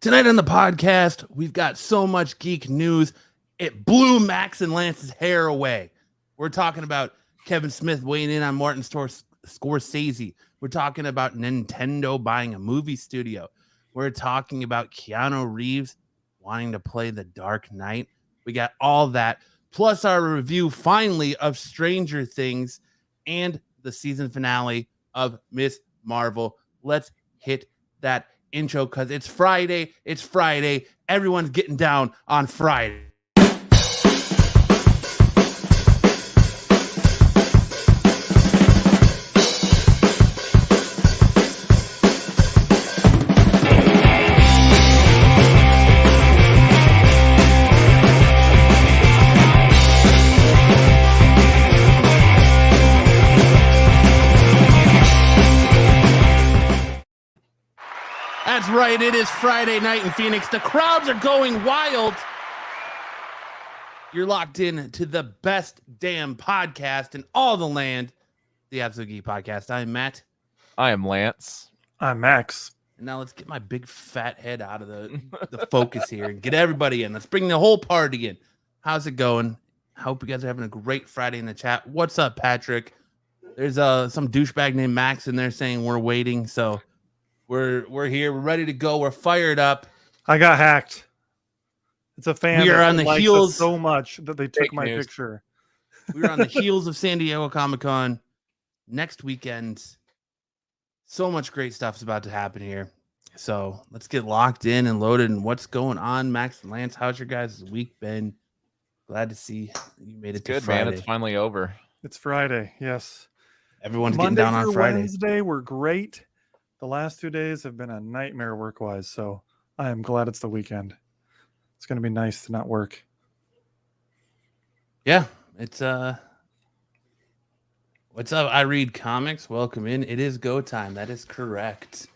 Tonight on the podcast, we've got so much geek news. It blew Max and Lance's hair away. We're talking about Kevin Smith weighing in on Martin Scorsese. We're talking about Nintendo buying a movie studio. We're talking about Keanu Reeves wanting to play The Dark Knight. We got all that, plus our review finally of Stranger Things and the season finale of Miss Marvel. Let's hit that intro because it's Friday. It's Friday. Everyone's getting down on Friday. That's right. It is Friday night in Phoenix. The crowds are going wild. You're locked in to the best damn podcast in all the land, the Absolute Geek Podcast. I'm Matt. I am Lance. I'm Max. And now let's get my big fat head out of the focus here and get everybody in. Let's bring the whole party in. How's it going? I hope you guys are having a great Friday in the chat. What's up, Patrick? There's some douchebag named Max in there saying we're waiting, so we're here. We're ready to go. We're fired up. I got hacked. It's a fan. We are on the heels so much that they took my picture. We're on the heels of San Diego Comic-Con next weekend. So much great stuff is about to happen here. So let's get locked in and loaded. And what's going on, Max and Lance? How's your guys' week been? Glad to see you made it to good, Friday. Man. It's finally over. It's Friday. Yes. Everyone's Monday getting down on Friday. Wednesday were great. The last 2 days have been a nightmare work-wise, so I am glad it's the weekend. It's going to be nice to not work. Yeah, it's what's up? I read comics. Welcome in. It is go time. That is correct.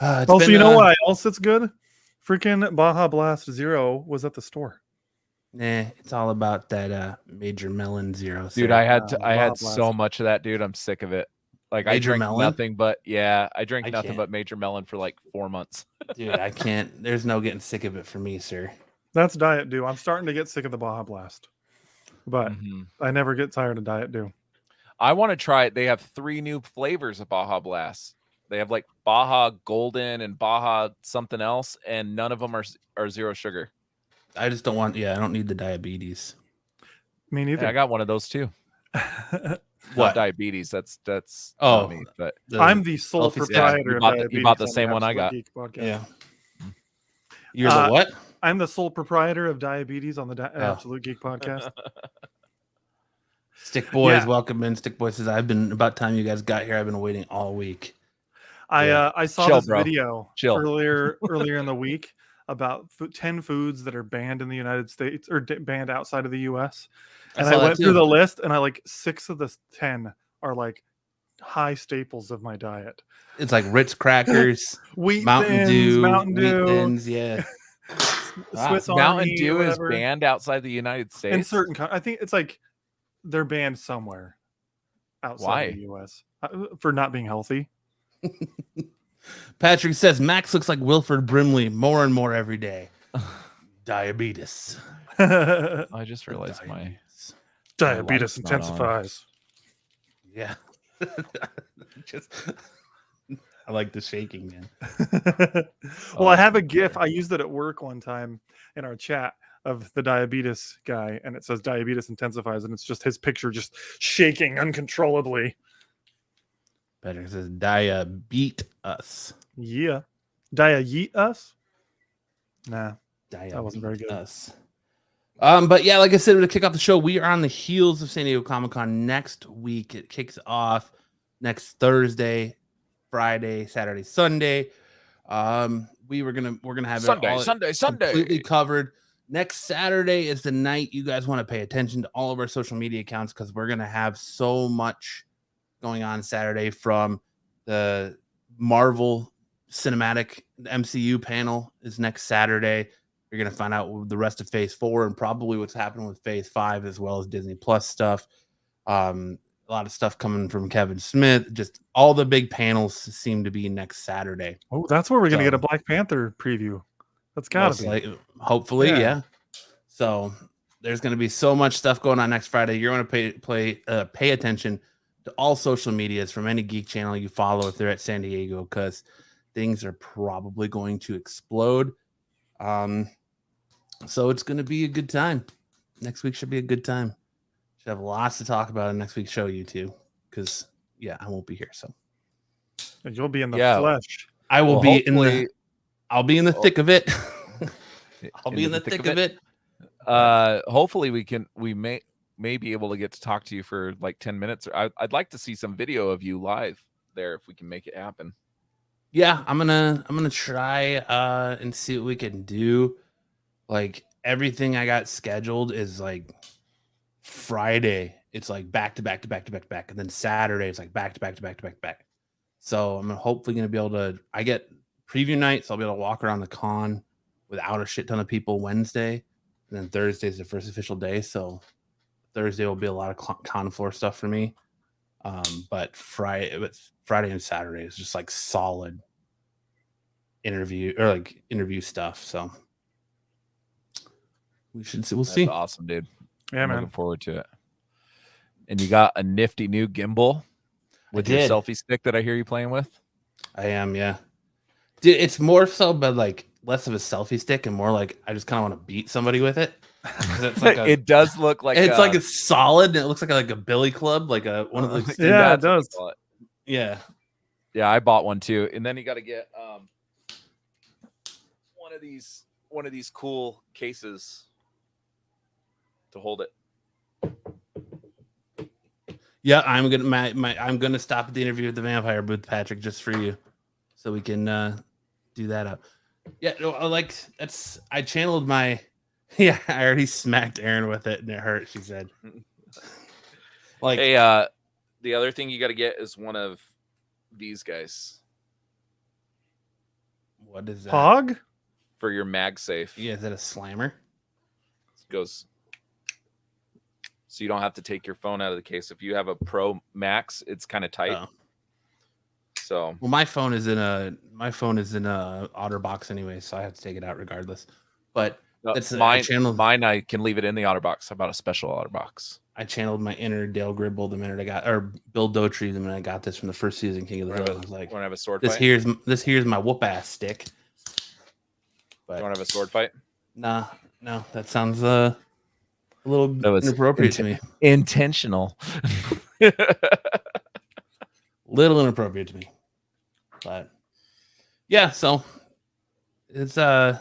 Also, you know what else that's good? Freaking Baja Blast Zero was at the store. Nah, it's all about that Major Melon Zero. Dude, I had so much of that, dude. I'm sick of it. Like Major I drink Melon? nothing but I drank nothing but Major Melon for like 4 months. Dude, I can't. There's no getting sick of it for me, sir. That's Diet Dew. I'm starting to get sick of the Baja Blast, but I never get tired of Diet Dew. I want to try it. They have 3 new flavors of Baja Blast. They have like Baja Golden and Baja something else, and none of them are zero sugar. I just don't want. Yeah, I don't need the diabetes. Me neither. Yeah, I got one of those too. What? Not diabetes? That's not me, but I'm the sole proprietor of Diabetes. You bought the same one I got. Yeah. You're the what? I'm the sole proprietor of Diabetes on the Absolute Geek Podcast. Stick Boys, welcome in. Stick Boys says, I've been about time you guys got here. I've been waiting all week. I saw Chill, this bro. video earlier in the week about 10 foods that are banned in the United States or banned outside of the U.S. And I went through the list, and 6 of the 10 are like high staples of my diet. It's like Ritz crackers, Mountain Dew, Wheat Thins, yeah. Swiss Mountain Dew is banned outside the United States. In certain, I think it's like they're banned somewhere outside of the U.S. For not being healthy. Patrick says Max looks like Wilford Brimley more and more every day. Diabetes. I just realized my diabetes intensifies. Yeah. I like the shaking, man. Well, I have a GIF. I used it at work one time in our chat of the diabetes guy, and it says diabetes intensifies, and it's just his picture just shaking uncontrollably. Patrick says diabeat us. Yeah. Yeet us? Nah. That wasn't very good. Us. But yeah, like I said, to kick off the show, we are on the heels of San Diego Comic-Con next week. It kicks off next Thursday, Friday, Saturday, Sunday. We're gonna have Sunday completely covered. Next Saturday is the night you guys want to pay attention to all of our social media accounts because we're gonna have so much going on Saturday, from the Marvel Cinematic MCU panel is next Saturday. You're going to find out the rest of Phase 4 and probably what's happening with Phase 5, as well as Disney Plus stuff. A lot of stuff coming from Kevin Smith. Just all the big panels seem to be next Saturday. Oh, that's where we're going to get a Black Panther preview. That's got to be. Like, hopefully, yeah. So there's going to be so much stuff going on next Friday. You're going to pay attention to all social medias from any geek channel you follow if they're at San Diego, because things are probably going to explode. So it's going to be a good time. Next week should be a good time. Should have lots to talk about in next week's show, you two, because I won't be here. So you'll be in the flesh. I will be in the. I'll be in the thick of it. I'll be in the thick of it. Hopefully we may be able to get to talk to you for like 10 minutes. I'd like to see some video of you live there if we can make it happen. Yeah, I'm gonna try and see what we can do. Like, everything I got scheduled is like Friday. It's like back to back to back to back to back, and then Saturday it's like back to back to back to back to back. So I'm hopefully gonna be able to. I get preview night, so I'll be able to walk around the con without a shit ton of people Wednesday, and then Thursday is the first official day. So Thursday will be a lot of con floor stuff for me. But Friday and Saturday is just like solid interview stuff. So we should see. We'll see. That's awesome, dude. Yeah, I'm man. looking forward to it. And you got a nifty new gimbal with your selfie stick that I hear you playing with. I am, yeah. Dude, it's more so, but like less of a selfie stick and more like I just kind of want to beat somebody with it. It's like it does look like it's like it's solid and it looks like a billy club, like one of the yeah, it does. Yeah. Yeah, I bought one too. And then you got to get one of these cool cases to hold it. Yeah, I'm gonna stop at the interview with the vampire booth, Patrick, just for you, so we can do that up. Yeah, like I channeled my. Yeah, I already smacked Erin with it and it hurt. She said. Like, hey, the other thing you got to get is one of these guys. What is that? Hog for your MagSafe. Yeah, is that a slammer? It goes. So you don't have to take your phone out of the case. If you have a Pro Max, it's kind of tight. Oh. So well, my phone is in a OtterBox anyway, so I have to take it out regardless. But that's mine. I can leave it in the OtterBox. I bought a special OtterBox. I channeled my inner Dale Gribble the minute I got, or Bill Dotrey the minute I got this from the first season King of the Hill. I was like, want to have a sword fight? This here's my whoop ass stick. But you want to have a sword fight? Nah, no, that sounds a little inappropriate to me. Intentional. Little inappropriate to me. But yeah, so it's been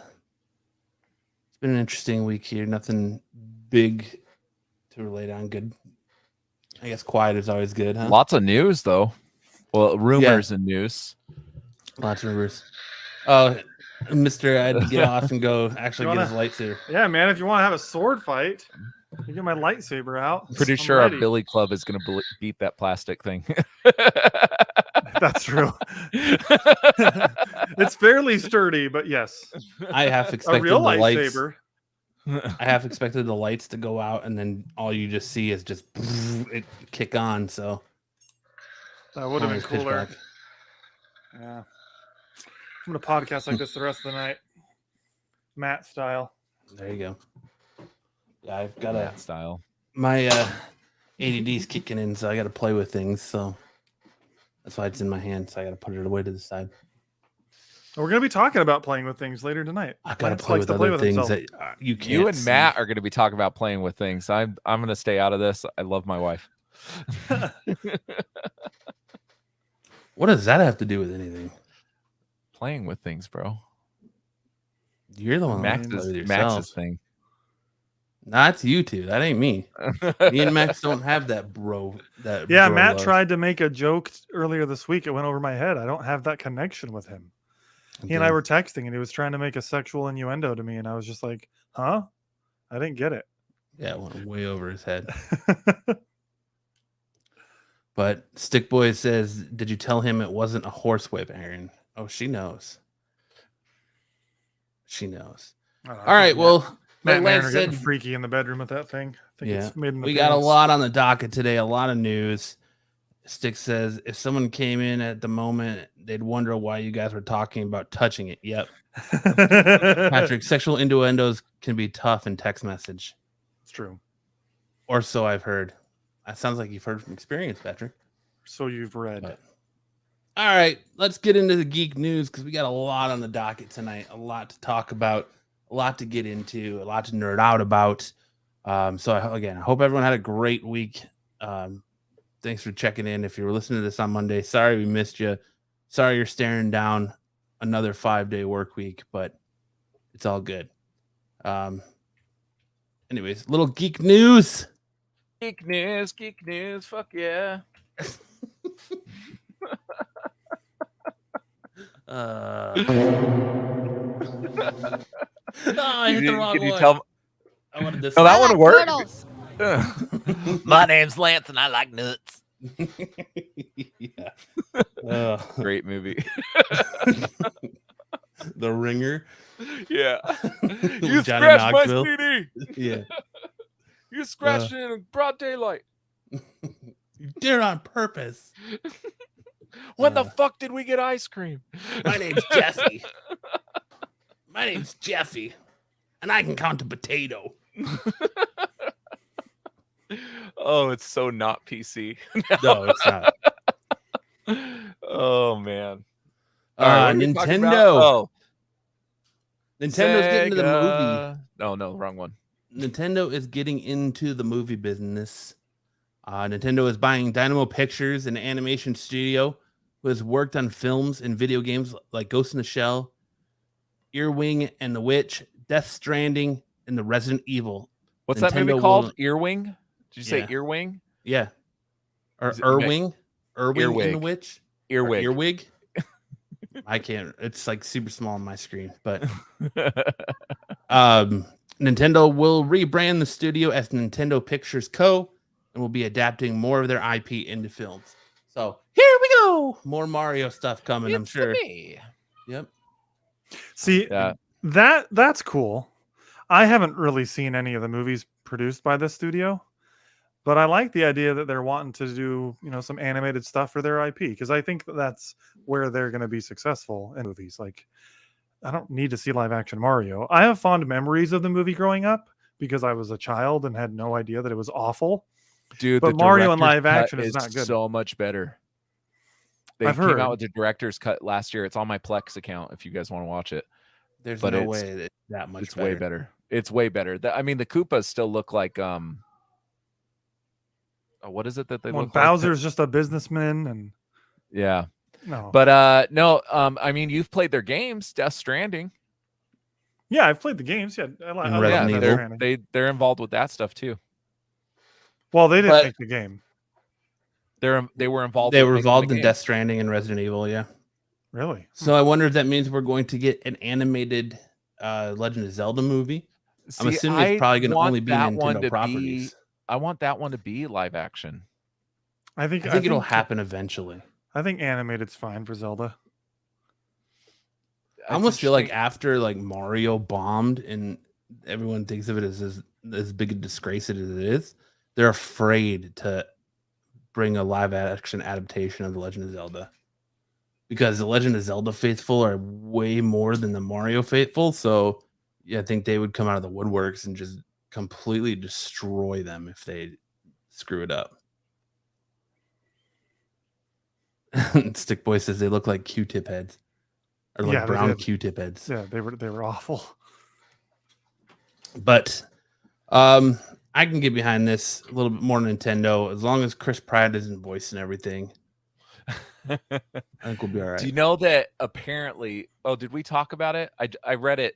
an interesting week here. Nothing big to relate on. Good. I guess quiet is always good, huh? Lots of news though. Well, rumors and news. Lots of rumors. Oh, Mr. I had to get off and go actually get his lightsaber. Yeah, man. If you want to have a sword fight, you get my lightsaber out. Pretty sure our Billy Club is going to beat that plastic thing. That's true. It's fairly sturdy, but yes. I have expected a real the lightsaber. I have expected the lights to go out, and then all you just see is just it kick on. So that would have been cooler. Yeah. I'm gonna podcast like this the rest of the night, Matt style. There you go. Yeah, I've got Matt style. My ADD's kicking in, so I got to play with things. So that's why it's in my hand. So I got to put it away to the side. We're gonna be talking about playing with things later tonight. I got to play with other things that you can't. You and Matt are going to be talking about playing with things. I'm going to stay out of this. I love my wife. What does that have to do with anything? Playing with things, bro. You're the one. Max's thing. That's you two. That ain't me. Me and Max don't have that bro. Yeah, Matt tried to make a joke earlier this week. It went over my head. I don't have that connection with him. He and I were texting, and he was trying to make a sexual innuendo to me, and I was just like, "Huh? I didn't get it." Yeah, it went way over his head. But Stick Boy says, "Did you tell him it wasn't a horsewhip, Aaron?" Oh, she knows. She knows. All right. Well, Matt and Aaron Lance are getting said- freaky in the bedroom with that thing. I think it's made an We got a appearance. lot on the docket today, a lot of news. Stick says if someone came in at the moment, they'd wonder why you guys were talking about touching it. Yep. Patrick, sexual innuendos can be tough in text message. It's true. Or so I've heard. That sounds like you've heard from experience, Patrick. So you've read. But, all right, let's get into the geek news because we got a lot on the docket tonight, a lot to talk about, a lot to get into, a lot to nerd out about. Again, I hope everyone had a great week. Thanks for checking in. If you were listening to this on Monday, sorry we missed you. Sorry you're staring down another 5-day work week, but it's all good. Anyways, little geek news. Geek news, fuck yeah. I hit the wrong one. Tell I wanted this. No, that one worked. Turtles. My name's Lance and I like nuts. Yeah. Great movie. The Ringer. Yeah. You scratched my CD. Yeah. You scratched it in broad daylight. You did it on purpose. When the fuck did we get ice cream? My name's Jesse. My name's Jesse. And I can count a potato. Oh, it's so not PC. No, it's not. Oh man. All right, what are we talking about? Nintendo. Oh, Nintendo's getting into the movie. No, wrong one. Nintendo is getting into the movie business. Nintendo is buying Dynamo Pictures, an animation studio who has worked on films and video games like Ghost in the Shell, Earwing and the Witch, Death Stranding, and the Resident Evil. What's that movie called? Earwing? Did you say Earwing? Yeah. Or Is it- Earwing? Earwing and the Earwig. Witch? Earwig. Or Earwig? I can't. It's like super small on my screen, but Nintendo will rebrand the studio as Nintendo Pictures Co. and will be adapting more of their IP into films. So here we go. More Mario stuff coming, I'm sure. Yep. See, Yeah. that's cool. I haven't really seen any of the movies produced by this studio, but I like the idea that they're wanting to do, some animated stuff for their IP because I think that's where they're going to be successful in movies. Like, I don't need to see live action Mario. I have fond memories of the movie growing up because I was a child and had no idea that it was awful. Dude, But the Mario in director's live cut action is not good. So much better. They I've came heard. out with the director's cut last year. It's on my Plex account if you guys want to watch it. There's But no it's- way that that much It's better. way better. It's way better. I mean, the Koopas still look like what is it that they When look like? Bowser's just a businessman and Yeah. no. But no, I mean, you've played their games, Death Stranding. Yeah, I've played the games. Yeah, I like Resident Death Evil. Stranding. They're involved with that stuff too. Well, they didn't But- make the game. They were involved. They with were making the involved in game. Death Stranding and Resident Evil, yeah. Really? So I wonder if that means we're going to get an animated Legend of Zelda movie. I'm See, assuming I it's probably going to want only be that one Nintendo to properties. I want that one to be live action. I think it'll happen eventually. I think animated's fine for Zelda. I almost feel like after like Mario bombed and everyone thinks of it as big a disgrace as it is, they're afraid to bring a live action adaptation of The Legend of Zelda. Because the Legend of Zelda faithful are way more than the Mario faithful. So yeah, I think they would come out of the woodworks and just completely destroy them if they screw it up. Stick Boy says they look like Q-tip heads. Or like Yeah, they brown did. Q-tip heads. Yeah, they were awful. But I can get behind this a little bit more Nintendo as long as Chris Pratt isn't voicing everything. I think we'll be all right. Do you know that apparently? Oh, did we talk about it? I read it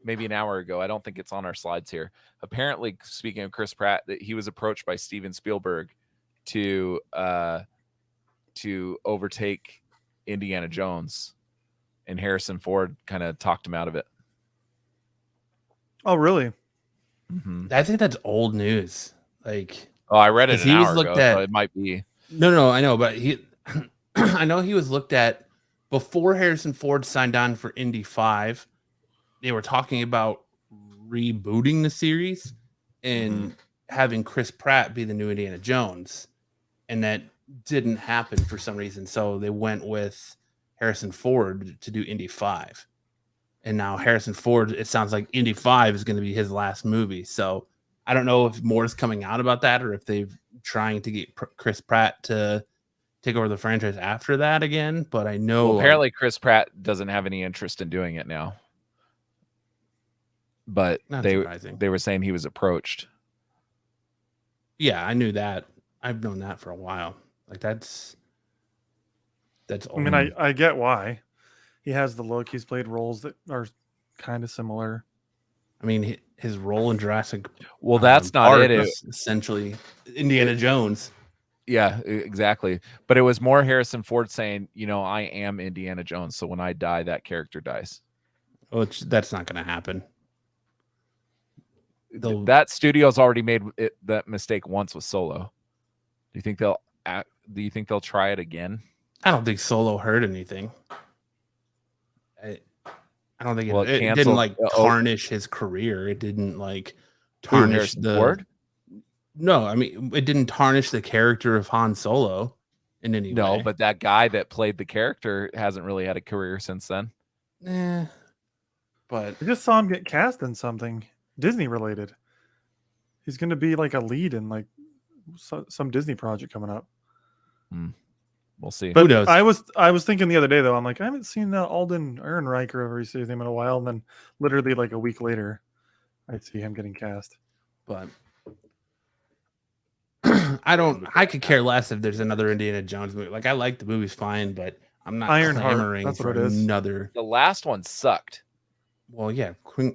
maybe an hour ago. I don't think it's on our slides here. Apparently, speaking of Chris Pratt, that he was approached by Steven Spielberg to overtake Indiana Jones, and Harrison Ford kind of talked him out of it. Oh, really? Mm-hmm. I think that's old news. Like, Oh, I read it 'Cause an he was hour looked ago, at- so it might be. no, I know, but I know he was looked at before Harrison Ford signed on for Indy 5. They were talking about rebooting the series and having Chris Pratt be the new Indiana Jones, and that didn't happen for some reason. So they went with Harrison Ford to do Indy 5. And now Harrison Ford, it sounds like Indy 5 is going to be his last movie. So I don't know if more is coming out about that or if they're trying to get Chris Pratt to take over the franchise after that again. But I know apparently Chris Pratt doesn't have any interest in doing it now. But they were saying he was approached. Yeah, I knew that. I've known that for a while. Like that's. I mean, I get why. He has the look. He's played roles that are kind of similar. I mean, his role in Jurassic. Well, that's not it. It's essentially Indiana Jones. Yeah, exactly. But it was more Harrison Ford saying, I am Indiana Jones. So when I die, that character dies. Oh, that's not going to happen. That studio's already made that mistake once with Solo. Do you think they'll try it again? I don't think Solo hurt anything. I don't think it didn't like tarnish his career. It didn't like tarnish the Ford? No, I mean it didn't tarnish the character of Han Solo in any way. No, but that guy that played the character hasn't really had a career since then. But I just saw him get cast in something Disney related. He's going to be like a lead in like some Disney project coming up. We'll see. But who knows? I was thinking the other day though, I'm like, I haven't seen Alden Ehrenreich or whatever you say his name in a while, and then literally like a week later, I see him getting cast. But I could care less if there's another Indiana Jones movie. Like I like the movie's fine, but I'm not clamoring for another. The last one sucked. Well, yeah,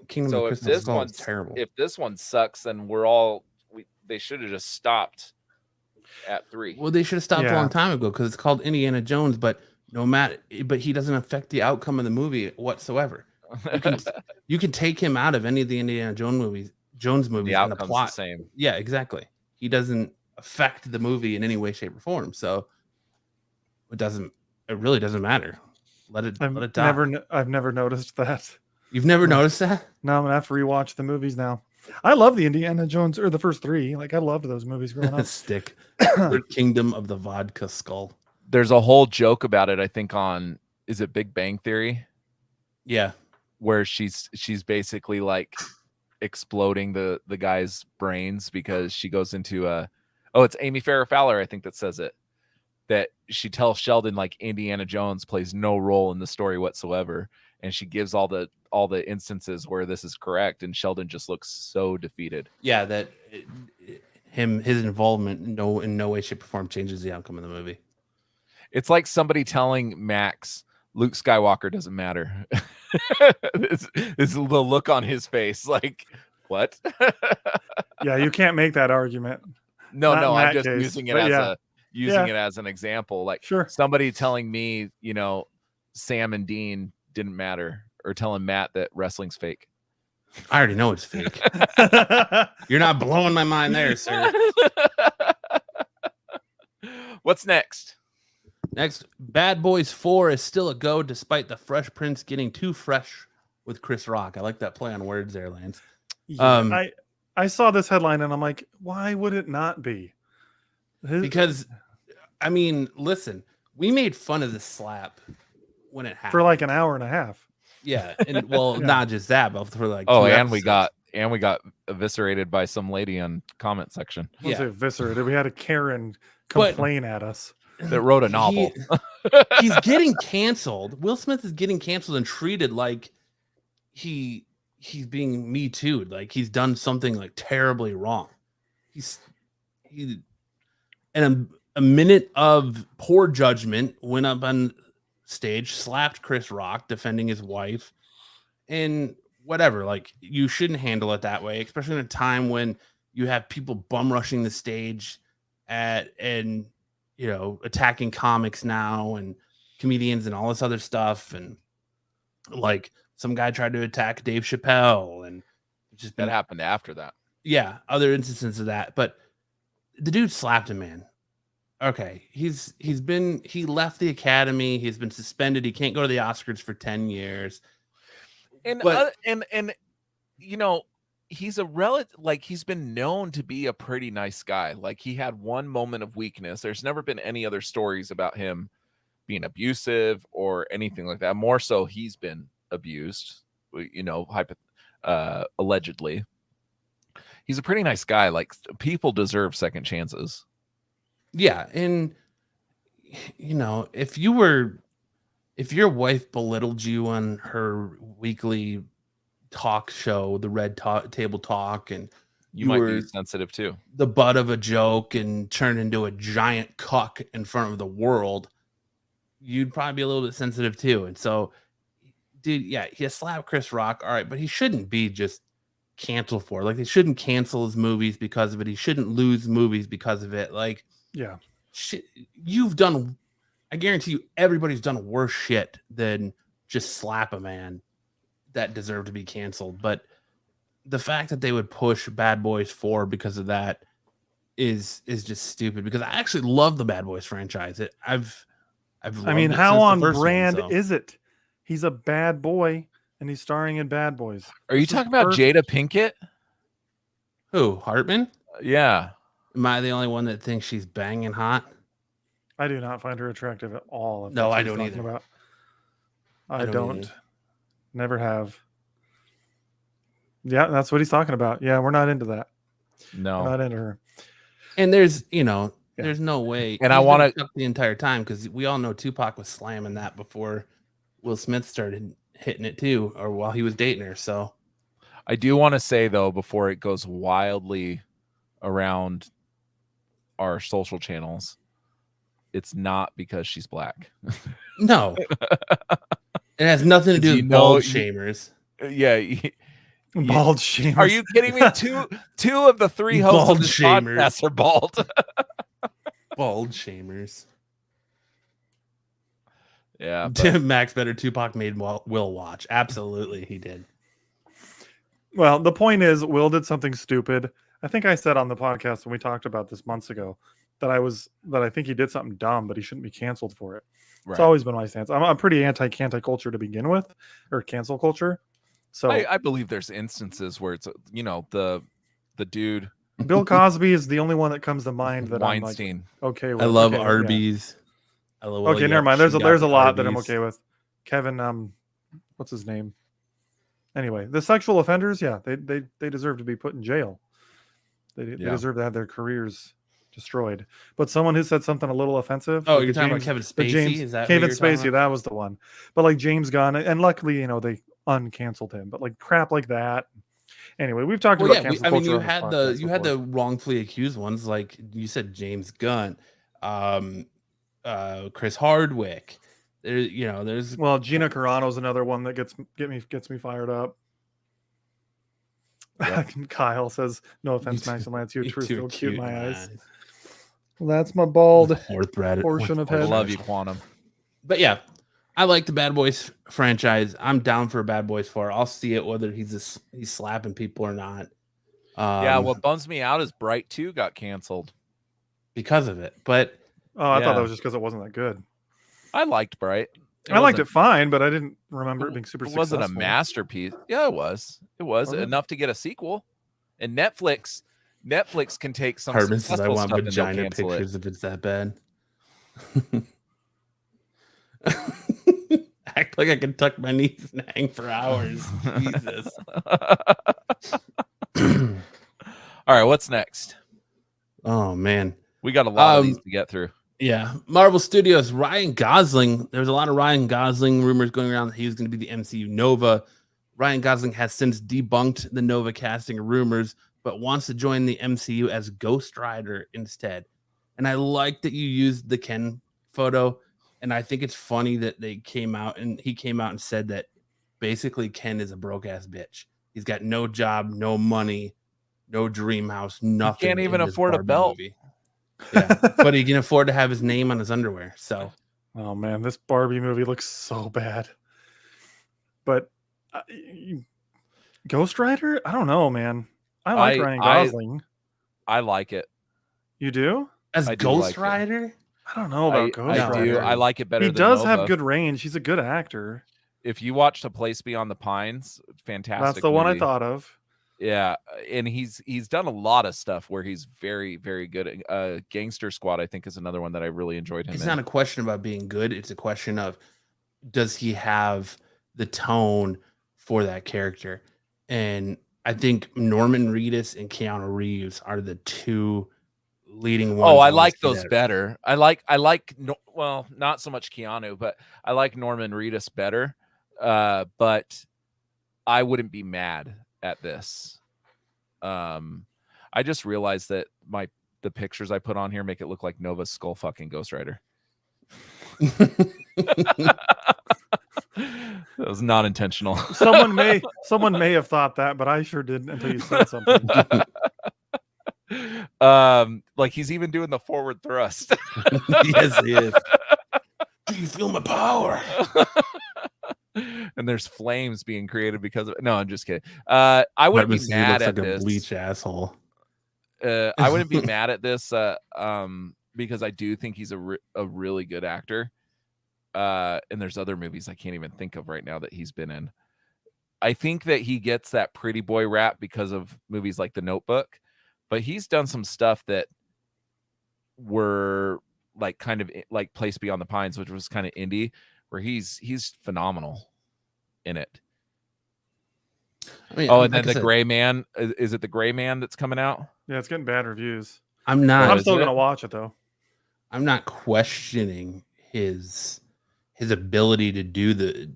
Kingdom of Crystal Skull is terrible. If this one sucks, then they should have just stopped at 3. Well, they should have stopped a long time ago because it's called Indiana Jones, but he doesn't affect the outcome of the movie whatsoever. You can take him out of any of the Indiana Jones movies. The outcome's the plot the same. Yeah, exactly. He doesn't affect the movie in any way, shape, or form. So it really doesn't matter. Let it die. I've never noticed that. You've never noticed that? No, I'm gonna have to rewatch the movies now. I love the Indiana Jones or the first 3. Like I loved those movies growing up. Stick. The Kingdom of the Vodka Skull. There's a whole joke about it, I think, on is it Big Bang Theory? Yeah. Where she's basically like exploding the guy's brains because she goes into it's Amy Farrah Fowler, I think, that says it. That she tells Sheldon like Indiana Jones plays no role in the story whatsoever. And she gives all the instances where this is correct, and Sheldon just looks so defeated. Yeah, that his involvement in no way, shape, or form changes the outcome of the movie. It's like somebody telling Max Luke Skywalker doesn't matter. This is the look on his face, like what? Yeah, you can't make that argument. No, I'm just using it it as an example. Like somebody telling me, Sam and Dean didn't matter, or telling Matt that wrestling's fake. I already know it's fake. You're not blowing my mind there, sir. What's next? Next, Bad Boys 4 is still a go despite the Fresh Prince getting too fresh with Chris Rock. I like that play on words there, Lance. Yeah, I saw this headline and I'm like, why would it not be? Because, I mean, listen, we made fun of the slap when it happened for like an hour and a half. Yeah, and not just that, but for like we got eviscerated by some lady on comment section. Eviscerated. We had a Karen complain at us that wrote a novel. He's getting canceled. Will Smith is getting canceled and treated like he's being Me Too'd, like he's done something like terribly wrong. And a minute of poor judgment, went up on stage, slapped Chris Rock defending his wife, and whatever. Like, you shouldn't handle it that way, especially in a time when you have people bum rushing the stage and attacking comics now and comedians and all this other stuff. And like some guy tried to attack Dave Chappelle, and that happened after that. Yeah, other instances of that. But the dude slapped him, man. Okay, he left the Academy. He's been suspended. He can't go to the Oscars for 10 years. And he's a relative, like he's been known to be a pretty nice guy. Like he had one moment of weakness. There's never been any other stories about him being abusive or anything like that. More so he's been abused, allegedly. He's a pretty nice guy. Like people deserve second chances. Yeah, and if your wife belittled you on her weekly talk show, the Red Table Talk, and you might be sensitive too, the butt of a joke and turn into a giant cuck in front of the world, you'd probably be a little bit sensitive too. And so, dude, yeah, he slapped Chris Rock, all right, but he shouldn't be just canceled for it. Like, they shouldn't cancel his movies because of it. He shouldn't lose movies because of it. Like, yeah, you've done, I guarantee you, everybody's done worse shit than just slap a man that deserved to be canceled. But the fact that they would push Bad Boys 4 because of that is just stupid, because I actually love the Bad Boys franchise. I mean, how on brand is it? He's a bad boy and he's starring in Bad Boys. Are you talking about Jada Pinkett? Who, Hartman? Yeah. Am I the only one that thinks she's banging hot? I do not find her attractive at all. No, I don't either. I don't. Never have. Yeah, that's what he's talking about. Yeah, we're not into that. No, we're not into her. And there's no way. And I want to the entire time, because we all know Tupac was slamming that before Will Smith started hitting it too, or while he was dating her. So I do want to say, though, before it goes wildly around our social channels, it's not because she's black. No. It has nothing to do with bald shamers. Bald shamers. Are you kidding me? Two of the three hosts of this podcast are bald. Bald shamers. Yeah. Max Better Tupac made Will watch. Absolutely, he did. Well, the point is, Will did something stupid. I think I said on the podcast when we talked about this months ago that I think he did something dumb, but he shouldn't be canceled for it. Right. It's always been my stance. I'm pretty anti-cancel culture to begin with, or cancel culture. So I believe there's instances where it's the dude. Bill Cosby is the only one that comes to mind that Weinstein. I'm like, okay with. I love Arby's. Yeah. I love. Okay, never mind. There's a lot Arby's that I'm okay with. Kevin, what's his name? Anyway, the sexual offenders, yeah, they deserve to be put in jail. They deserve to have their careers destroyed. But someone who said something a little offensive. Oh, you're talking about Kevin Spacey? Is that Kevin Spacey? That was the one. But like James Gunn, and luckily, they uncanceled him. But like crap like that. Anyway, we've talked about cancel culture. You had the wrongfully accused ones, like you said, James Gunn, Chris Hardwick. There's Gina Carano's another one that gets me fired up. Yeah. Kyle says, "No offense, Max and Lance, you're so cute in my eyes." Well, that's my bald portion of head. I love you, Quantum. But yeah, I like the Bad Boys franchise. I'm down for Bad Boys 4. I'll see it whether he's slapping people or not. What bums me out is Bright 2 got canceled because of it. But I thought that was just because it wasn't that good. I liked Bright. I liked it fine, but I didn't remember it being super successful. It wasn't a masterpiece. Yeah, it was. It was enough to get a sequel. And Netflix can take some. Hartman says, "I want vagina pictures if it's that bad." Act like I can tuck my knees and hang for hours. Jesus. All right, what's next? Oh man, we got a lot of these to get through. Yeah, Marvel Studios, Ryan Gosling. There was a lot of Ryan Gosling rumors going around that he was going to be the MCU Nova. Ryan Gosling has since debunked the Nova casting rumors, but wants to join the MCU as Ghost Rider instead. And I like that you used the Ken photo, and I think it's funny that he came out and said that basically Ken is a broke ass bitch. He's got no job, no money, no dream house, nothing. He can't even afford a belt. Movie. Yeah, but he can afford to have his name on his underwear. So, oh man, this Barbie movie looks so bad. But Ghost Rider, I don't know, man. I like Ryan Gosling. I like it. You do? As Ghost Rider? I don't know about Ghost Rider. I do. I like it better. He does have good range. He's a good actor. If you watched A Place Beyond the Pines, fantastic. That's the one I thought of. Yeah, and he's done a lot of stuff where he's very, very good. Gangster Squad, I think, is another one that I really enjoyed him It's in. not a question about being good. It's a question of, does he have the tone for that character? And I think Norman Reedus and Keanu Reeves are the two leading ones. Oh, I like those better. I like well, not so much Keanu, but I like Norman Reedus better. But I wouldn't be mad at this. I just realized that the pictures I put on here make it look like Nova's skull fucking Ghost Rider. That was not intentional. Someone may have thought that, but I sure didn't until you said something. Like he's even doing the forward thrust. Yes, he is. Do you feel my power? And there's flames being created because of it. No, I'm just kidding. I wouldn't be mad at this. Bleach asshole. I wouldn't be mad at this because I do think he's a really good actor. And there's other movies I can't even think of right now that he's been in. I think that he gets that pretty boy rap because of movies like The Notebook, but he's done some stuff that were like kind of like Place Beyond the Pines, which was kind of indie, where he's phenomenal in it. I mean, and then The Gray Man. Is it The Gray Man that's coming out? Yeah, it's getting bad reviews. I'm still gonna watch it though. I'm not questioning his ability to do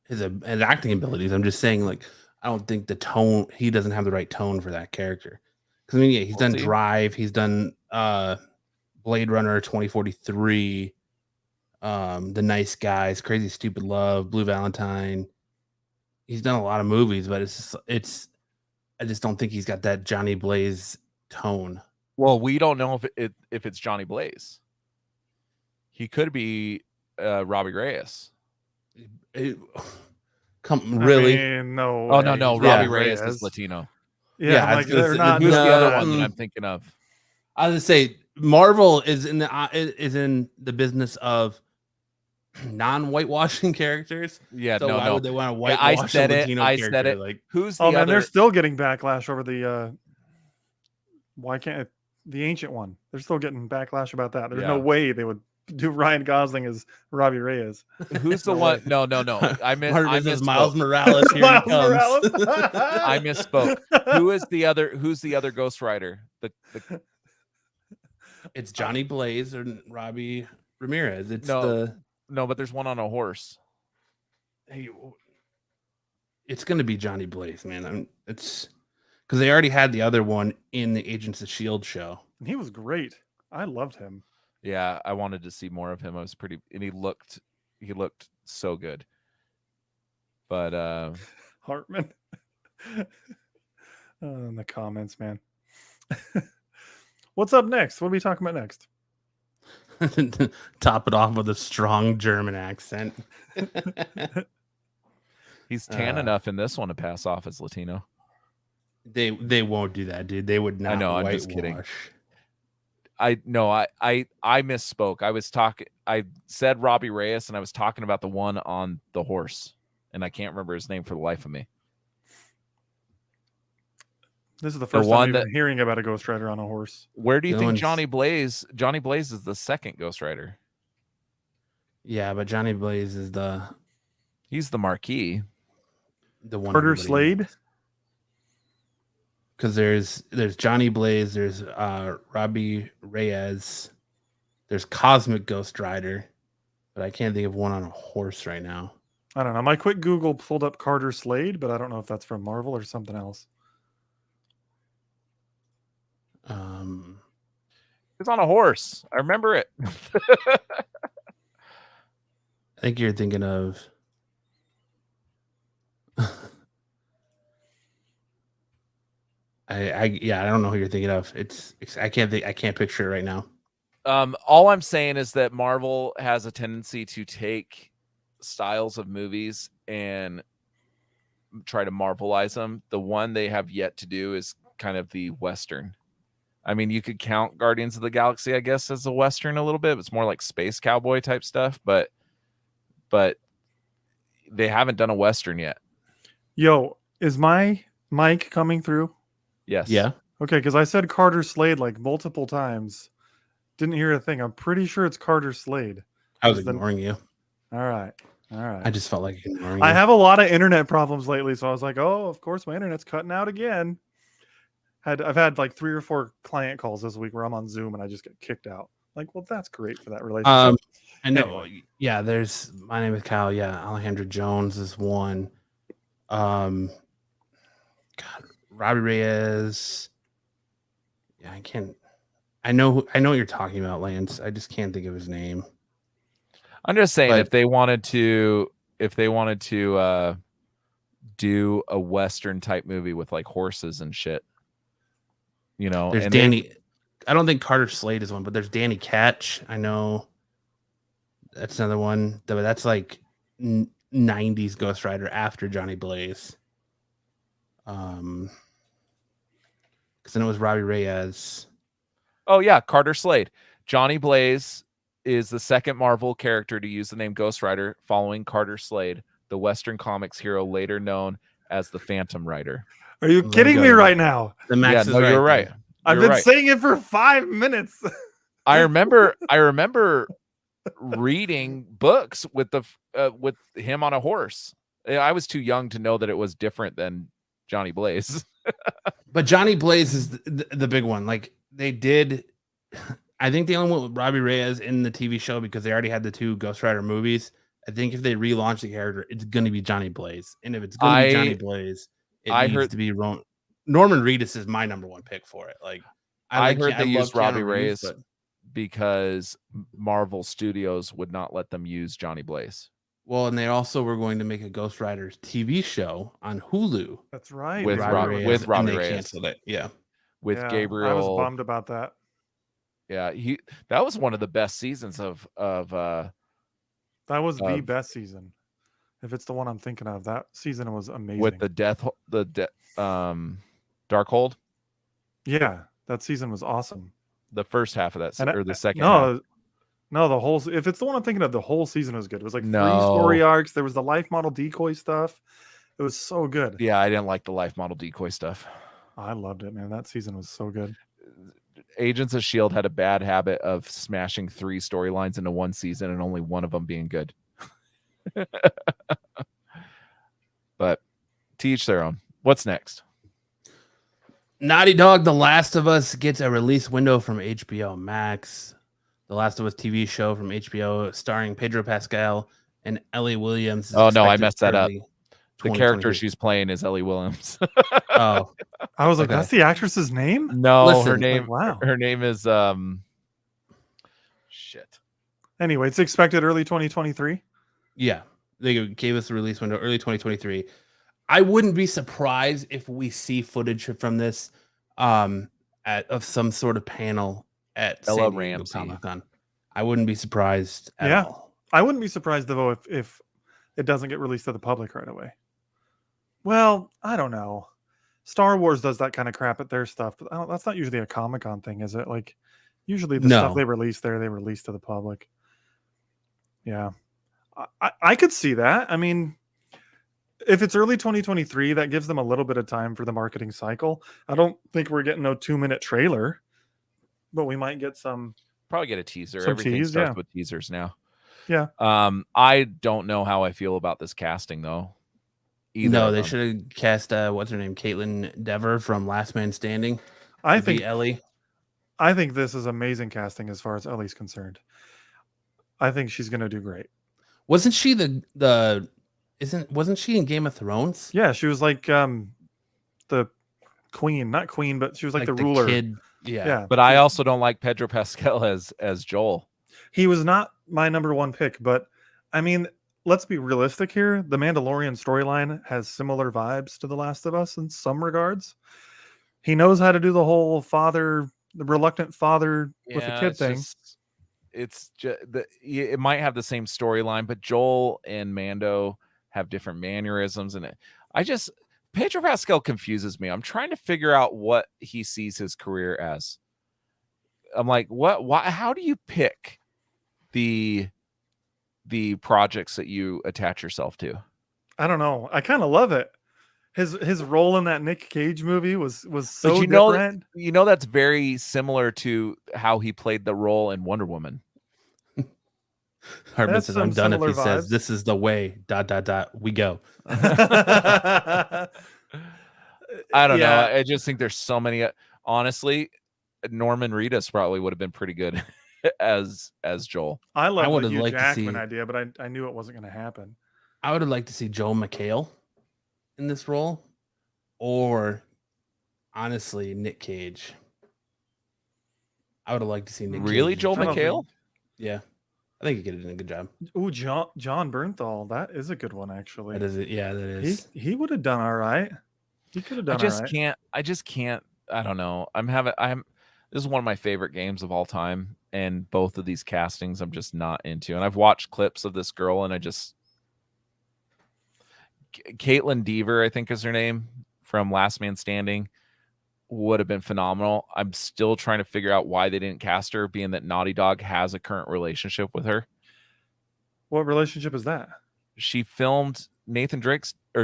his acting abilities. I'm just saying, like, I don't think the tone, he doesn't have the right tone for that character. Because I mean, yeah, he's done Drive, he's done Blade Runner 2043, The Nice Guys, Crazy Stupid Love, Blue Valentine. He's done a lot of movies, but I just don't think he's got that Johnny Blaze tone. Well, we don't know if it's Johnny Blaze. He could be Robbie Reyes. Really? I mean, no. Oh no, Robbie Reyes is Latino. Yeah, who's the other one that I'm thinking of? I was gonna say Marvel is in the business of non-whitewashing characters. Yeah, so why would they want to whitewash I said a Latino it. character? I said it. Like, who's the oh other? man, they're still getting backlash over the why can't the ancient one? They're still getting backlash about that. There's no way they would do Ryan Gosling as Robbie Reyes. Who's the one? No. I misspoke. Miles Morales. Here Miles he comes. Morales. I misspoke. Who's the other Ghost Rider? It's Johnny Blaze or Robbie Ramirez. No, but there's one on a horse. It's going to be Johnny Blaze, man. It's because they already had the other one in the Agents of S.H.I.E.L.D. show. And he was great. I loved him. Yeah, I wanted to see more of him. And he looked so good. But Hartman. In the comments, man. What's up next? What are we talking about next? Top it off with a strong German accent. He's tan enough in this one to pass off as Latino. They won't do that, dude. They would not. I know. I'm just kidding. I misspoke. I said Robbie Reyes, and I was talking about the one on the horse, and I can't remember his name for the life of me. This is the first time I'm hearing about a Ghost Rider on a horse. Where do you think Johnny Blaze? Johnny Blaze is the second Ghost Rider. Yeah, but Johnny Blaze is he's the marquee. The one. Carter Slade. Because there's Johnny Blaze, there's Robbie Reyes, there's Cosmic Ghost Rider, but I can't think of one on a horse right now. I don't know. My quick Google pulled up Carter Slade, but I don't know if that's from Marvel or something else. It's on a horse. I remember it. I think you're thinking of. I don't know who you're thinking of. I can't picture it right now. All I'm saying is that Marvel has a tendency to take styles of movies and try to Marvelize them. The one they have yet to do is kind of the Western. I mean, you could count Guardians of the Galaxy, I guess, as a Western a little bit. It's more like space cowboy type stuff, but they haven't done a Western yet. Yo, is my Mike coming through? Yes. Yeah. Okay, because I said Carter Slade like multiple times. Didn't hear a thing. I'm pretty sure it's Carter Slade. I was ignoring you. All right. I just felt like ignoring you. I have a lot of internet problems lately, so I was like, oh, of course my internet's cutting out again. I've had like 3 or 4 client calls this week where I'm on Zoom and I just get kicked out. Like, well, that's great for that relationship. I know. Yeah, there's my name is Kyle. Yeah, Alejandro Jones is one. God, Robbie Reyes. Yeah, I can't. I know what you're talking about, Lance. I just can't think of his name. I'm just saying, if they wanted to do a Western type movie with like horses and shit, you know, there's and Danny. I don't think Carter Slade is one, but there's Danny Catch. I know that's another one. That's like 90s Ghost Rider after Johnny Blaze. Because then it was Robbie Reyes. Oh yeah, Carter Slade. Johnny Blaze is the second Marvel character to use the name Ghost Rider, following Carter Slade, the Western comics hero later known as the Phantom Rider. Are you kidding me right now? The Max is right. You're right. I've been saying it for 5 minutes. I remember reading books with him on a horse. I was too young to know that it was different than Johnny Blaze. But Johnny Blaze is the big one. Like they did, I think they only went with Robbie Reyes in the TV show because they already had the 2 Ghost Rider movies. I think if they relaunch the character, it's going to be Johnny Blaze. And if it's going to be Johnny Blaze, it needs to be Norman Reedus is my number 1 pick for it. Like I heard they used Robbie Reyes because Marvel Studios would not let them use Johnny Blaze. Well, and they also were going to make a Ghost Rider TV show on Hulu. That's right. With Robbie Reyes. Canceled it. Yeah. With Gabriel. I was bummed about that. Yeah, that was one of the best seasons of that was the best season. If it's the one I'm thinking of, that season was amazing. With the Darkhold. Yeah, that season was awesome. The first half of that, or the second half. No, the whole. If it's the one I'm thinking of, the whole season was good. It was like 3 story arcs. There was the life model decoy stuff. It was so good. Yeah, I didn't like the life model decoy stuff. I loved it, man. That season was so good. Agents of S.H.I.E.L.D. had a bad habit of smashing 3 storylines into one season and only one of them being good. But to each their own. What's next? Naughty Dog, The Last of Us gets a release window from HBO Max. The Last of Us TV show from HBO starring Pedro Pascal and Ellie Williams. Oh, no, I messed that up. The character she's playing is Ellie Williams. Oh. I was like, that's the actress's name? No, her name her name is shit. Anyway, it's expected early 2023. Yeah. They gave us a release window early 2023. I wouldn't be surprised if we see footage from this of some sort of panel at Ella San Diego Ramsey. Comic-Con. I wouldn't be surprised at all. I wouldn't be surprised though if it doesn't get released to the public right away. Well, I don't know. Star Wars does that kind of crap at their stuff, but that's not usually a Comic-Con thing, is it? Like usually the stuff they release there, they release to the public. Yeah. I could see that. I mean, if it's early 2023, that gives them a little bit of time for the marketing cycle. I don't think we're getting no 2-minute trailer, but we might get some. Probably get a teaser. Everything starts with teasers now. Yeah. I don't know how I feel about this casting though. No, they should have cast what's her name, Caitlin Dever from Last Man Standing. I think Ellie. I think this is amazing casting as far as Ellie's concerned. I think she's gonna do great. Wasn't she wasn't she in Game of Thrones? Yeah, she was like the queen, not queen, but she was like the ruler. Kid. Yeah. But I also don't like Pedro Pascal as Joel. He was not my number 1 pick, but I mean, let's be realistic here. The Mandalorian storyline has similar vibes to The Last of Us in some regards. He knows how to do the whole the reluctant father with the kid thing. It's just it might have the same storyline, but Joel and Mando have different mannerisms, and Pedro Pascal confuses me. I'm trying to figure out what he sees his career as. I'm like, what? Why? How do you pick the projects that you attach yourself to? I don't know. I kind of love it. His role in that Nick Cage movie was so But different. That's very similar to how he played the role in Wonder Woman. Hardman That's says, some "I'm done." If he similar says, vibes. "This is the way," ... we go. I don't know. Yeah. I just think there's so many. Honestly, Norman Reedus probably would have been pretty good as Joel. I love would the have Hugh liked to Jackman see- idea, but I knew it wasn't going to happen. I would have liked to see Joel McHale in this role, or honestly, Nick Cage. I would have liked to see Nick Really, Cage. Joel I don't McHale? Yeah, I think he could have done a good job. Ooh, John Bernthal. That is a good one, actually. That is it. Yeah, that is. He would have done all right. He could have done all right. I just can't. I don't know. This is one of my favorite games of all time, and both of these castings I'm just not into. And I've watched clips of this girl, and Caitlin Deaver, I think is her name, from Last Man Standing, would have been phenomenal. I'm still trying to figure out why they didn't cast her, being that Naughty Dog has a current relationship with her. What relationship is that? She filmed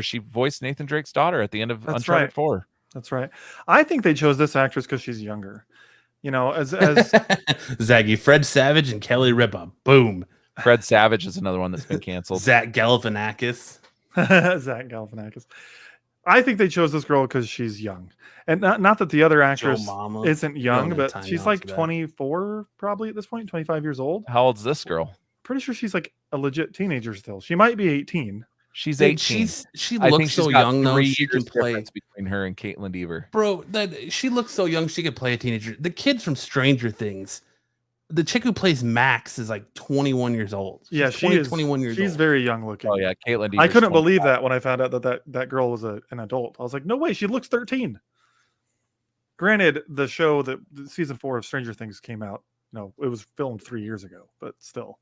she voiced Nathan Drake's daughter at the end of That's Uncharted right. 4. That's right. I think they chose this actress because she's younger. As Zaggy, Fred Savage, and Kelly Ripa. Boom. Fred Savage is another one that's been canceled. Zach Galifianakis. Zach Galifianakis. I think they chose this girl because she's young, and not that the other actress Mama. isn't young, have but time she's now like for that. 24 probably at this point, 25 years old. How old's this girl? Pretty sure she's like a legit teenager still. She might be 18. She's Dude, 18. she I think looks she's so got young though. 3 She can years play. difference between her and Caitlin Deaver. Bro, that she looks so young. She could play a teenager. The kid from Stranger Things, the chick who plays Max, is like 21 years old. She's Yeah, 20, 21 years She's old. very young looking. Oh yeah, Caitlin Deaver. I couldn't believe that when I found out that girl was an adult. I was like, no way, she looks 13. Granted, the show that season 4 of Stranger Things came out, it was filmed 3 years ago, but still.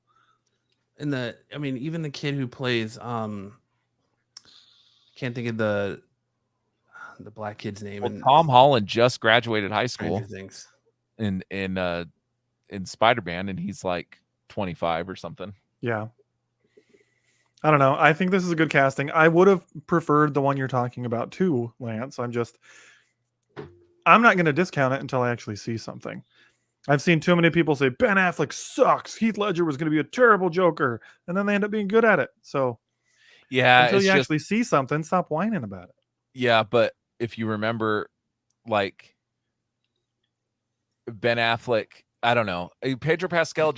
And even the kid who plays can't think of the black kid's name. Well, Tom Holland just graduated high school Things. in Spider-Man, and he's like 25 or something. Yeah. I don't know. I think this is a good casting. I would have preferred the one you're talking about too, Lance. I'm not going to discount it until I actually see something. I've seen too many people say Ben Affleck sucks. Heath Ledger was going to be a terrible Joker, and then they end up being good at it. So yeah, until you actually see something, stop whining about it. Yeah, but if you remember, like Ben Affleck, I don't know. Pedro Pascal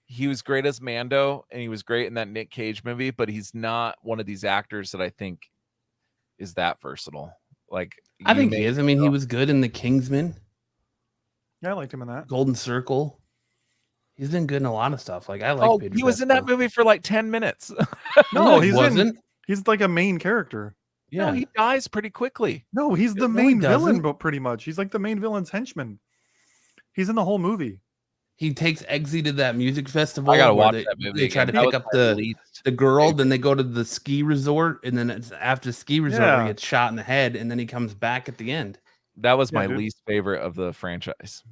he was great as Mando, and he was great in that Nick Cage movie, but he's not one of these actors that I think is that versatile. Like I think he is. He was good in The Kingsman. Yeah, I liked him in that. Golden Circle. He's been good in a lot of stuff. Like I like. Oh, Pedro he was Pascal. in that movie for like 10 minutes. No, he wasn't. He's like a main character. Yeah, no, he dies pretty quickly. No, he's the main villain, but pretty much he's like the main villain's henchman. He's in the whole movie. He takes Eggsy to that music festival. I gotta watch that movie. They try to pick up the girl, then they go to the ski resort, and then it's after the ski resort he gets shot in the head, and then he comes back at the end. That was my least favorite of the franchise.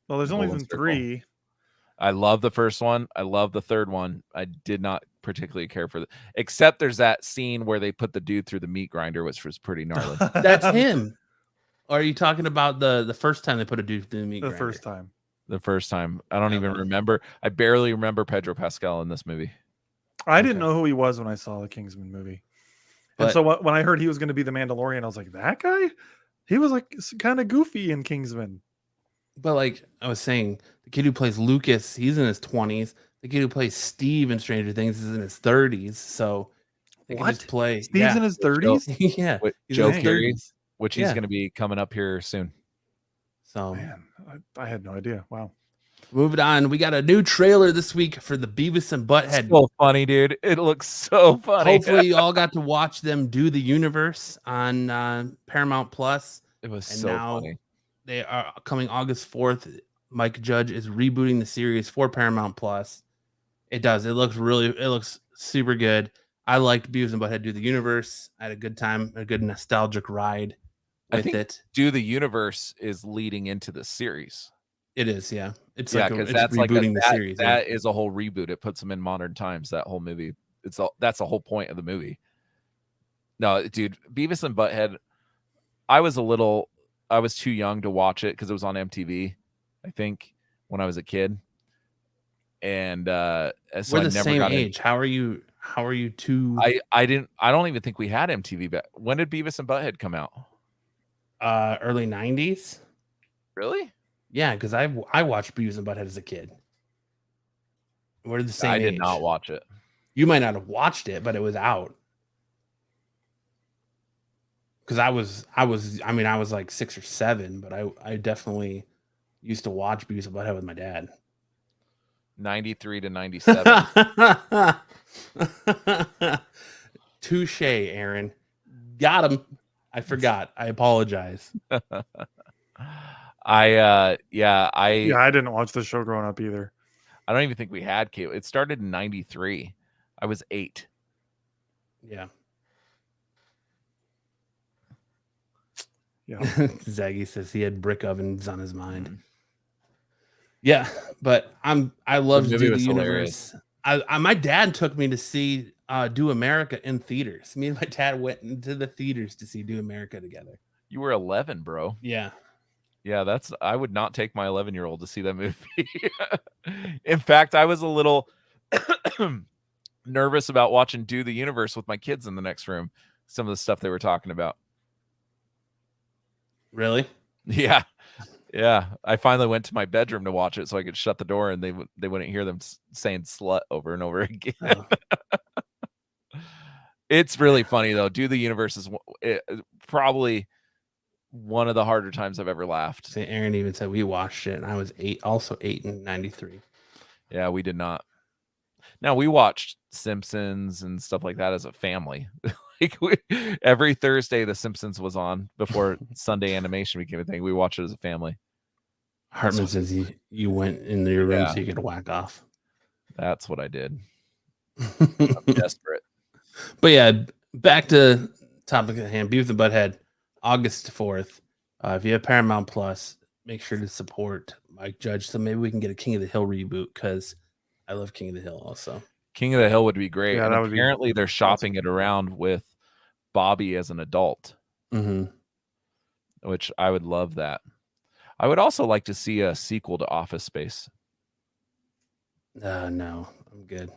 Well, there's only been 3. I love the first one. I love the third one. I did not particularly care for except there's that scene where they put the dude through the meat grinder, which was pretty gnarly. That's him. Or are you talking about the first time they put a dude through the meat grinder? The first time. I don't even remember. I barely remember Pedro Pascal in this movie. I didn't know who he was when I saw the Kingsman movie. And so when I heard he was going to be the Mandalorian, I was like, that guy? He was like kind of goofy in Kingsman. But like I was saying, the kid who plays Lucas, he's in his 20s. The kid who plays Steve in Stranger Things is in his 30s. So they can just play. Steve's in his 30s? Yeah. Joe Carey, which he's going to be coming up here soon. So man, I had no idea. Wow. Moving on, we got a new trailer this week for the Beavis and Butthead. So funny, dude. It looks so funny. Hopefully you all got to watch them do the universe on Paramount Plus. It was so funny. They are coming August 4th. Mike Judge is rebooting the series for Paramount Plus. It looks super good. I liked Beavis and Butthead do the universe. I had a good time, a good nostalgic ride with it. Do the universe is leading into the series. It is, yeah. It's because that's rebooting the series. That is a whole reboot. It puts them in modern times. That whole movie. That's the whole point of the movie. No, dude, Beavis and Butthead. I was too young to watch it because it was on MTV, I think, when I was a kid. And so we're I the never same got age. How are you two? I don't even think we had MTV back. When did Beavis and Butthead come out? Early 90s. Really? Yeah, because I watched Beavis and Butthead as a kid. We're the same age. I did not watch it. You might not have watched it, but it was out. Because I was like 6 or 7, but I definitely used to watch Beavis and Butthead with my dad. 93 to 97. Touche, Aaron. Got him. I forgot. I apologize. I didn't watch the show growing up either. I don't even think we had cable. It started in 93. I was 8. Yeah. Yeah. Zaggy says he had brick ovens on his mind. Mm-hmm. Yeah, but I love to do the universe. My dad took me to see Do America in theaters. Me and my dad went into the theaters to see Do America together. You were 11, bro. Yeah. Yeah, I would not take my 11-year-old to see that movie. In fact, I was a little nervous about watching Do the Universe with my kids in the next room. Some of the stuff they were talking about. Really? Yeah. Yeah. I finally went to my bedroom to watch it so I could shut the door and they wouldn't hear them saying slut over and over again. Oh. It's really funny though. Do the Universe is probably one of the harder times I've ever laughed. See, Aaron even said we watched it and I was 8 in 93. Yeah, we did not. Now we watched Simpsons and stuff like that as a family. Every Thursday the Simpsons was on before Sunday animation became a thing. We watched it as a family. Hartman says you went in your room so you could whack off. That's what I did. I'm desperate. But yeah, back to topic at hand. Beavis and Butthead, August 4th. If you have Paramount Plus, make sure to support Mike Judge so maybe we can get a King of the Hill reboot because I love King of the Hill also. King of the Hill would be great. Yeah, and apparently they're shopping it around with Bobby as an adult, which I would love that. I would also like to see a sequel to Office Space. No, I'm good.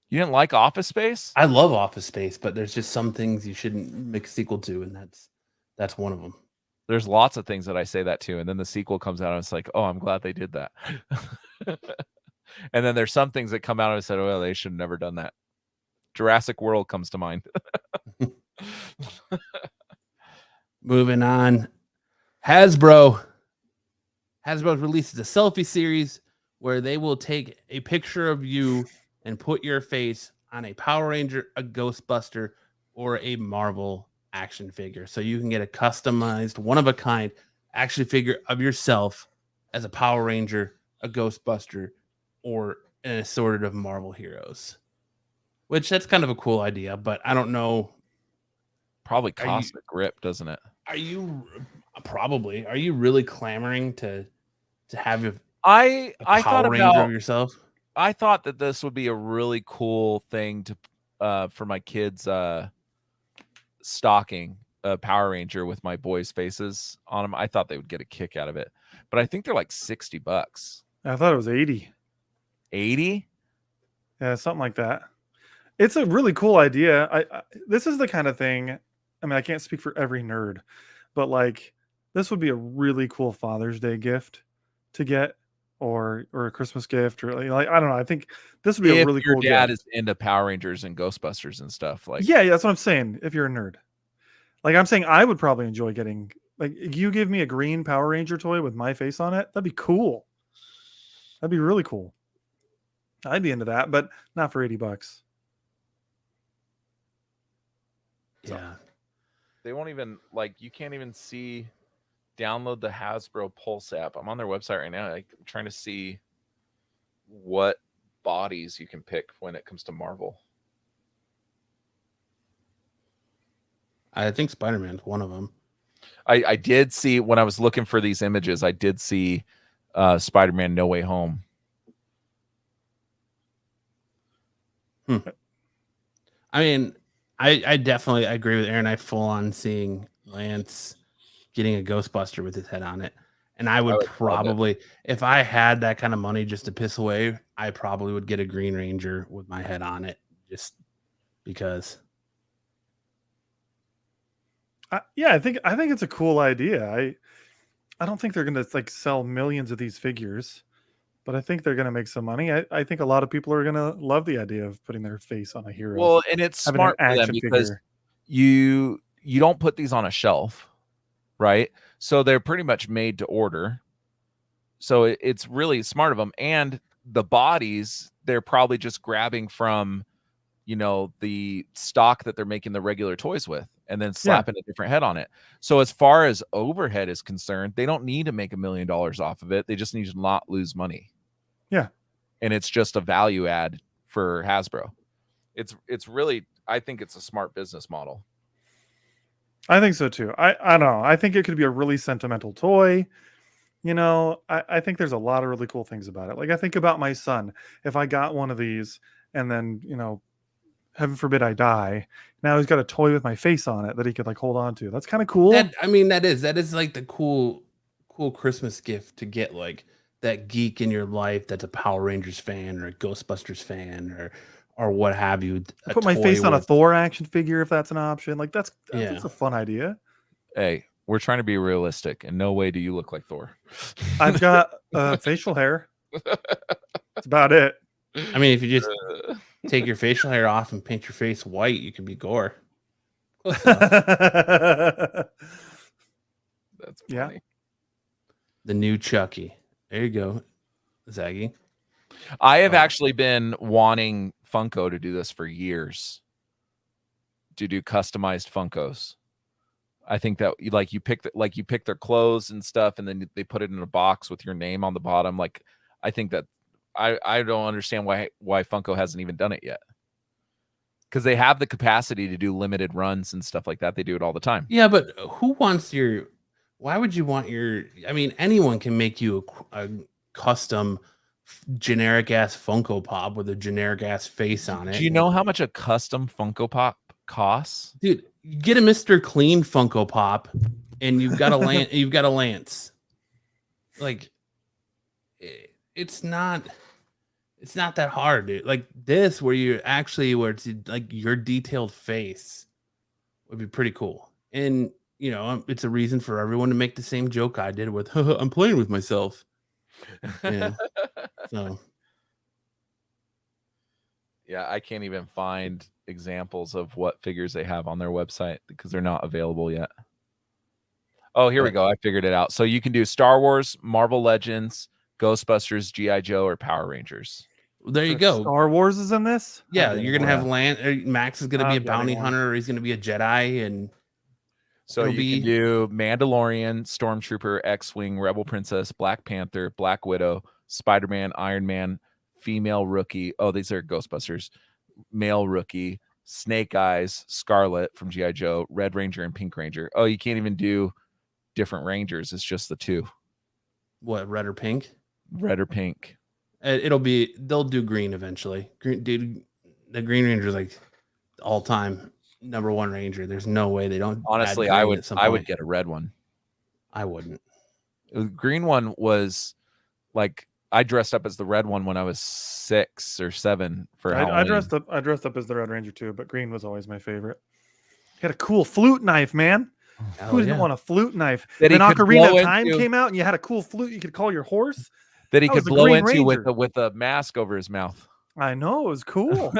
You didn't like Office Space? I love Office Space, but there's just some things you shouldn't make a sequel to, and that's one of them. There's lots of things that I say that to, and then the sequel comes out and it's like, oh, I'm glad they did that. And then there's some things that come out and I said, oh, well, they should have never done that. Jurassic World comes to mind. Moving on. Hasbro releases a selfie series where they will take a picture of you and put your face on a Power Ranger, a Ghostbuster, or a Marvel action figure. So you can get a customized, one-of-a-kind action figure of yourself as a Power Ranger, a Ghostbuster, or an assorted of Marvel heroes. Which that's kind of a cool idea, but I don't know. Probably costs a grip, doesn't it? Are you really clamoring to have a I Power Ranger of yourself? I thought that this would be a really cool thing to for my kids stocking a Power Ranger with my boys' faces on them. I thought they would get a kick out of it, but I think they're like $60. I thought it was 80. 80? Yeah, something like that. It's a really cool idea. I this is the kind of thing. I mean, I can't speak for every nerd, but like this would be a really cool Father's Day gift to get, or a Christmas gift, or like I don't know. I think this would be a really cool gift. Your dad is into Power Rangers and Ghostbusters and stuff. Like, yeah, that's what I'm saying. If you're a nerd, like I'm saying, I would probably enjoy getting. Like, you give me a green Power Ranger toy with my face on it, that'd be cool. That'd be really cool. I'd be into that, but not for $80. Yeah. They won't even, like, you can't even download the Hasbro Pulse app. I'm on their website right now. Like, I'm trying to see what bodies you can pick when it comes to Marvel. I think Spider-Man's one of them. I did see, when I was looking for these images, I did see Spider-Man No Way Home. I mean, I definitely agree with Aaron. I full on seeing Lance getting a Ghostbuster with his head on it. And I would probably, if I had that kind of money just to piss away, I probably would get a Green Ranger with my head on it, just because. Yeah, I think it's a cool idea. I don't think they're gonna like sell millions of these figures, but I think they're gonna make some money. I think a lot of people are gonna love the idea of putting their face on a hero. Well, and it's having smart an for them action because figure. you don't put these on a shelf, right? So they're pretty much made to order. So it's really smart of them. And the bodies, they're probably just grabbing from, the stock that they're making the regular toys with and then slapping a different head on it. So as far as overhead is concerned, they don't need to make $1 million off of it. They just need to not lose money. Yeah. And it's just a value add for Hasbro. It's really, I think it's a smart business model. I think so too. I don't know. I think it could be a really sentimental toy. I think there's a lot of really cool things about it. Like I think about my son. If I got one of these and then, heaven forbid I die, now he's got a toy with my face on it that he could like hold on to. That's kind of cool. That is like the cool Christmas gift to get, like that geek in your life that's a Power Rangers fan or a Ghostbusters fan or what have you. Put my face on a Thor action figure if that's an option. Like that's a fun idea. Hey, we're trying to be realistic. In no way do you look like Thor. I've got facial hair. That's about it. I mean, if you just take your facial hair off and paint your face white, you can be Gore. That's funny. Yeah. The new Chucky. There you go, Zaggy. I have actually been wanting Funko to do this for years. To do customized Funkos. I think that you pick their clothes and stuff, and then they put it in a box with your name on the bottom. Like, I think that I don't understand why Funko hasn't even done it yet. Because they have the capacity to do limited runs and stuff like that. They do it all the time. Yeah, but why would you want I mean, anyone can make you a custom generic ass Funko Pop with a generic ass face on it. Do you know how much a custom Funko Pop costs? Dude, you get a Mr. Clean Funko Pop and you've got a Lance. Like, it's not that hard, dude. Like this, where it's like your detailed face would be pretty cool. And it's a reason for everyone to make the same joke I did with I'm playing with myself. Yeah. So yeah, I can't even find examples of what figures they have on their website because they're not available yet. Oh, here we go. I figured it out. So you can do Star Wars, Marvel Legends, Ghostbusters, G.I. Joe, or Power Rangers. There you go. Star Wars is in this? Yeah, you're going to have Max is going to be a bounty hunter, or he's going to be a Jedi, and so you can do Mandalorian, Stormtrooper, X-Wing, Rebel Princess, Black Panther, Black Widow, Spider-Man, Iron Man, female rookie. Oh, these are Ghostbusters. Male rookie, Snake Eyes, Scarlet from G.I. Joe, Red Ranger, and Pink Ranger. Oh, you can't even do different Rangers. It's just the two. What, red or pink? Red or pink. They'll do green eventually. Green, dude, the Green Ranger is like all time number one Ranger. There's no way they don't. Honestly, I would get a red one. I wouldn't. The green one was like, I dressed up as the red one when I was 6 or 7 for Halloween. I dressed up as the Red Ranger too, but green was always my favorite. He had a cool flute knife, man. Who didn't want a flute knife? Then Ocarina of Time came out, and you had a cool flute you could call your horse. That he could blow into with a mask over his mouth. I know, it was cool.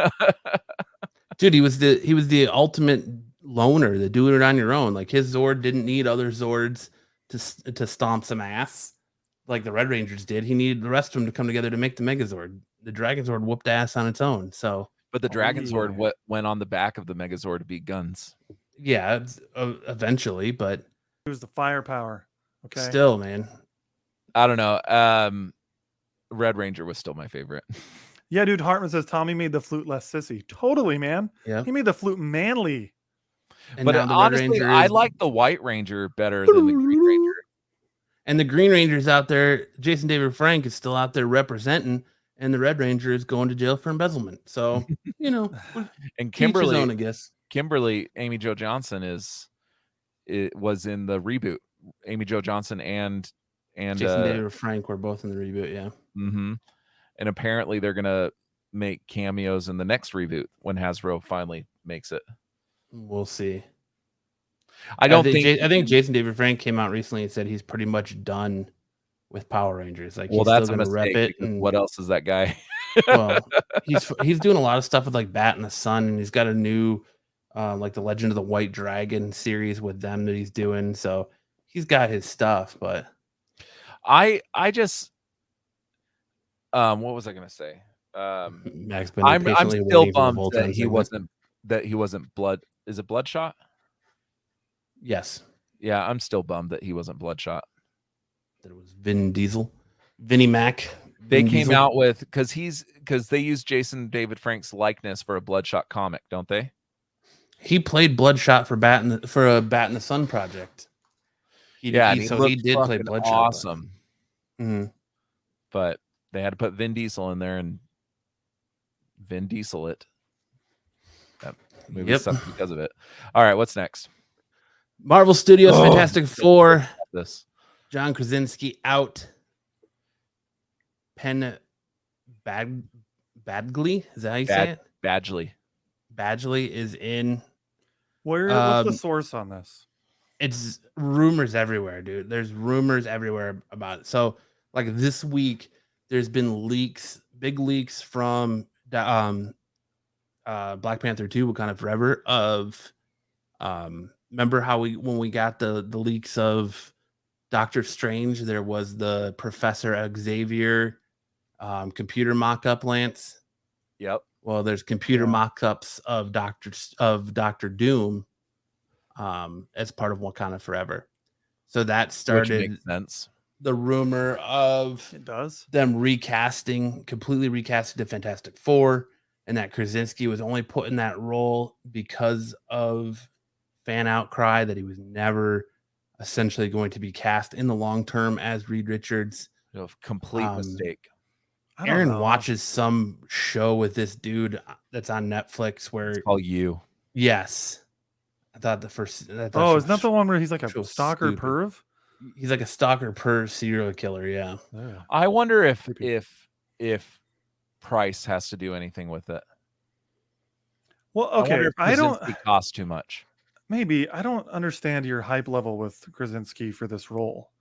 Dude, he was the ultimate loner, the do it on your own. Like his Zord didn't need other Zords to stomp some ass like the Red Rangers did. He needed the rest of them to come together to make the Megazord. The Dragon Zord whooped ass on its own. So, but the Dragon Zord went on the back of the Megazord to be guns. Yeah, eventually, but it was the firepower. Okay, still, man. I don't know. Red Ranger was still my favorite. Yeah, dude. Hartman says Tommy made the flute less sissy. Totally, man. Yeah, he made the flute manly. But honestly, I like the White Ranger better than the Green Ranger. And the Green Ranger's out there. Jason David Frank is still out there representing, and the Red Ranger is going to jail for embezzlement. So, and Kimberly, I guess. Amy Jo Johnson was in the reboot. Amy Jo Johnson and Jason David Frank were both in the reboot. Yeah. Mm-hmm. And apparently they're gonna make cameos in the next reboot when Hasbro finally makes it. We'll see. I think Jason David Frank came out recently and said he's pretty much done with Power Rangers. Like, well, he's that's still a gonna rep mistake. it. And, what else is that guy? well, he's doing a lot of stuff with like Bat in the Sun, and he's got a new like the Legend of the White Dragon series with them that he's doing. So he's got his stuff, but I just what was I gonna say? Max been I'm patiently still waiting for the bummed Voltron that he wasn't blood. Is it Bloodshot? Yes. Yeah, I'm still bummed that he wasn't Bloodshot. That it was Vin Diesel, Vinnie Mac. They came out with because they used Jason David Frank's likeness for a Bloodshot comic, don't they? He played Bloodshot for a Bat in the Sun project. He did play Bloodshot. Awesome. Mm-hmm. But they had to put Vin Diesel in there and Vin Diesel it. That movie sucked because of it. All right, what's next? Marvel Studios Fantastic Four. This John Krasinski out. Penn Badgley, is that how you say it? Badgley is in. What's the source on this? It's rumors everywhere, dude. There's rumors everywhere about it. So, like this week, there's been big leaks from Black Panther 2, Wakanda Forever. Remember how when we got the leaks of Doctor Strange, there was the Professor Xavier computer mock-up, Lance. Yep. Well, there's computer mock-ups of Doctor Doom as part of Wakanda Forever. So that started Which makes sense. The rumor of them completely recasting the Fantastic Four, and that Krasinski was only put in that role because of fan outcry that he was never essentially going to be cast in the long term as Reed Richards. Complete mistake. Aaron watches some show with this dude that's on Netflix where it's called You. Yes. I thought isn't that the one where he's like a stalker perv? He's like a stalker perv serial killer, yeah. I wonder if price has to do anything with it. Well, okay. I don't cost too much. Maybe I don't understand your hype level with Krasinski for this role.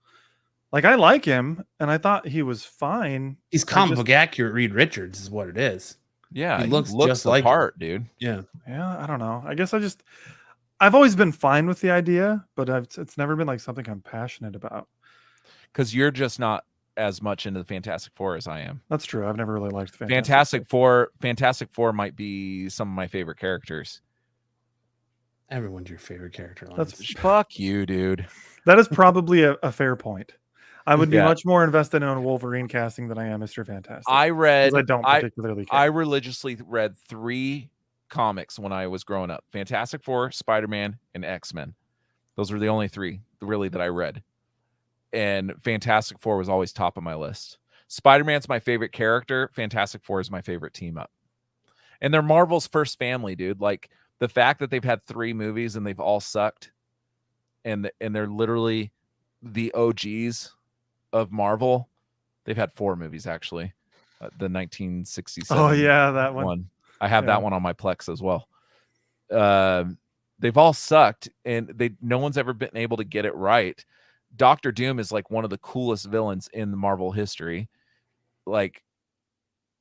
Like, I like him, and I thought he was fine. He's comic book accurate Reed Richards is what it is. Yeah, he looks just the like part, dude. Yeah. Yeah, I don't know. I guess I've always been fine with the idea, but it's never been like something I'm passionate about. Because you're just not as much into the Fantastic Four as I am. That's true. I've never really liked Fantastic Four. Fantastic Four might be some of my favorite characters. Everyone's your favorite character. Fuck you, dude. That is probably a fair point. I would be much more invested in a Wolverine casting than I am Mr. Fantastic. I don't particularly care. I religiously read 3 comics when I was growing up: Fantastic Four, Spider-Man, and X-Men. Those were the only 3 really that I read. And Fantastic Four was always top of my list. Spider-Man's my favorite character. Fantastic Four is my favorite team up. And they're Marvel's first family, dude. Like, the fact that they've had 3 movies and they've all sucked, and they're literally the OGs of Marvel. They've had 4 movies, actually. The 1967. Oh yeah, that one. I have that one on my Plex as well. They've all sucked, and no one's ever been able to get it right. Doctor Doom is like one of the coolest villains in the Marvel history. Like,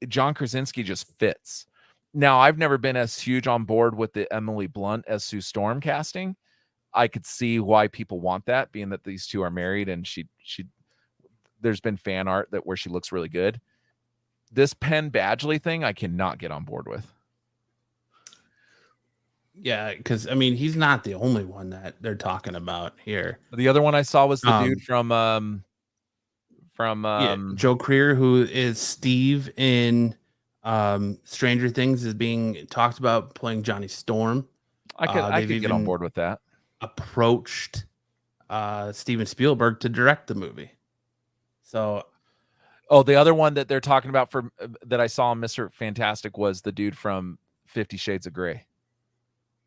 John Krasinski just fits. Now, I've never been as huge on board with the Emily Blunt as Sue Storm casting. I could see why people want that, being that these two are married, and she there's been fan art where she looks really good. This Penn Badgley thing, I cannot get on board with. Yeah, because I mean, he's not the only one that they're talking about here. The other one I saw was the dude from Joe Creer, who is Steve in Stranger Things, is being talked about playing Johnny Storm. I could get on board with that. Approached Steven Spielberg to direct the movie. So, the other one that they're talking about that I saw on Mr. Fantastic was the dude from 50 Shades of Grey.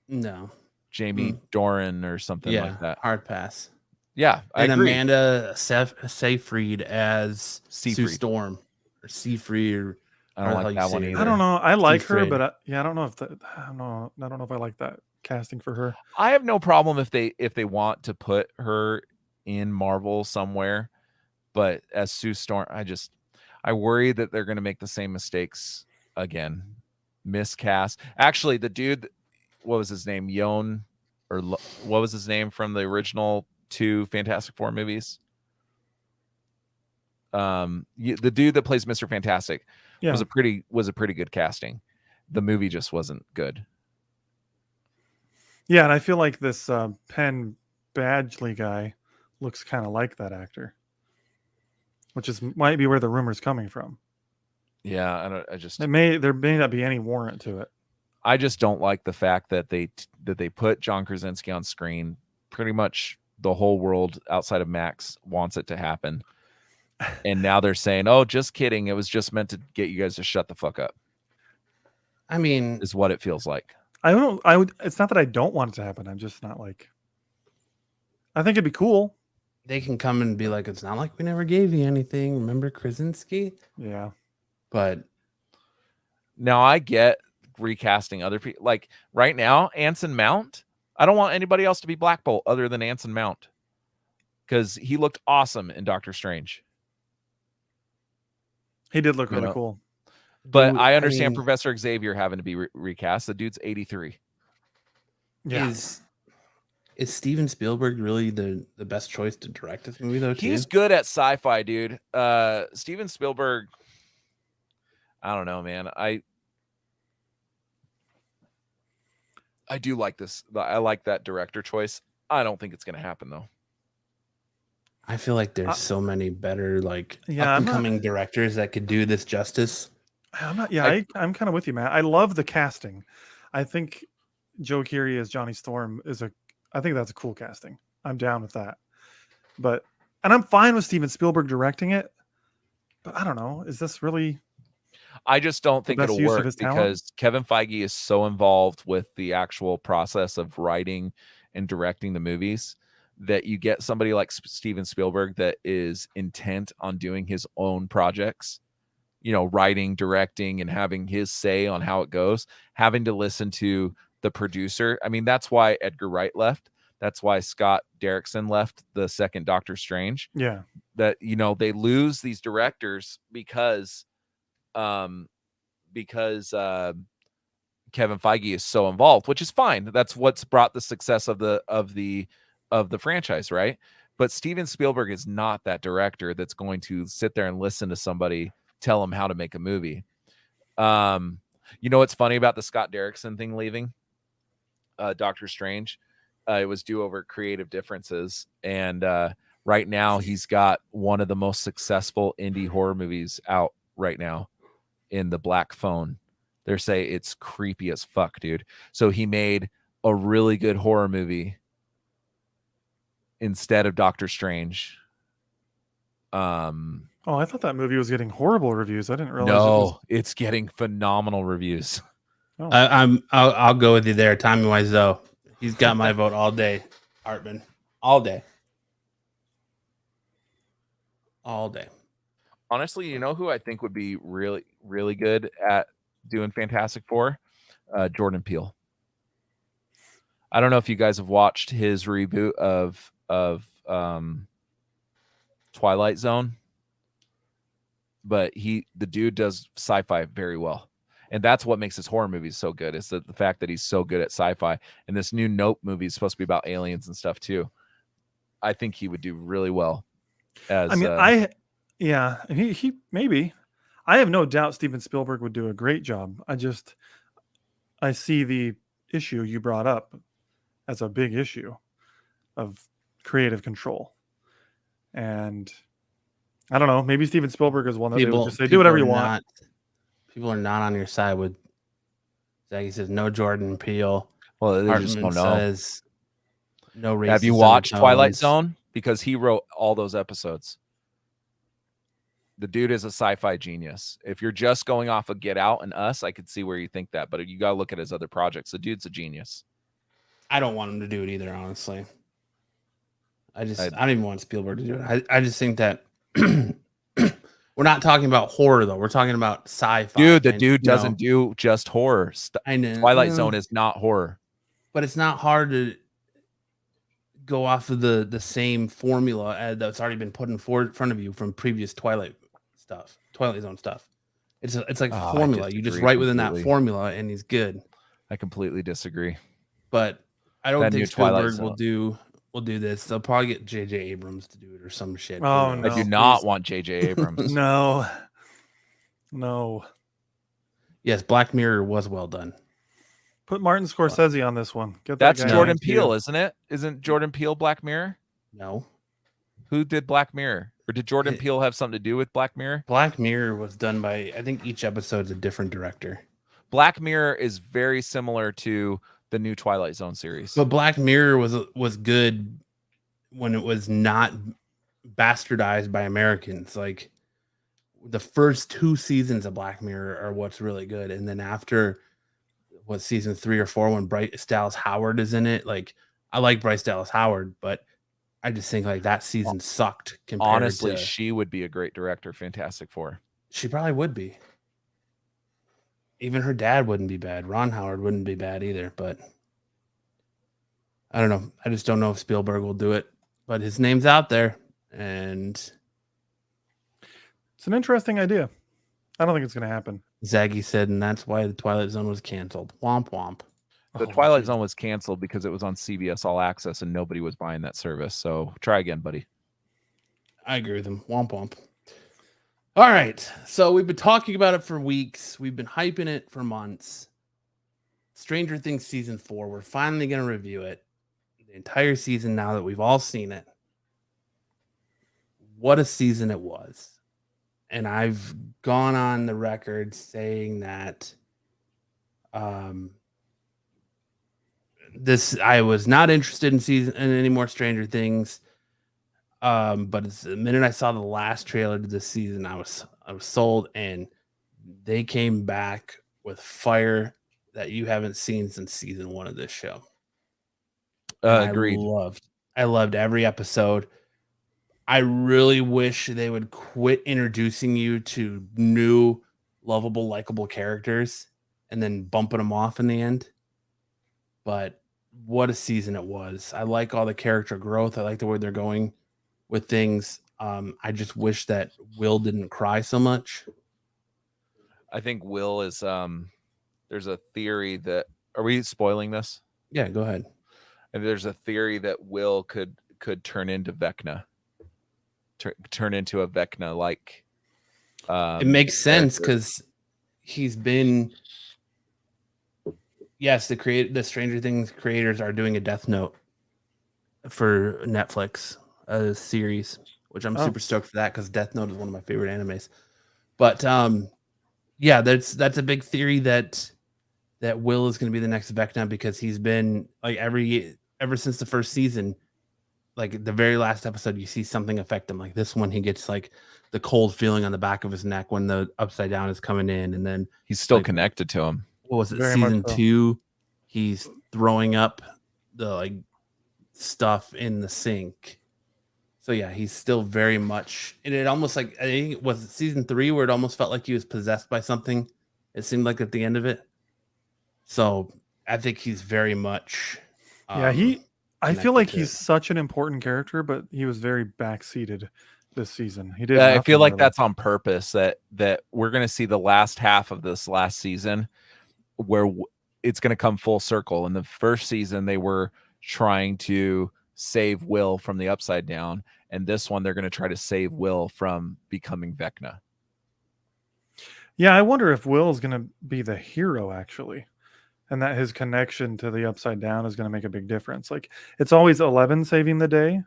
No. Jamie Doran or something like that. Hard pass. Yeah, I and agree. Amanda Seyfried as Sue Seyfried. Storm or Seafried or I don't like that one either. I don't know. I like her, Seafried. but I don't know if I don't know if I like that casting for her. I have no problem if they want to put her in Marvel somewhere, but as Sue Storm, I worry that they're going to make the same mistakes again. Miscast. Actually, the dude, what was his name? What was his name from the original 2 Fantastic Four movies? The dude that plays Mr. Fantastic was a pretty good casting. The movie just wasn't good. Yeah, and I feel like this Penn Badgley guy looks kind of like that actor, which might be where the rumor's coming from. Yeah, there may not be any warrant to it. I just don't like the fact that they put John Krasinski on screen. Pretty much the whole world outside of Max wants it to happen. And now they're saying, "Oh, just kidding. It was just meant to get you guys to shut the fuck up." I mean, is what it feels like. It's not that I don't want it to happen. I'm just not like. I think it'd be cool. They can come and be like, "It's not like we never gave you anything. Remember Krasinski?" Yeah. But now I get recasting other people. Like right now, Anson Mount. I don't want anybody else to be Black Bolt other than Anson Mount, because he looked awesome in Doctor Strange. He did look really cool. But I understand Professor Xavier having to be recast. The dude's 83. Yeah. Is Steven Spielberg really the best choice to direct this movie, though? He's good at sci-fi, dude. Steven Spielberg, I don't know, man. I do like this. I like that director choice. I don't think it's going to happen, though. I feel like there's so many better, up-and-coming directors that could do this justice. I'm kind of with you, man. I love the casting. I think Joe Keery as Johnny Storm I think that's a cool casting. I'm down with that. And I'm fine with Steven Spielberg directing it. But I don't know. Is this really? I just don't think it'll work because Kevin Feige is so involved with the actual process of writing and directing the movies that you get somebody like Steven Spielberg that is intent on doing his own projects, writing, directing, and having his say on how it goes, having to listen to the producer. I mean, that's why Edgar Wright left. That's why Scott Derrickson left the second Doctor Strange. Yeah. That, they lose these directors because Kevin Feige is so involved, which is fine. That's what's brought the success of the franchise, right? But Steven Spielberg is not that director that's going to sit there and listen to somebody tell him how to make a movie. What's funny about the Scott Derrickson thing leaving Doctor Strange? It was due over creative differences, and right now he's got one of the most successful indie horror movies out right now in The Black Phone. They say it's creepy as fuck, dude. So he made a really good horror movie instead of Doctor Strange. I thought that movie was getting horrible reviews. I didn't realize. No, it's getting phenomenal reviews. Oh. I'll go with you there. Timing wise, though, he's got my vote all day. Hartman, all day. Honestly, who I think would be really, really good at doing Fantastic Four? Jordan Peele. I don't know if you guys have watched his reboot of Twilight Zone, but the dude does sci-fi very well. And that's what makes his horror movies so good. Is the fact that he's so good at sci-fi. And this new Nope movie is supposed to be about aliens and stuff too. I think he would do really well. He maybe. I have no doubt Steven Spielberg would do a great job. I see the issue you brought up as a big issue of creative control. And I don't know, maybe Steven Spielberg is one that they would just say, do whatever you want. People are not on your side with Zaggy says no Jordan Peele. Well, they just don't know. Says no racism. Have you watched Twilight Zone? Because he wrote all those episodes. The dude is a sci-fi genius. If you're just going off of Get Out and Us, I could see where you think that, but you got to look at his other projects. The dude's a genius. I don't want him to do it either, honestly. I don't even want Spielberg to do it. I just think that we're not talking about horror though. We're talking about sci-fi. Dude, the dude doesn't do just horror. I know. Twilight Zone is not horror. But it's not hard to go off of the same formula that's already been put in front of you from previous Twilight Zone stuff. It's like formula. You just write within that formula, and he's good. I completely disagree. But I don't think Spielberg will do this. They'll probably get J.J. Abrams to do it or some shit. Oh, no. I do not want J.J. Abrams. No. Yes, Black Mirror was well done. Put Martin Scorsese on this one. That's Jordan Peele, isn't it? Isn't Jordan Peele Black Mirror? No. Who did Black Mirror? Or did Jordan Peele have something to do with Black Mirror? Black Mirror was done by, I think each episode is a different director. Black Mirror is very similar to the new Twilight Zone series. But Black Mirror was good when it was not bastardized by Americans. Like the first 2 seasons of Black Mirror are what's really good. And then after season 3 or 4, when Bryce Dallas Howard is in it, like I like Bryce Dallas Howard, but I just think like that season sucked. Honestly, she would be a great director. Fantastic Four. She probably would be. Even her dad wouldn't be bad. Ron Howard wouldn't be bad either, but I don't know. I just don't know if Spielberg will do it, but his name's out there, and it's an interesting idea. I don't think it's going to happen. Zaggy said, and that's why the Twilight Zone was canceled. Womp womp. The Twilight Zone was canceled because it was on CBS All Access and nobody was buying that service. So try again, buddy. I agree with him. Womp womp. All right. So we've been talking about it for weeks. We've been hyping it for months. Stranger Things season 4. We're finally going to review it. The entire season now that we've all seen it. What a season it was. And I've gone on the record saying that I was not interested in any more Stranger Things. But the minute I saw the last trailer to this season, I was sold, and they came back with fire that you haven't seen since season 1 of this show. Agreed. I loved every episode. I really wish they would quit introducing you to new, lovable, likable characters and then bumping them off in the end. But what a season it was. I like all the character growth. I like the way they're going with things. I just wish that Will didn't cry so much. I think Will is there's a theory that, are we spoiling this? Yeah, go ahead. And there's a theory that Will could turn into Vecna. Turn into a Vecna like. It makes sense because he's been. Yes, the Stranger Things creators are doing a Death Note for Netflix, a series, which I'm super stoked for that because Death Note is one of my favorite animes. But yeah, that's a big theory that Will is going to be the next Vecna because he's been like ever since the first season. Like the very last episode, you see something affect him. Like this one, he gets like the cold feeling on the back of his neck when the Upside Down is coming in, and then he's still connected to him. What was it? Season 2, he's throwing up the like stuff in the sink. So yeah, he's still very much. And it almost like I think it was season 3 where it almost felt like he was possessed by something. It seemed like at the end of it. So I think he's very much. I feel like he's such an important character, but he was very backseated this season. He did. I feel like that's on purpose. That we're going to see the last half of this last season, where it's going to come full circle. In the first season, they were trying to save Will from the Upside Down, and this one they're going to try to save Will from becoming Vecna. Yeah, I wonder if Will is going to be the hero actually. And that his connection to the Upside Down is going to make a big difference. Like it's always 11 saving the day.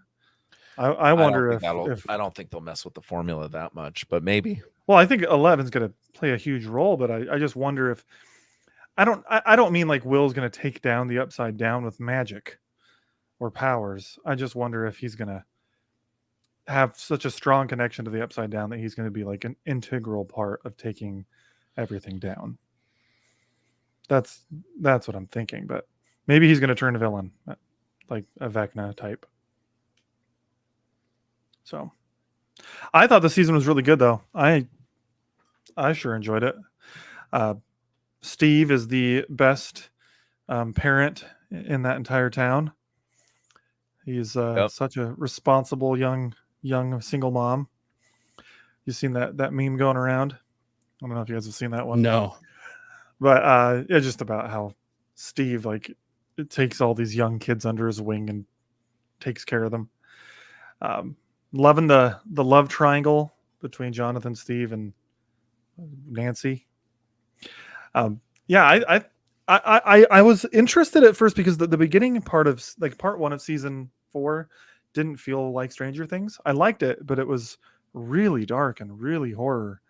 I wonder if I don't think they'll mess with the formula that much, but maybe. Well, I think 11's going to play a huge role, but I just wonder if I don't mean like Will's going to take down the Upside Down with magic or powers. I just wonder if he's going to have such a strong connection to the Upside Down that he's going to be like an integral part of taking everything down. That's what I'm thinking, but Maybe he's going to turn villain, like a Vecna type. So, I thought the season was really good, though. I sure enjoyed it. Steve is the best parent in that entire town. He's such a responsible young single mom. You seen that meme going around? I don't know if you guys have seen that one. No, but it's just about how Steve it takes all these young kids under his wing and takes care of them. Loving the love triangle between Jonathan, Steve, and Nancy. I was interested at first because the beginning part of part 1 of season 4 didn't feel like Stranger Things. I liked it, but it was really dark and really horror.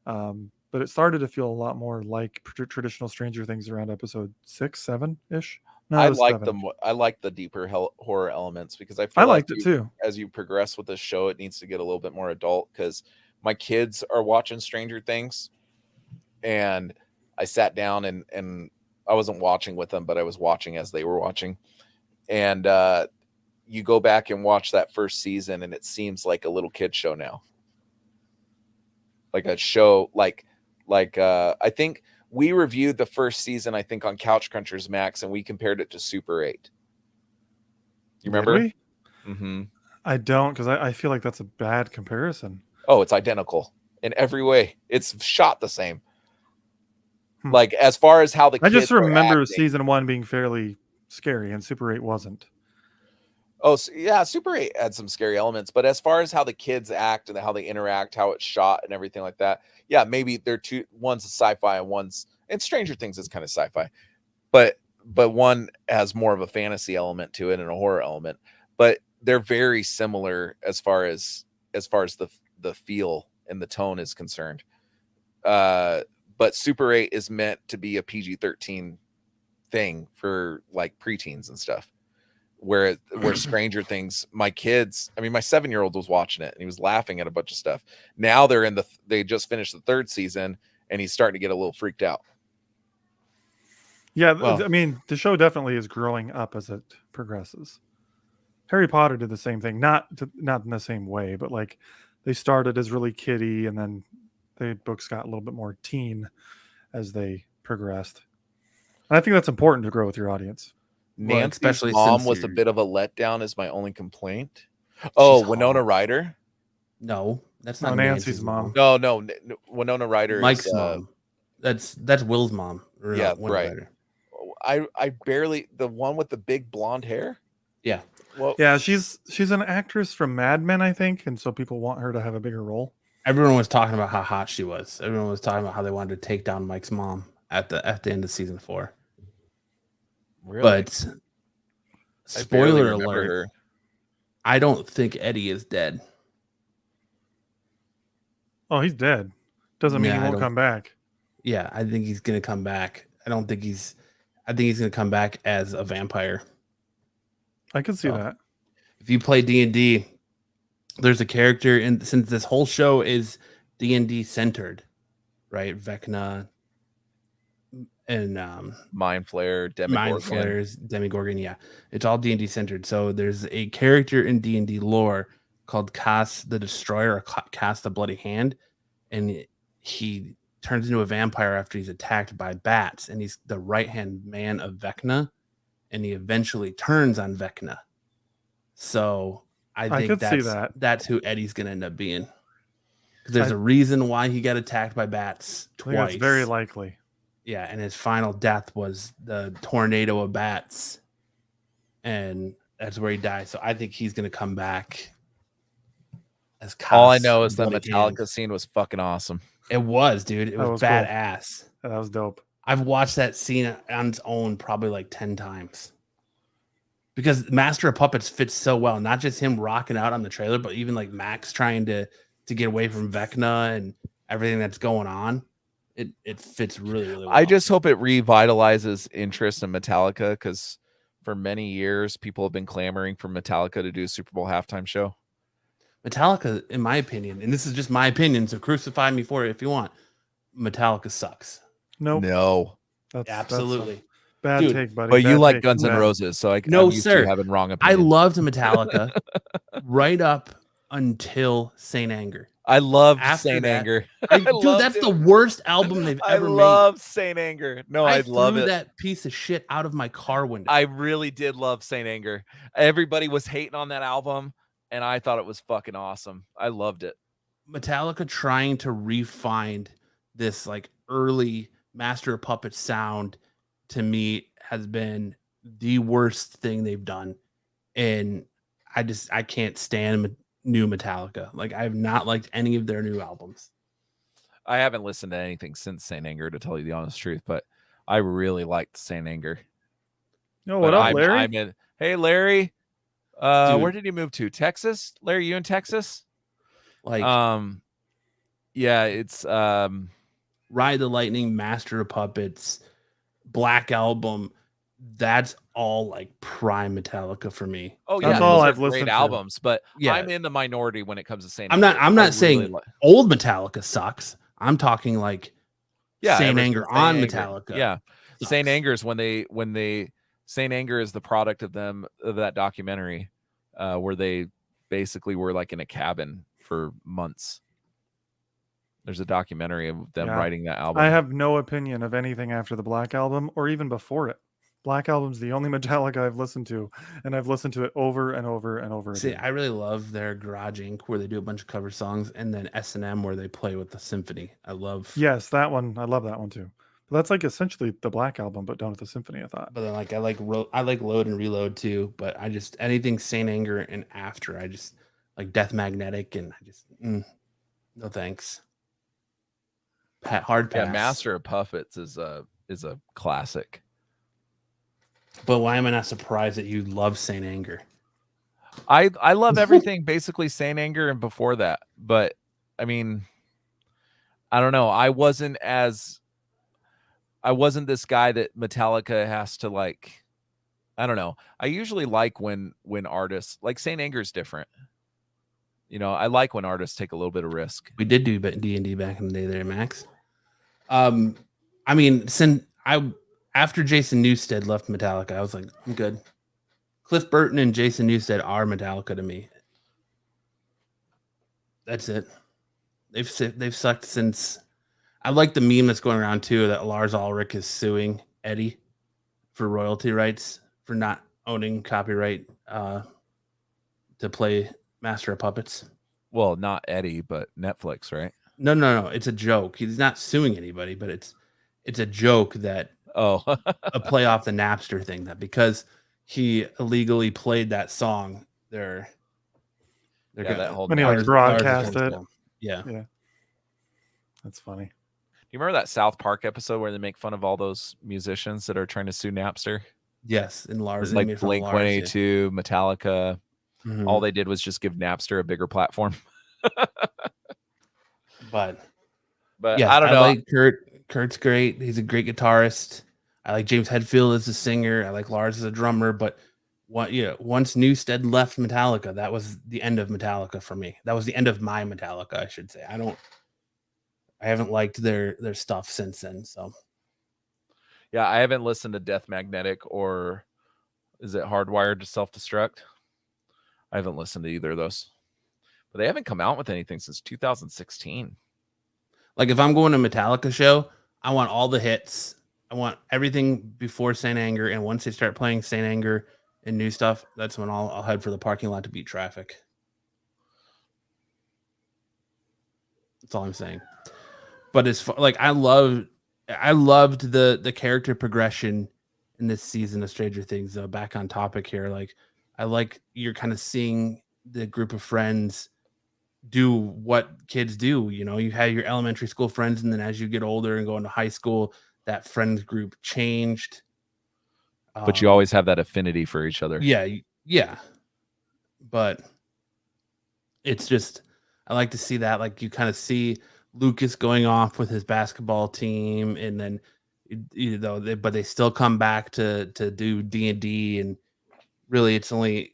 But it started to feel a lot more like traditional Stranger Things around episode 6, 7-ish. No, I like them. I like the deeper horror elements because I liked it too. As you progress with the show, it needs to get a little bit more adult because my kids are watching Stranger Things, and I sat down and I wasn't watching with them, but I was watching as they were watching. And you go back and watch that first season, and it seems like a little kid show now, like a show like I think. We reviewed the first season, I think, on Couch Crunchers Max, and we compared it to Super 8. You remember? Mm-hmm. I don't, because I feel like that's a bad comparison. Oh, it's identical in every way. It's shot the same. Like, as far as how the kids I just remember season 1 being fairly scary, and Super 8 wasn't. Oh, so, yeah, Super 8 had some scary elements, but as far as how the kids act and how they interact, how it's shot and everything like that, yeah, maybe they're one's a sci-fi and Stranger Things is kind of sci-fi, but one has more of a fantasy element to it and a horror element, but they're very similar as far as the feel and the tone is concerned. But Super 8 is meant to be a PG-13 thing for like preteens and stuff. Where Stranger Things, my kids, I mean, my 7-year-old was watching it and he was laughing at a bunch of stuff. Now they just finished the 3rd season and he's starting to get a little freaked out. Yeah. Well, I mean, the show definitely is growing up as it progresses. Harry Potter did the same thing, not in the same way, but like they started as really kiddie and then the books got a little bit more teen as they progressed. And I think that's important to grow with your audience. Nancy's mom was a bit of a letdown is my only complaint. Oh, Winona Ryder? No, that's not Nancy's mom. No, Winona Ryder Mike's mom. That's Will's mom. Yeah, right. Ryder. I barely, the one with the big blonde hair? Yeah. Well, yeah, she's an actress from Mad Men, I think, and so people want her to have a bigger role. Everyone was talking about how hot she was. Everyone was talking about how they wanted to take down Mike's mom at the end of season 4. Really? But spoiler alert, I don't think Eddie is dead. Oh, he's dead. Doesn't mean he won't come back. Yeah, I think he's gonna come back. I think he's gonna come back as a vampire. I can see that. If you play D&D, there's a character, and since this whole show is D&D centered, right? Vecna and Mind Flayer, Demogorgon, yeah, it's all D&D centered. So there's a character in D&D lore called Cass the Destroyer, or Cass the Bloody Hand, and he turns into a vampire after he's attacked by bats, and he's the right hand man of Vecna, and he eventually turns on Vecna. So I think that's who Eddie's gonna end up being, because there's a reason why he got attacked by bats twice. That's very likely. Yeah, and his final death was the tornado of bats, and that's where he died. So I think he's gonna come back as Cass. All I know is the Metallica scene was fucking awesome. It was, dude. It was badass. Cool. That was dope. I've watched that scene on its own probably like 10 times. Because Master of Puppets fits so well. Not just him rocking out on the trailer, but even like Max trying to get away from Vecna and everything that's going on. It fits really, really well. I just hope it revitalizes interest in Metallica, because for many years people have been clamoring for Metallica to do a Super Bowl halftime show. Metallica, in my opinion, and this is just my opinion, so crucify me for it if you want, Metallica sucks. Nope. No. Absolutely. Bad Dude, take, buddy. But you Bad like take. Guns N' Bad. Roses, so I'm No, used sir. to having wrong I opinions. loved Metallica right up until Saint Anger. I loved After Saint that, Anger. dude, that's the worst album they've ever made. I love Saint Anger. No, I I love threw it. that piece of shit out of my car window. I really did love Saint Anger. Everybody was hating on that album, and I thought it was fucking awesome. I loved it. Metallica trying to refine this like early Master of Puppets sound to me has been the worst thing they've done. And I can't stand new Metallica. Like I've not liked any of their new albums. I haven't listened to anything since Saint Anger, to tell you the honest truth, but I really liked Saint Anger. No, what up, Larry? Hey, Larry. Dude. Where did you move to? Texas? Larry, you in Texas? Like yeah, it's Ride the Lightning, Master of Puppets, Black Album. That's all like prime Metallica for me. Oh That's yeah, all those I've are listened great to. albums, but Yeah. I'm in the minority when it comes to Saint I'm Anger. not saying old Metallica sucks. I'm talking like Saint Anger on Metallica. Yeah. sucks. Saint Anger is when they Saint Anger is the product of that documentary where they basically were like in a cabin for months. There's a documentary of them writing that album. I have no opinion of anything after the Black Album or even before it. Black Album's the only Metallica I've listened to, and I've listened to it over and over and over See, again. I really love their Garage Inc. where they do a bunch of cover songs, and then S&M where they play with the symphony. I love. Yes, that one. I love that one too. But that's like essentially the Black Album, but done with the symphony. I thought. But then I like Load and Reload too. But I just anything Saint Anger and after I just like Death Magnetic and I just no thanks. Hard pass. Yeah, Master of Puppets is a classic. But why am I not surprised that you love Saint Anger? I love everything basically Saint Anger and before that, but I mean, I don't know. I wasn't this guy that Metallica has to like. I don't know. I usually like when artists like Saint Anger's different. You know, I like when artists take a little bit of risk. We did do D&D back in the day there, Max. I mean, after Jason Newsted left Metallica, I was like, I'm good. Cliff Burton and Jason Newsted are Metallica to me. That's it. They've sucked since. I like the meme that's going around too that Lars Ulrich is suing Eddie for royalty rights for not owning copyright to play Master of Puppets. Well, not Eddie, but Netflix, right? No. It's a joke. He's not suing anybody, but it's a joke that a play off the Napster thing that because he illegally played that song, they're that whole when he like broadcast it. Yeah. That's funny. Do you remember that South Park episode where they make fun of all those musicians that are trying to sue Napster? Yes, and Lars, like Blink-182, Metallica. Mm-hmm. All they did was just give Napster a bigger platform. But yes, I don't know. I like Kurt. Kurt's great. He's a great guitarist. I like James Hetfield as a singer. I like Lars as a drummer. But once Newsted left Metallica, that was the end of Metallica for me. That was the end of my Metallica, I should say. I haven't liked their stuff since then. So yeah, I haven't listened to Death Magnetic or is it Hardwired to Self-Destruct? I haven't listened to either of those. But they haven't come out with anything since 2016. Like if I'm going to a Metallica show, I want all the hits. I want everything before Saint Anger. And once they start playing Saint Anger and new stuff, that's when I'll head for the parking lot to beat traffic. That's all I'm saying. But it's like I loved the character progression in this season of Stranger Things. Though back on topic here, like I like you're kind of seeing the group of friends do what kids do. You know, you have your elementary school friends, and then as you get older and go into high school, that friends group changed. But you always have that affinity for each other. Yeah. But it's just I like to see that. Like you kind of see Lucas going off with his basketball team, and then but they still come back to do D&D, and really it's only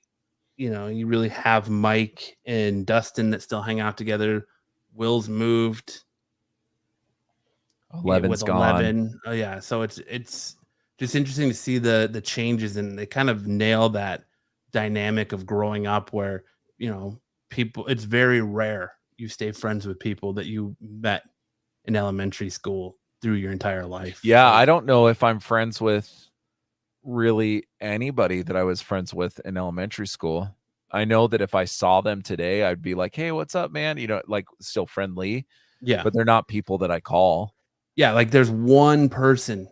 you really have Mike and Dustin that still hang out together. Will's moved. 11's gone. 11. Oh yeah, so it's just just interesting to see the changes, and they kind of nail that dynamic of growing up where, people, it's very rare you stay friends with people that you met in elementary school through your entire life. Yeah, I don't know if I'm friends with really anybody that I was friends with in elementary school. I know that if I saw them today, I'd be like, hey, what's up, man? Like still friendly. Yeah. But they're not people that I call. Yeah, like there's one person.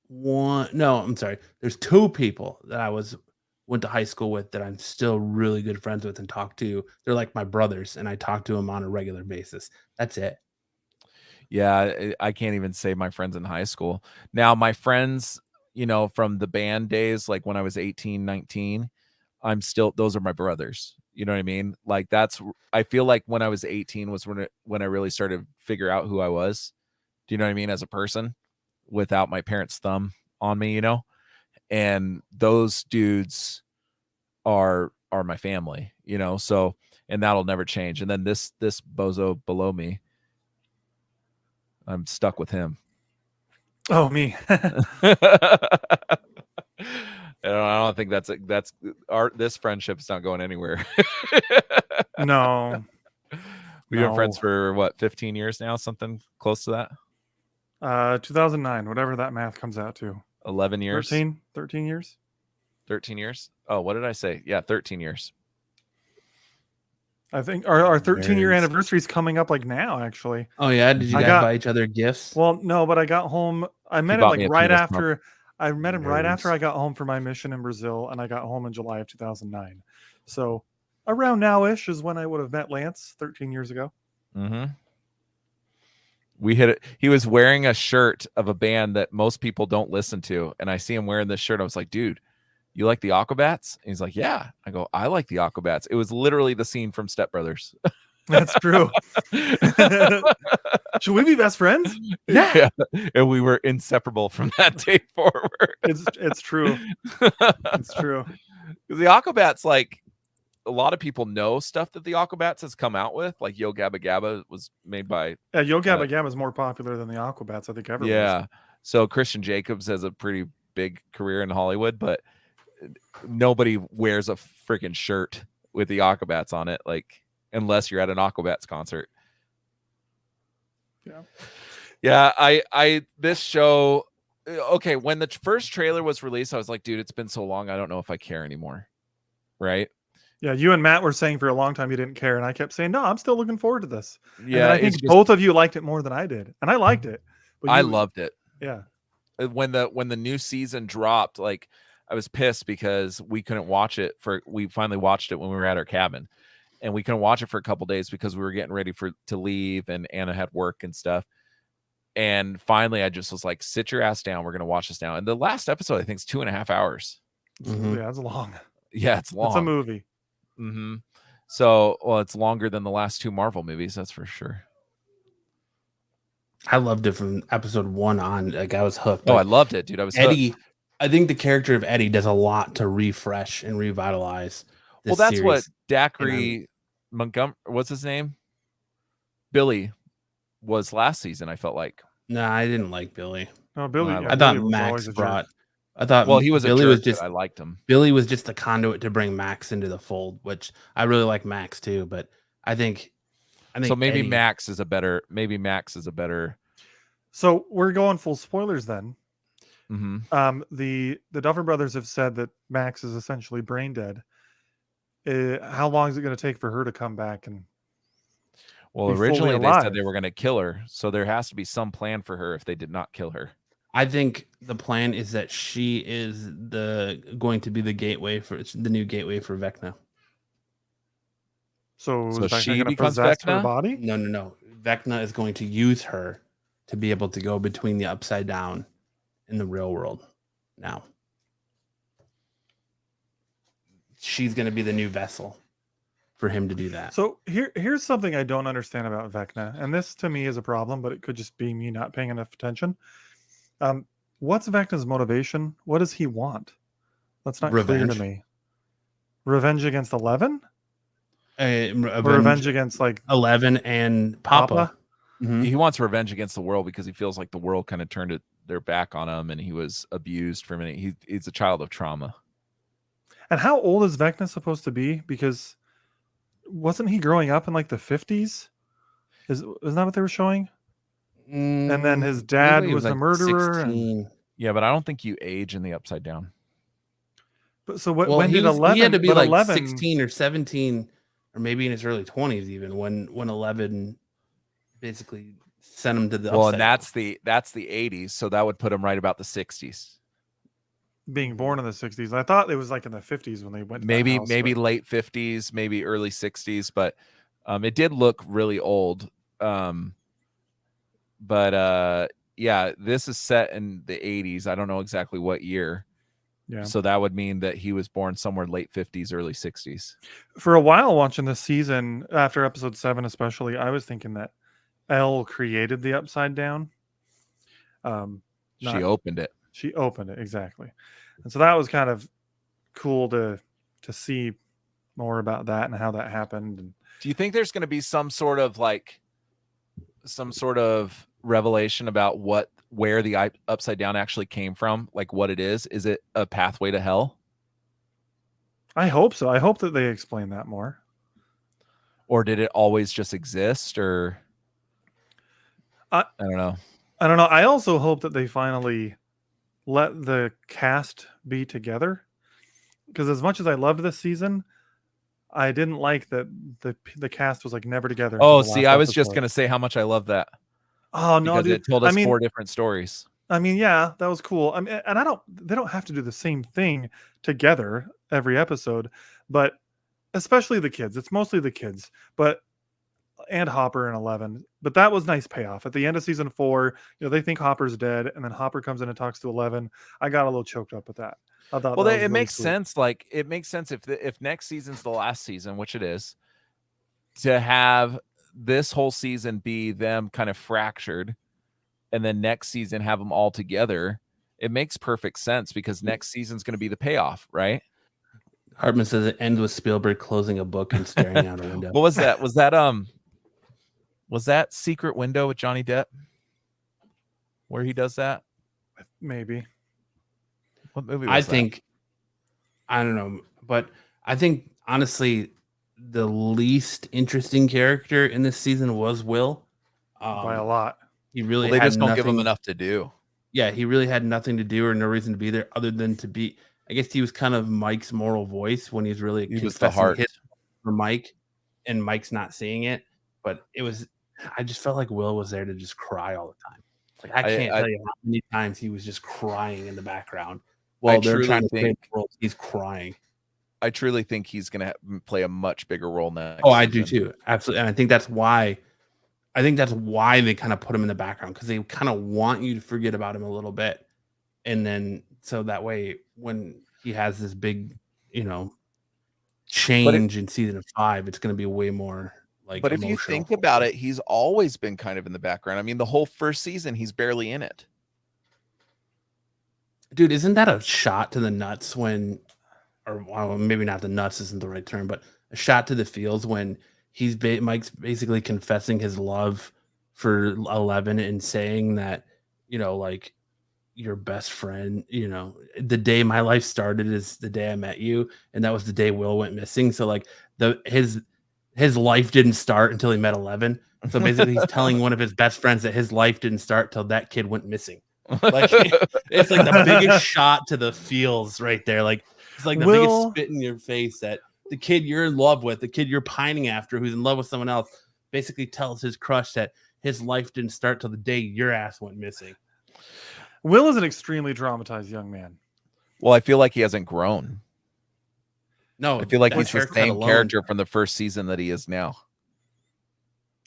There's two people that I went to high school with that I'm still really good friends with and talk to. They're like my brothers, and I talk to them on a regular basis. That's it. Yeah, I can't even say my friends in high school. Now, my friends, from the band days, like when I was 18, 19, those are my brothers. You know what I mean? Like I feel like when I was 18 was when I really started to figure out who I was. Do you know what I mean? As a person without my parents' thumb on me, and those dudes are my family, so, and that'll never change. And then this bozo below me, I'm stuck with him. Oh, me. I don't think this friendship's not going anywhere. No. We've been friends for what, 15 years now, something close to that. 2009, whatever that math comes out to. 11 years. 13 years. 13 years. Oh, what did I say? Yeah, 13 years. I think our 13-year anniversary is coming up like now, actually. Oh yeah, did you guys buy each other gifts? Well, no, but I got home. I met him like right after. I met him right after I got home from my mission in Brazil, and I got home in July of 2009. So around now-ish is when I would have met Lance 13 years ago. Mm-hmm. We hit it. He was wearing a shirt of a band that most people don't listen to, and I see him wearing this shirt. I was like, dude, you like the Aquabats? And he's like, yeah. I go, I like the Aquabats. It was literally the scene from Step Brothers. That's true. Should we be best friends? Yeah. And we were inseparable from that day forward. It's true. It's true. The Aquabats, like, a lot of people know stuff that the Aquabats has come out with. Like Yo Gabba Gabba was made by... Yeah, Yo Gabba Gabba is more popular than the Aquabats, I think, ever. Yeah. So Christian Jacobs has a pretty big career in Hollywood, but nobody wears a freaking shirt with the Aquabats on it, like, unless you're at an Aquabats concert. This show, okay, when the first trailer was released, I was like, dude, it's been so long, I don't know if I care anymore. Right? Yeah, you and Matt were saying for a long time you didn't care, and I kept saying, no, I'm still looking forward to this. Yeah, and I think both of you liked it more than I did, and I liked it. But I loved it. Yeah. When the new season dropped, like, I was pissed because we couldn't watch it we finally watched it when we were at our cabin, and we couldn't watch it for a couple days because we were getting ready to leave, and Anna had work and stuff. And finally I just was like, sit your ass down. We're going to watch this now. And the last episode, I think, is 2.5 hours. Mm-hmm. Yeah, it's long. Yeah, it's long. It's a movie. Mm-hmm. So, well, it's longer than the last 2 Marvel movies. That's for sure. I loved it from episode 1 on. Like, I was hooked. Oh, I loved it, dude. I was Eddie. hooked. I think the character of Eddie does a lot to refresh and revitalize. Well, that's series. What Dacre Montgomery, what's his name? Billy was last season. I felt like. No, I didn't like Billy. No, Billy. I thought Max brought. I thought. Well, he was Billy was just. I liked him. Billy was just the conduit to bring Max into the fold, which I really like Max too. But I think so. Maybe Eddie, Max is a better. So we're going full spoilers then. Mm-hmm. The Duffer Brothers have said that Max is essentially brain dead. How long is it going to take for her to come back? And well, originally they said they were going to kill her, so there has to be some plan for her if they did not kill her. I think the plan is that she is going to be the new gateway for Vecna. So she becomes Vecna? Her body? No. Vecna is going to use her to be able to go between the upside down in the real world. Now she's going to be the new vessel for him to do that. So here's something I don't understand about Vecna, and this to me is a problem, but it could just be me not paying enough attention. What's Vecna's motivation? What does he want? That's not clear to me. Revenge against 11? Revenge against like 11 and Papa. Mm-hmm. He wants revenge against the world because he feels like the world kind of turned their back on him and he was abused for a minute. He's a child of trauma. And how old is Vecna supposed to be? Because wasn't he growing up in like the 50s? Isn't that what they were showing? And then his dad was a murderer. Yeah, but I don't think you age in the Upside Down. But so what? When did 11? He had to be like 11, 16 or 17, or maybe in his early 20s, even when 11 basically sent him to the. Well, and that's the 80s, so that would put him right about the 60s. Being born in the 60s, I thought it was like in the 50s when they went. To maybe house, maybe late 50s, maybe early 60s, but it did look really old. But yeah, this is set in the 80s. I don't know exactly what year. Yeah. So that would mean that he was born somewhere late 50s, early 60s. For a while watching this season, after episode 7 especially, I was thinking that Elle created the Upside Down. She opened it. She opened it, exactly. And so that was kind of cool to see more about that and how that happened. And do you think there's going to be some sort of revelation about where the Upside Down actually came from, like what it is? Is it a pathway to hell? I hope so. I hope that they explain that more. Or did it always just exist? Or I don't know. I also hope that they finally let the cast be together, because as much as I loved this season, I didn't like that the cast was like never together. Oh, see, I was just going to say how much I love that. Oh no, because dude! It told us 4 different stories. I mean, yeah, that was cool. I mean, and they don't have to do the same thing together every episode, but especially the kids. It's mostly the kids, and Hopper and 11. But that was nice payoff at the end of season 4. They think Hopper's dead, and then Hopper comes in and talks to 11. I got a little choked up with that. I thought, well, it makes sense. Like, it makes sense if next season's the last season, which it is, to have this whole season be them kind of fractured, and then next season have them all together. It makes perfect sense because next season's going to be the payoff, right? Hartman says it ends with Spielberg closing a book and staring out a window. What was that? Was that Secret Window with Johnny Depp, where he does that? Maybe. What movie was that? I don't know, but I think honestly, the least interesting character in this season was Will. By a lot. He really they just don't give him enough to do. Yeah, he really had nothing to do or no reason to be there other than to be. I guess he was kind of Mike's moral voice when he's really he was the heart for Mike, and Mike's not seeing it. But it was. I just felt like Will was there to just cry all the time. Like I can't tell you how many times he was just crying in the background while they're trying to save the world. He's crying. I truly think he's going to play a much bigger role next. Oh, I do too. Absolutely. And I think that's why they kind of put him in the background, because they kind of want you to forget about him a little bit. And then so that way when he has this big, change in season 5, it's going to be way more like But emotional. If you think about it, he's always been kind of in the background. I mean, the whole first season, he's barely in it. Dude, isn't that a shot to the nuts when, or well, maybe not the nuts isn't the right term, but a shot to the feels when Mike's basically confessing his love for 11 and saying that, like your best friend, the day my life started is the day I met you, and that was the day Will went missing. So like his life didn't start until he met 11. So basically he's telling one of his best friends that his life didn't start till that kid went missing. Like it's like the biggest shot to the feels right there. Like it's like the biggest spit in your face that the kid you're in love with, the kid you're pining after, who's in love with someone else, basically tells his crush that his life didn't start till the day your ass went missing. Will is an extremely traumatized young man. Well, I feel like he hasn't grown. No, I feel like he's the same character from the first season that he is now.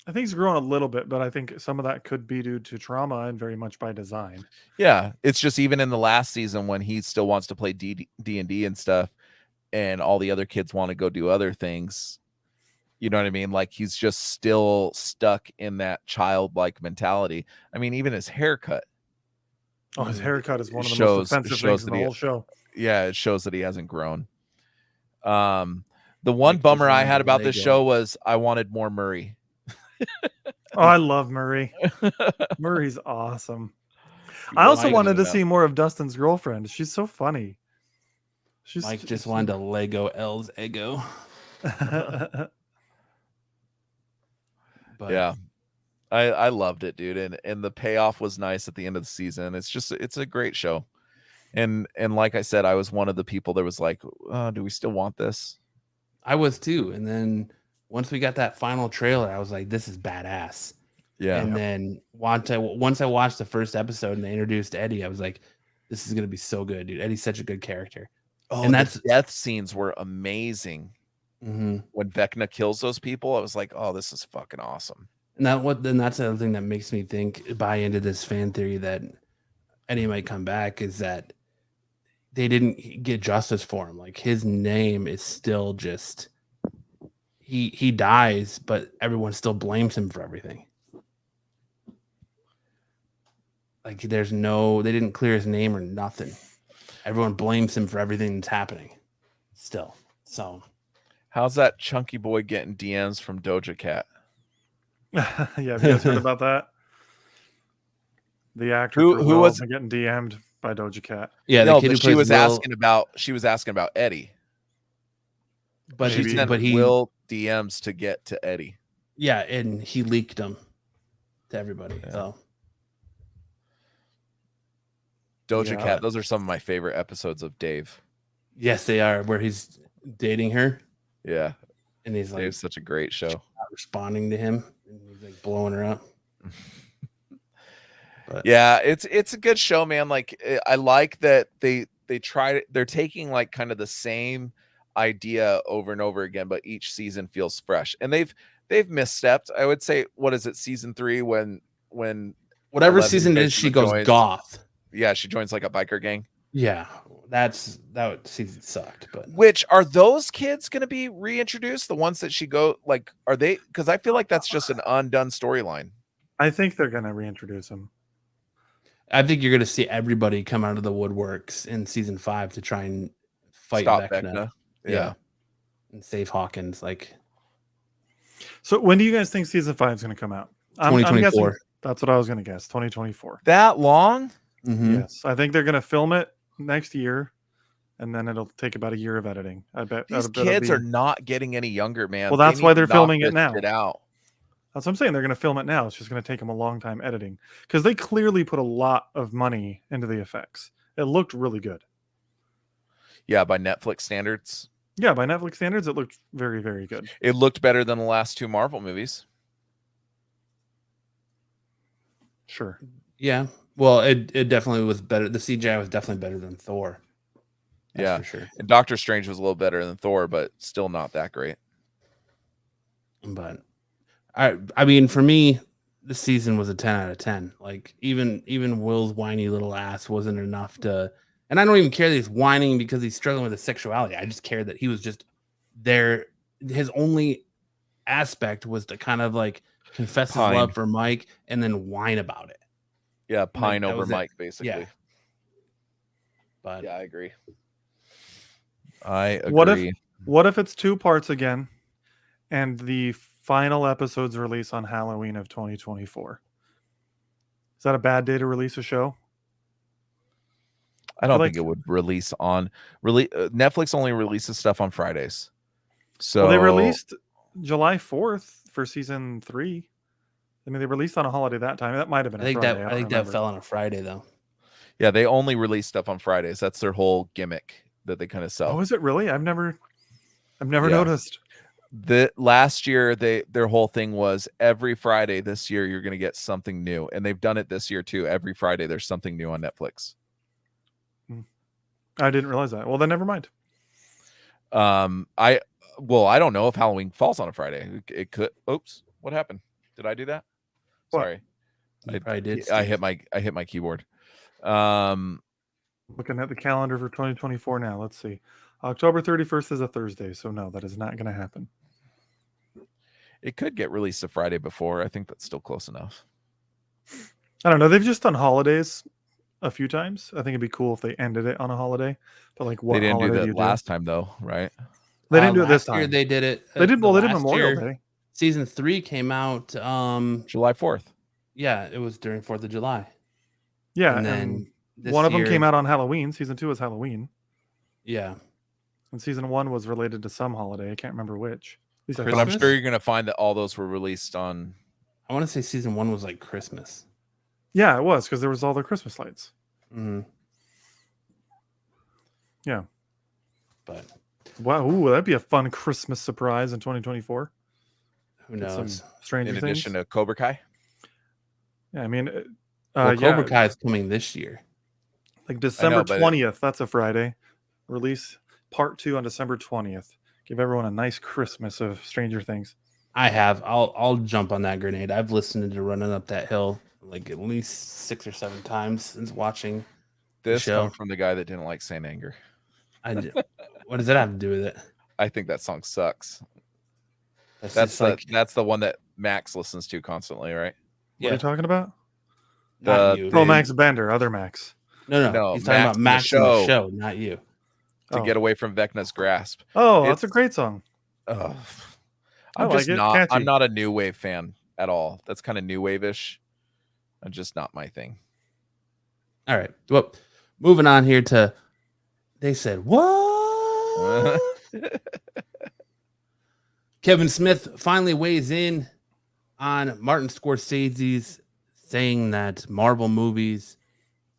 I think he's grown a little bit, but I think some of that could be due to trauma and very much by design. Yeah, it's just even in the last season when he still wants to play D&D and stuff, and all the other kids want to go do other things. You know what I mean? Like he's just still stuck in that childlike mentality. I mean, even his haircut. Oh, his haircut is one of the most offensive things in the whole show. Yeah, it shows that he hasn't grown. The one bummer I had about this show was I wanted more Murray. Oh, I love Murray. Murray's awesome. I also wanted to see more of Dustin's girlfriend. She's so funny. Mike just wanted to Lego L's ego. But yeah, I loved it, dude, and the payoff was nice at the end of the season. It's a great show, and like I said, I was one of the people that was like, do we still want this? I was too, and then once we got that final trailer, I was like, this is badass. Yeah. And then once I watched the first episode and they introduced Eddie, I was like, this is gonna be so good, dude. Eddie's such a good character. Oh, and the death scenes were amazing. Mm-hmm. When Vecna kills those people, I was like, oh, this is fucking awesome. And that's the other thing that makes me buy into this fan theory that Eddie might come back, is that they didn't get justice for him. Like, his name is still just, he dies, but everyone still blames him for everything. Like, they didn't clear his name or nothing. Everyone blames him for everything that's happening still. So how's that chunky boy getting DMs from Doja Cat? Yeah, have you guys heard about that? The actor who was getting DM'd by Doja Cat. Yeah, no, but she was asking about Eddie. But she sent Will DMs to get to Eddie. Yeah, and he leaked them to everybody. Yeah. So Doja Cat, those are some of my favorite episodes of Dave. Yes, they are, where he's dating her. Yeah. And he's like, Dave's such a great show. Not responding to him, and he's like blowing her up. But yeah, it's a good show, man. Like, I like that they're taking like kind of the same idea over and over again, but each season feels fresh. And they've misstepped. I would say, what is it, season 3 when whatever season it is, she goes goth. Yeah, she joins like a biker gang. Yeah, that season sucked. But which are those kids going to be reintroduced? The ones that she are they? Because I feel like that's just an undone storyline. I think they're going to reintroduce them. I think you're going to see everybody come out of the woodworks in season 5 to try and fight Vecna. Yeah, and save Hawkins. So when do you guys think season 5 is going to come out? 2024. That's what I was going to guess. 2024. That long? Mm-hmm. Yes, I think they're going to film it next year, and then it'll take about a year of editing. I bet these kids are not getting any younger, man. Well, that's why they're filming it now. Out. That's what I'm saying. They're going to film it now. It's just going to take them a long time editing, because they clearly put a lot of money into the effects. It looked really good. Yeah, by Netflix standards. Yeah, by Netflix standards, it looked very, very good. It looked better than the last 2 Marvel movies. Sure. Yeah. Well, it definitely was better. The CGI was definitely better than Thor. That's for sure. And Doctor Strange was a little better than Thor, but still not that great. But I mean, for me, this season was a 10 out of 10. Like, even Will's whiny little ass wasn't enough to. And I don't even care that he's whining because he's struggling with his sexuality. I just care that he was just there. His only aspect was to kind of like confess his love for Mike and then whine about it. Yeah, pine over Mike, basically. Yeah. But yeah, I agree. I agree. What if it's 2 parts again, and the final episodes release on Halloween of 2024? Is that a bad day to release a show? I don't think it would release on Netflix only releases stuff on Fridays. So they released July 4th for season 3. I mean, they released on a holiday that time. That might have been a Friday. I think that fell on a Friday, though. Yeah, they only release stuff on Fridays. That's their whole gimmick that they kind of sell. Oh, is it really? I've never noticed. The last year, their whole thing was every Friday this year you're going to get something new, and they've done it this year too. Every Friday there's something new on Netflix. I didn't realize that. Well, then never mind. I don't know if Halloween falls on a Friday. It could. Oops, what happened? Did I do that? Sorry, I did. I hit my keyboard. Looking at the calendar for 2024 now. Let's see. October 31st is a Thursday, so no, that is not going to happen. It could get released a Friday before. I think that's still close enough. I don't know. They've just done holidays a few times. I think it'd be cool if they ended it on a holiday. But like, what? They didn't holiday do that last time, though, right? They didn't do it this time. Year they did it. They did. Well, they did Memorial Day. Season 3 came out July 4th. Yeah, it was during 4th of July. Yeah, and then one of them came out on Halloween. Season 2 is Halloween. Yeah. And season 1 was related to some holiday. I can't remember which. But I'm sure you're going to find that all those were released on... I want to say season 1 was like Christmas. Yeah, it was, because there was all the Christmas lights. Mm-hmm. Yeah. But... Wow, ooh, that'd be a fun Christmas surprise in 2024. Who knows? Some Stranger in addition Things. to Cobra Kai? Yeah, I mean... Cobra Kai is coming this year. Like December 20th. That's a Friday. Release part 2 on December 20th. Give everyone a nice Christmas of Stranger Things. I'll jump on that grenade. I've listened to Running Up That Hill like at least 6 or 7 times since watching this show. Comes from the guy that didn't like Saint Anger. What does that have to do with it? I think that song sucks. That's the one that Max listens to constantly, right? What are you talking about? Max Bender, other Max. No. He's talking about Max in the show, not you. To get away from Vecna's grasp. Oh, that's a great song. I'm not a new wave fan at all. That's kind of new wave-ish. I'm just not my thing. All right. Well, moving on here to they said what? Kevin Smith finally weighs in on Martin Scorsese's saying that Marvel movies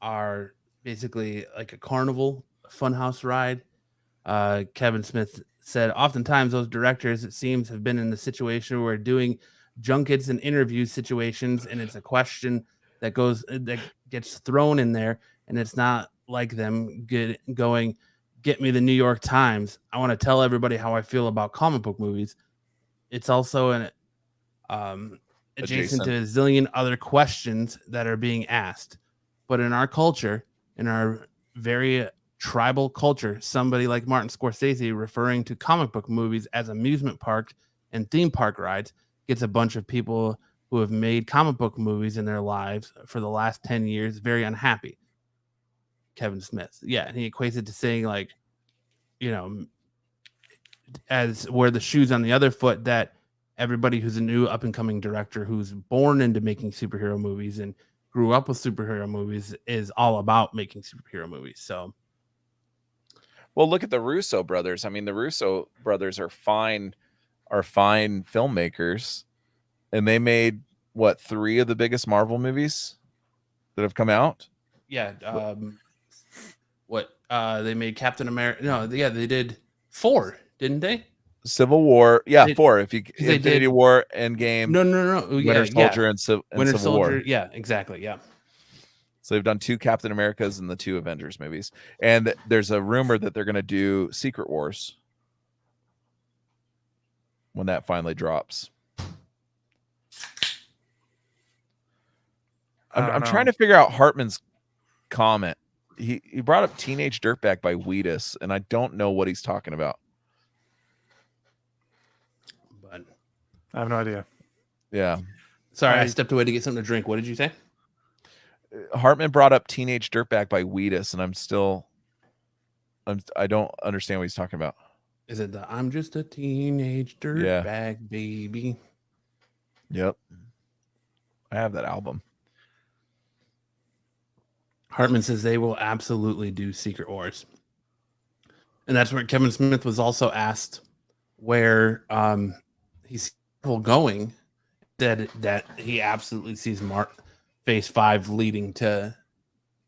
are basically like a carnival, funhouse ride. Kevin Smith said, oftentimes those directors, it seems, have been in the situation where doing junkets and interview situations, and it's a question that gets thrown in there, and it's not like them going, get me the New York Times. I want to tell everybody how I feel about comic book movies. It's also an adjacent to a zillion other questions that are being asked. But in our culture, in our very tribal culture, somebody like Martin Scorsese referring to comic book movies as amusement park and theme park rides gets a bunch of people who have made comic book movies in their lives for the last 10 years very unhappy. Kevin Smith. Yeah, and he equates it to saying, like, you know, as where the shoe's on the other foot, that everybody who's a new up-and-coming director who's born into making superhero movies and grew up with superhero movies is all about making superhero movies. So, well, look at the Russo brothers. I mean, the Russo brothers are fine filmmakers, and they made 3 of the biggest Marvel movies that have come out. Yeah. They made Captain America. No, yeah, they did 4, didn't they? Civil War, 4. If Infinity War, Endgame, no, Winter Soldier, and Civil War. Yeah, exactly. Yeah. So they've done 2 Captain Americas and the 2 Avengers movies, and there's a rumor that they're going to do Secret Wars when that finally drops. I'm trying to figure out Hartman's comment. He brought up Teenage Dirtbag by Wheatus, and I don't know what he's talking about. But I have no idea. Yeah. Sorry, I stepped away to get something to drink. What did you say? Hartman brought up Teenage Dirtbag by Wheatus, and I don't understand what he's talking about. Is it the I'm just a teenage dirtbag baby? Yep. I have that album. Hartman says they will absolutely do Secret Wars. And that's where Kevin Smith was also asked where he's going, that he absolutely sees Phase 5 leading to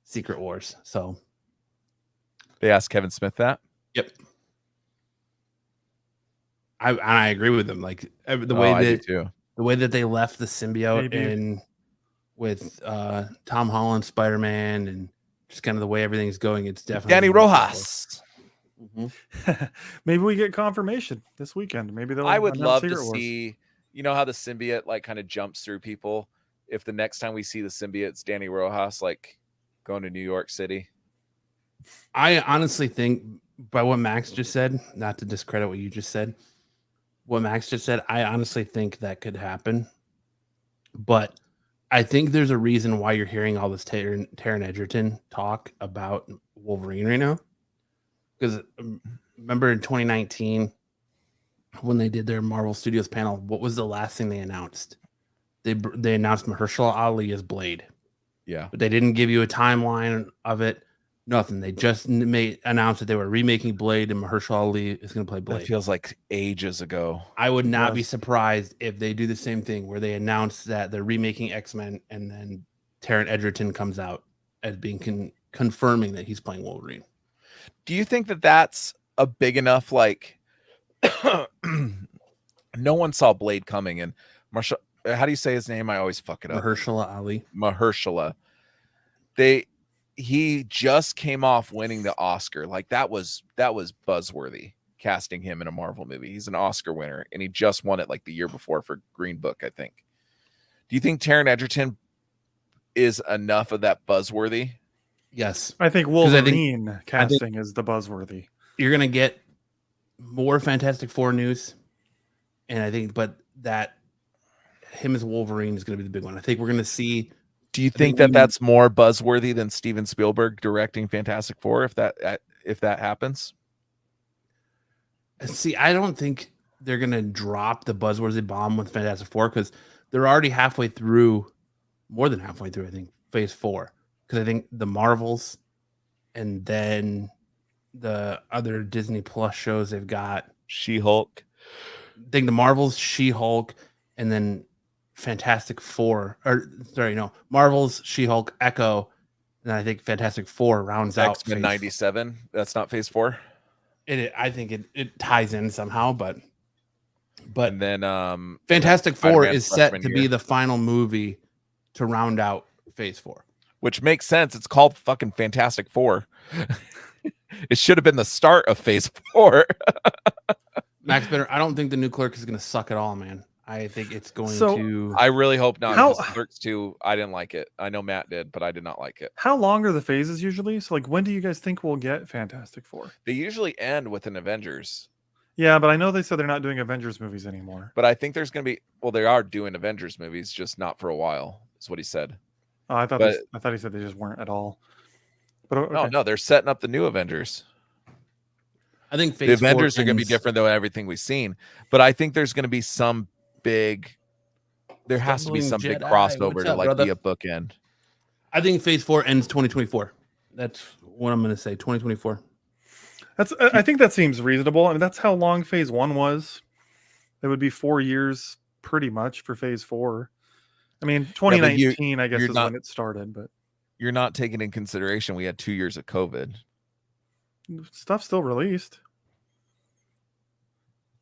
Secret Wars. So they asked Kevin Smith that? Yep. I agree with them. Like the way that they left the symbiote in with Tom Holland, Spider-Man, and just kind of the way everything's going, it's definitely Danny Rojas. Mm-hmm. Maybe we get confirmation this weekend. Maybe they'll. I would love to see. You know how the symbiote like kind of jumps through people. If the next time we see the symbiote's Danny Rojas, like going to New York City. I honestly think, by what Max just said, not to discredit what you just said, what Max just said, I honestly think that could happen. But I think there's a reason why you're hearing all this Taron Egerton talk about Wolverine right now. Because remember in 2019, when they did their Marvel Studios panel, what was the last thing they announced? They announced Mahershala Ali as Blade. Yeah. But they didn't give you a timeline of it. Nothing. They just announced that they were remaking Blade and Mahershala Ali is going to play Blade. That feels like ages ago. I would not be surprised if they do the same thing where they announce that they're remaking X-Men and then Taron Egerton comes out as being confirming that he's playing Wolverine. Do you think that that's a big enough, like, no one saw Blade coming, and how do you say his name? I always fuck it up. Mahershala Ali. Mahershala. He just came off winning the Oscar. Like that was buzzworthy, casting him in a Marvel movie. He's an Oscar winner, and he just won it like the year before for Green Book, I think. Do you think Taron is enough of that buzzworthy? Yes. I think Wolverine casting is the buzzworthy. You're going to get more Fantastic Four news. And I think, but that him as Wolverine is going to be the big one. I think we're going to see. Do you think that that's more buzzworthy than Steven Spielberg directing Fantastic Four if that happens? See, I don't think they're going to drop the buzzworthy bomb with Fantastic Four because they're already halfway through, more than halfway through, I think, Phase 4. Because I think the Marvels and then the other Disney Plus shows they've got. She-Hulk. I think the Marvels, She-Hulk, and then Fantastic Four. Marvels, She-Hulk, Echo, and I think Fantastic Four rounds out X-Men 97. That's not Phase 4? I think it ties in somehow, but and then Fantastic Four is set to be the final movie to round out Phase 4. Which makes sense. It's called fucking Fantastic Four. It should have been the start of Phase 4. Max Bitter, I don't think the new Clerk is going to suck at all, man. I think it's going to. I really hope not. Clerks 2, I didn't like it. I know Matt did, but I did not like it. How long are the phases usually? So, like, when do you guys think we'll get Fantastic Four? They usually end with an Avengers. Yeah, but I know they said they're not doing Avengers movies anymore. But I think there's going to be. Well, they are doing Avengers movies, just not for a while. Is what he said. Oh, I thought he said they just weren't at all. But okay. No, they're setting up the new Avengers. I think the Avengers are going to be different than everything we've seen, but I think there's going to be some big. There has to be some big crossover to like be a bookend. I think Phase 4 ends 2024. That's what I'm going to say. 2024. I think that seems reasonable. I mean, that's how long Phase 1 was. It would be 4 years, pretty much, for Phase 4. I mean, 2019, I guess, is when it started, but you're not taking in consideration we had 2 years of COVID. Stuff still released.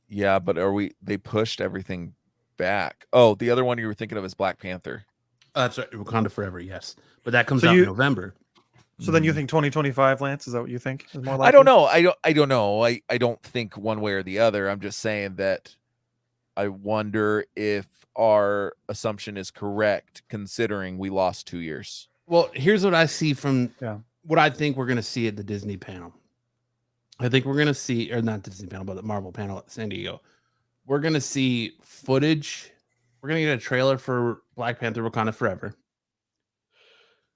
Yeah, but they pushed everything back. Oh, the other one you were thinking of is Black Panther. That's right, Wakanda Forever, yes. But that comes out in November. So then you think 2025, Lance? Is that what you think is more likely? I don't know. I don't know. I don't think one way or the other. I'm just saying that I wonder if our assumption is correct considering we lost 2 years. Well, here's what I see from what I think we're going to see at the Disney panel. I think we're going to see, or not Disney panel, but the Marvel panel at San Diego. We're going to see footage. We're going to get a trailer for Black Panther Wakanda Forever.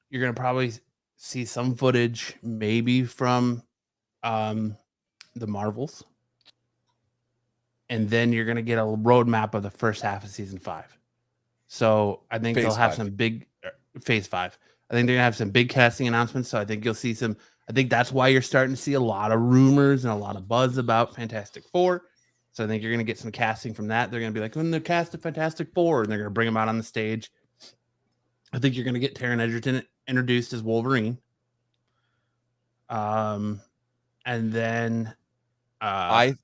You're going to probably see some footage maybe from the Marvels. And then you're going to get a roadmap of the first half of season 5. So I think they'll have some big Phase 5. I think they're going to have some big casting announcements. So I think you'll see some. I think that's why you're starting to see a lot of rumors and a lot of buzz about Fantastic Four. So I think you're going to get some casting from that. They're going to be like, when the cast of Fantastic Four, and they're going to bring them out on the stage. I think you're going to get Taron Egerton introduced as Wolverine. And then I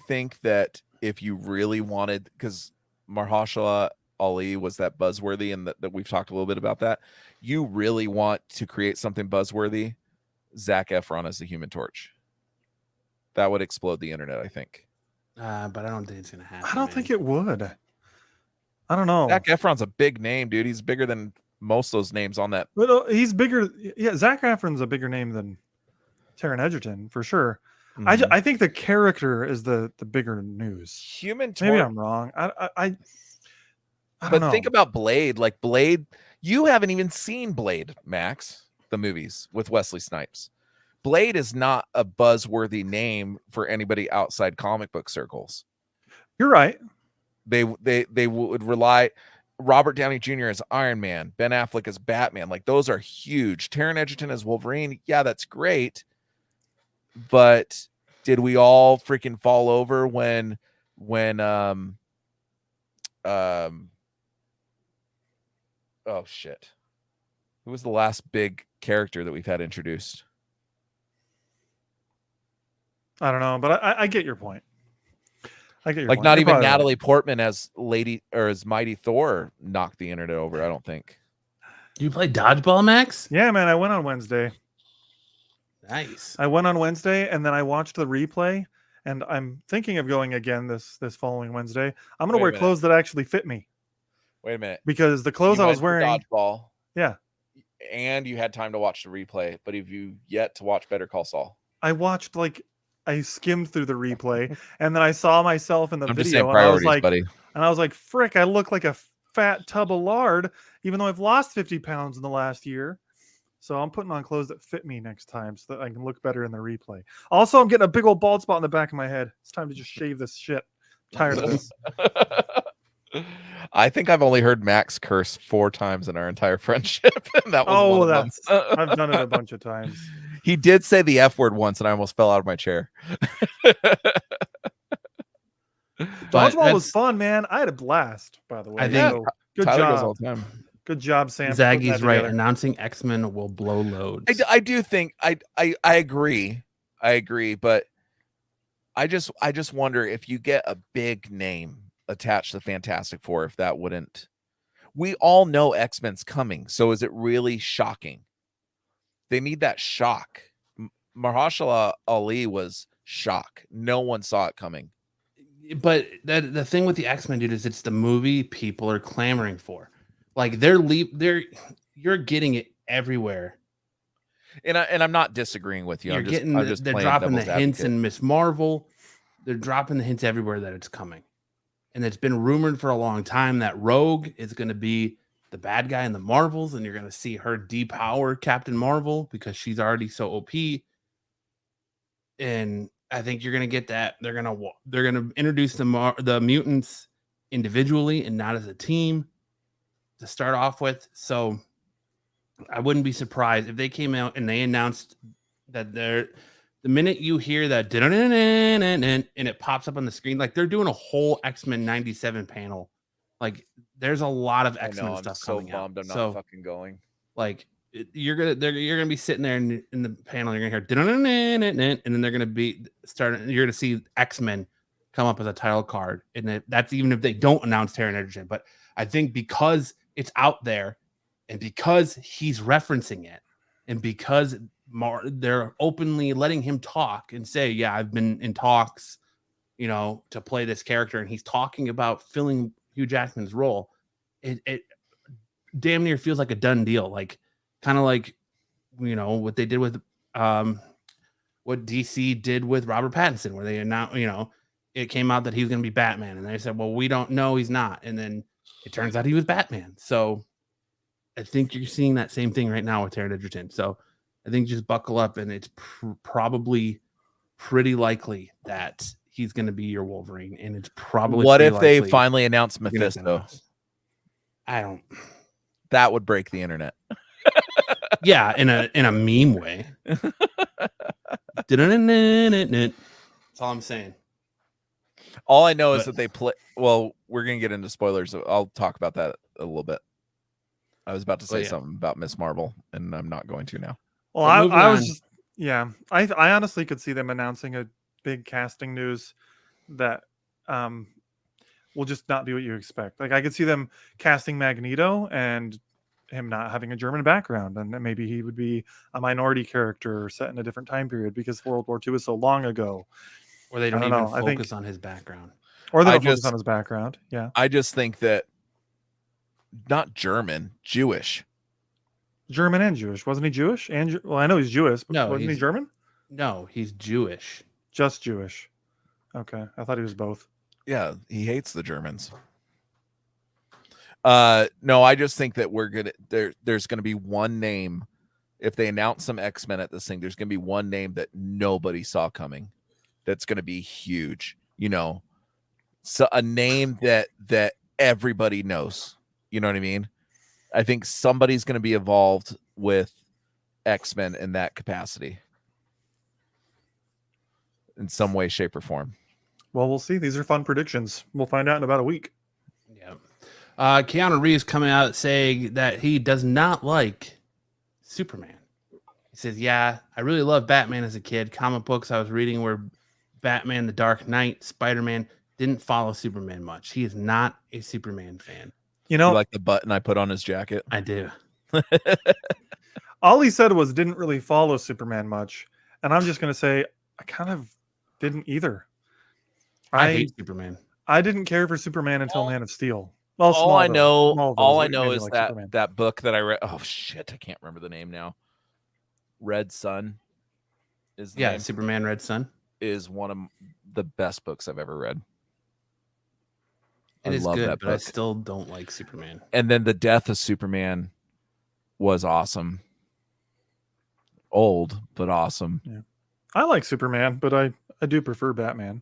think that if you really wanted, because Mahershala Ali was that buzzworthy, and that we've talked a little bit about that. You really want to create something buzzworthy, Zac Efron as the Human Torch. That would explode the internet, I think. But I don't think it's gonna happen. I don't think it would. I don't know. Zac Efron's a big name, dude. He's bigger than most of those names on that. But he's bigger. Yeah, Zac Efron's a bigger name than Taron Egerton for sure. Mm-hmm. I think the character is the bigger news. Human Torch. Maybe I'm wrong. I don't know. Think about Blade. Like Blade, you haven't even seen Blade, Max, the movies with Wesley Snipes. Blade is not a buzzworthy name for anybody outside comic book circles. You're right. They would rely. Robert Downey Jr. as Iron Man, Ben Affleck as Batman. Like, those are huge. Taron Egerton as Wolverine. Yeah, that's great. But did we all freaking fall over when oh shit. Who was the last big character that we've had introduced? I don't know, but I get your point. I get your like point. Not You're even probably Natalie right. Portman as Lady or as Mighty Thor knocked the internet over, I don't think. You play dodgeball, Max? Yeah, man, I went on Wednesday. Nice. I went on Wednesday and then I watched the replay, and I'm thinking of going again this following Wednesday. I'm gonna Wait a wear minute. clothes that actually fit me Wait a minute. because the clothes You I was went for wearing. dodgeball, Yeah, and you had time to watch the replay, but have you yet to watch Better Call Saul? I watched I skimmed through the replay and then I saw myself in the I'm video just saying and I was priorities, like, buddy. frick, I look like a fat tub of lard, even though I've lost 50 pounds in the last year. So I'm putting on clothes that fit me next time so that I can look better in the replay. Also, I'm getting a big old bald spot in the back of my head. It's time to just shave this shit. Tired of this. I think I've only heard Max curse 4 times in our entire friendship. And that was one of them. I've done it a bunch of times. He did say the F word once, and I almost fell out of my chair. Dodgeball was fun, man. I had a blast, by the way. I think So, good Tyler job. goes all the time. Good job, Sam. for putting Zaggy's that right. together. Announcing X-Men will blow loads. I do think I agree. I agree, but I just wonder if you get a big name attached to Fantastic Four, if that wouldn't. We all know X-Men's coming, so is it really shocking? They need that shock. Mahershala Ali was shock. No one saw it coming. But the thing with the X-Men, dude, is it's the movie people are clamoring for. Like you're getting it everywhere. And I'm not disagreeing with you. They're dropping the hints in Miss Marvel. They're dropping the hints everywhere that it's coming. And it's been rumored for a long time that Rogue is going to be the bad guy in the Marvels, and you're going to see her depower Captain Marvel because she's already so OP. And I think you're going to get that. They're going to introduce the mutants individually and not as a team to start off with. So I wouldn't be surprised if they came out and they announced that the minute you hear that and it pops up on the screen, like they're doing a whole X-Men 97 panel. Like there's a lot of X-Men stuff coming out. I'm not fucking going. Like you're gonna be sitting there in the panel, you're gonna hear and then they're gonna be starting. You're gonna see X-Men come up as a title card, and that's even if they don't announce Taron Egerton. But I think because it's out there, and because he's referencing it, and because they're openly letting him talk and say, "Yeah, I've been in talks, to play this character," and he's talking about filling Hugh Jackman's role. It damn near feels like a done deal, like kind of like what they did with what DC did with Robert Pattinson, where they announced, it came out that he was going to be Batman, and they said, "Well, we don't know, he's not," and then it turns out he was Batman. So I think you're seeing that same thing right now with Taron Egerton. So I think just buckle up, and it's probably pretty likely that he's going to be your Wolverine, and it's probably what if they finally announce Mephisto? I don't. That would break the internet. Yeah, in a meme way. That's all I'm saying. All I know is that they play. Well, we're gonna get into spoilers. I'll talk about that a little bit. I was about to say something about Miss Marvel, and I'm not going to now. Well, I was just, I honestly could see them announcing a big casting news that will just not be what you expect. Like I could see them casting Magneto and him not having a German background, and maybe he would be a minority character set in a different time period because World War II is so long ago. Or they don't even focus on his background. Or they don't focus on his background. Yeah. I just think that not German, Jewish. German and Jewish. Wasn't he Jewish? Well, I know he's Jewish, but wasn't he German? No, he's Jewish. Just Jewish. Okay. I thought he was both. Yeah, he hates the Germans. No, I just think that there's gonna be one name. If they announce some X-Men at this thing, there's gonna be one name that nobody saw coming. That's gonna be huge. So a name that everybody knows. You know what I mean? I think somebody's going to be involved with X-Men in that capacity in some way, shape, or form. Well, we'll see. These are fun predictions. We'll find out in about a week. Yeah. Keanu Reeves coming out saying that he does not like Superman. He says, yeah, I really loved Batman as a kid. Comic books I was reading were Batman, The Dark Knight, Spider-Man. Didn't follow Superman much. He is not a Superman fan. You know, like the button I put on his jacket? I do. All he said was didn't really follow Superman much. And I'm just going to say, I kind of didn't either. I hate Superman. I didn't care for Superman until Man of Steel. Well, all I know is like that Superman. that book that I read. Oh shit, I can't remember the name now. Red Sun is the name. Superman Red Sun is one of the best books I've ever read. It is good, but I still don't like Superman. And then the death of Superman was awesome. Old, but awesome. Yeah. I like Superman, but I do prefer Batman.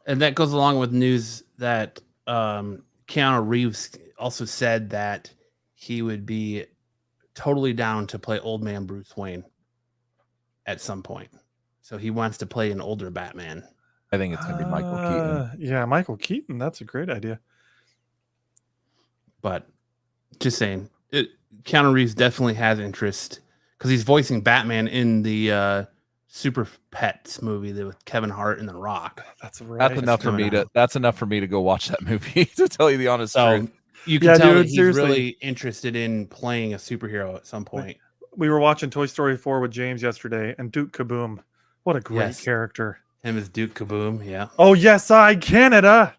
And that goes along with news that Keanu Reeves also said that he would be totally down to play old man Bruce Wayne at some point. So he wants to play an older Batman. I think it's going to be Michael Keaton. Yeah, Michael Keaton. That's a great idea. But just saying, Keanu Reeves definitely has interest because he's voicing Batman in the Super Pets movie with Kevin Hart and The Rock. That's right. That's enough for me to go watch that movie, to tell you the honest truth. You can tell that he's really interested in playing a superhero at some point. We were watching Toy Story 4 with James yesterday, and Duke Kaboom. What a great character. Him as Duke Kaboom, yeah. Oh, yes, Canada.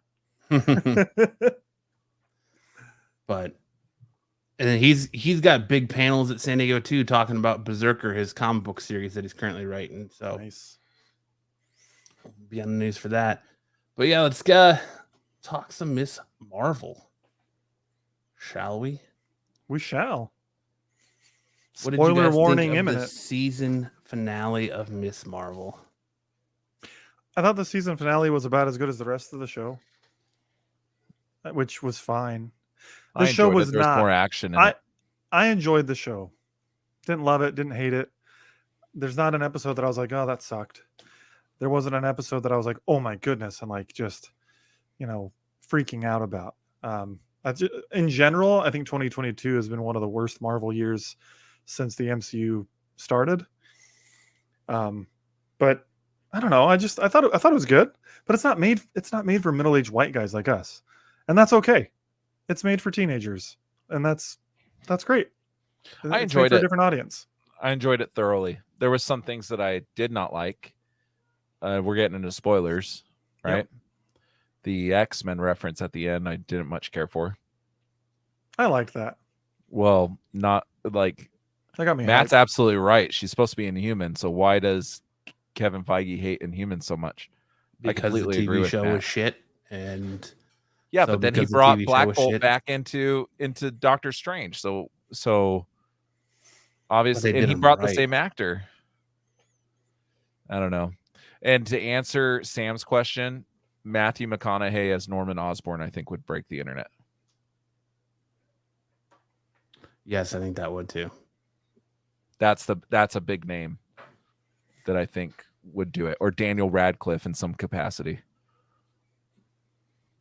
But and then he's got big panels at San Diego too, talking about Berserker, his comic book series that he's currently writing. So nice. Be on the news for that. But yeah, let's talk some Miss Marvel. Shall we? We shall. What Spoiler did you guys warning think of imminent. the season finale of Miss Marvel? I thought the season finale was about as good as the rest of the show, which was fine. The show was There's not. More action in it. I enjoyed the show. Didn't love it. Didn't hate it. There's not an episode that I was like, oh, that sucked. There wasn't an episode that I was like, oh my goodness, and like just, freaking out about. In general, I think 2022 has been one of the worst Marvel years since the MCU started. But I don't know. I thought it was good, but it's not made for middle-aged white guys like us, and that's okay. It's made for teenagers, and that's great. I enjoyed it for a different audience. I enjoyed it thoroughly. There was some things that I did not like. We're getting into spoilers, right? Yep. The X-Men reference at the end, I didn't much care for. I liked that. Well, not like that got me. Matt's absolutely right. She's supposed to be Inhuman, so why does Kevin Feige hate Inhuman so much? Because the TV show was shit, and yeah, but then he brought Black Bolt back into Doctor Strange, so obviously, and he brought the same actor. I don't know. And to answer Sam's question, Matthew McConaughey as Norman Osborn, I think, would break the internet. Yes, I think that would too. That's a big name that I think would do it, or Daniel Radcliffe in some capacity.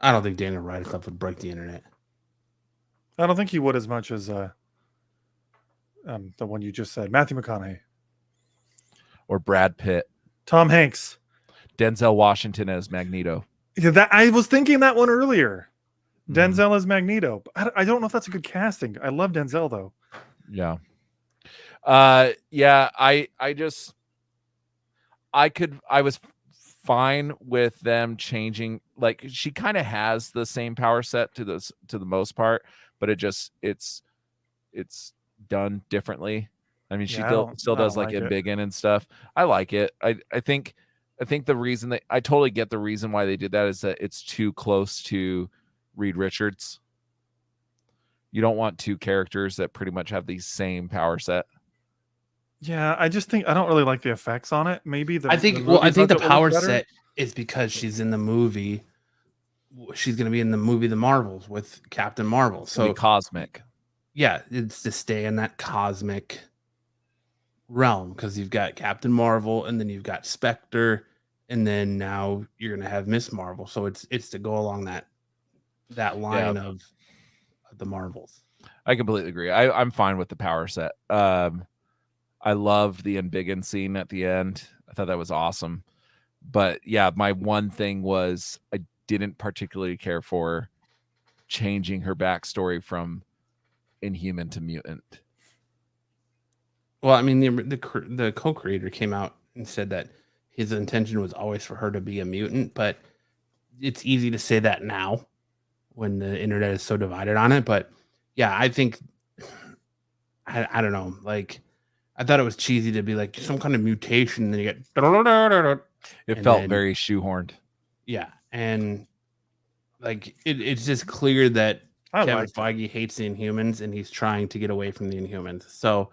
I don't think Daniel Radcliffe would break the internet. I don't think he would as much as the one you just said, Matthew McConaughey, or Brad Pitt, Tom Hanks, Denzel Washington as Magneto. Yeah, that I was thinking that one earlier. Denzel as Magneto. I don't know if that's a good casting. I love Denzel though. Yeah. Yeah. I was fine with them changing. Like, she kind of has the same power set to the most part, but it's done differently. I mean, she still does like embiggen and stuff. I like it. I think the reason that I totally get the reason why they did that is that it's too close to Reed Richards. You don't want two characters that pretty much have the same power set. Yeah, I just think I don't really like the effects on it. Maybe I think the power set is because she's in the movie she's going to be in the movie The Marvels with Captain Marvel. So cosmic. Yeah, it's to stay in that cosmic realm because you've got Captain Marvel and then you've got Spectre and then now you're going to have Miss Marvel. So it's to go along that line of the Marvels. I completely agree. I'm fine with the power set. I loved the Embiggen scene at the end. I thought that was awesome. But yeah, my one thing was I didn't particularly care for changing her backstory from Inhuman to mutant. Well, I mean, the co-creator came out and said that his intention was always for her to be a mutant, but it's easy to say that now when the internet is so divided on it. But yeah, I think I don't know. Like, I thought it was cheesy to be like some kind of mutation, and then you get. It felt very shoehorned. Yeah, and like it's just clear that Kevin Feige hates the Inhumans, and he's trying to get away from the Inhumans. So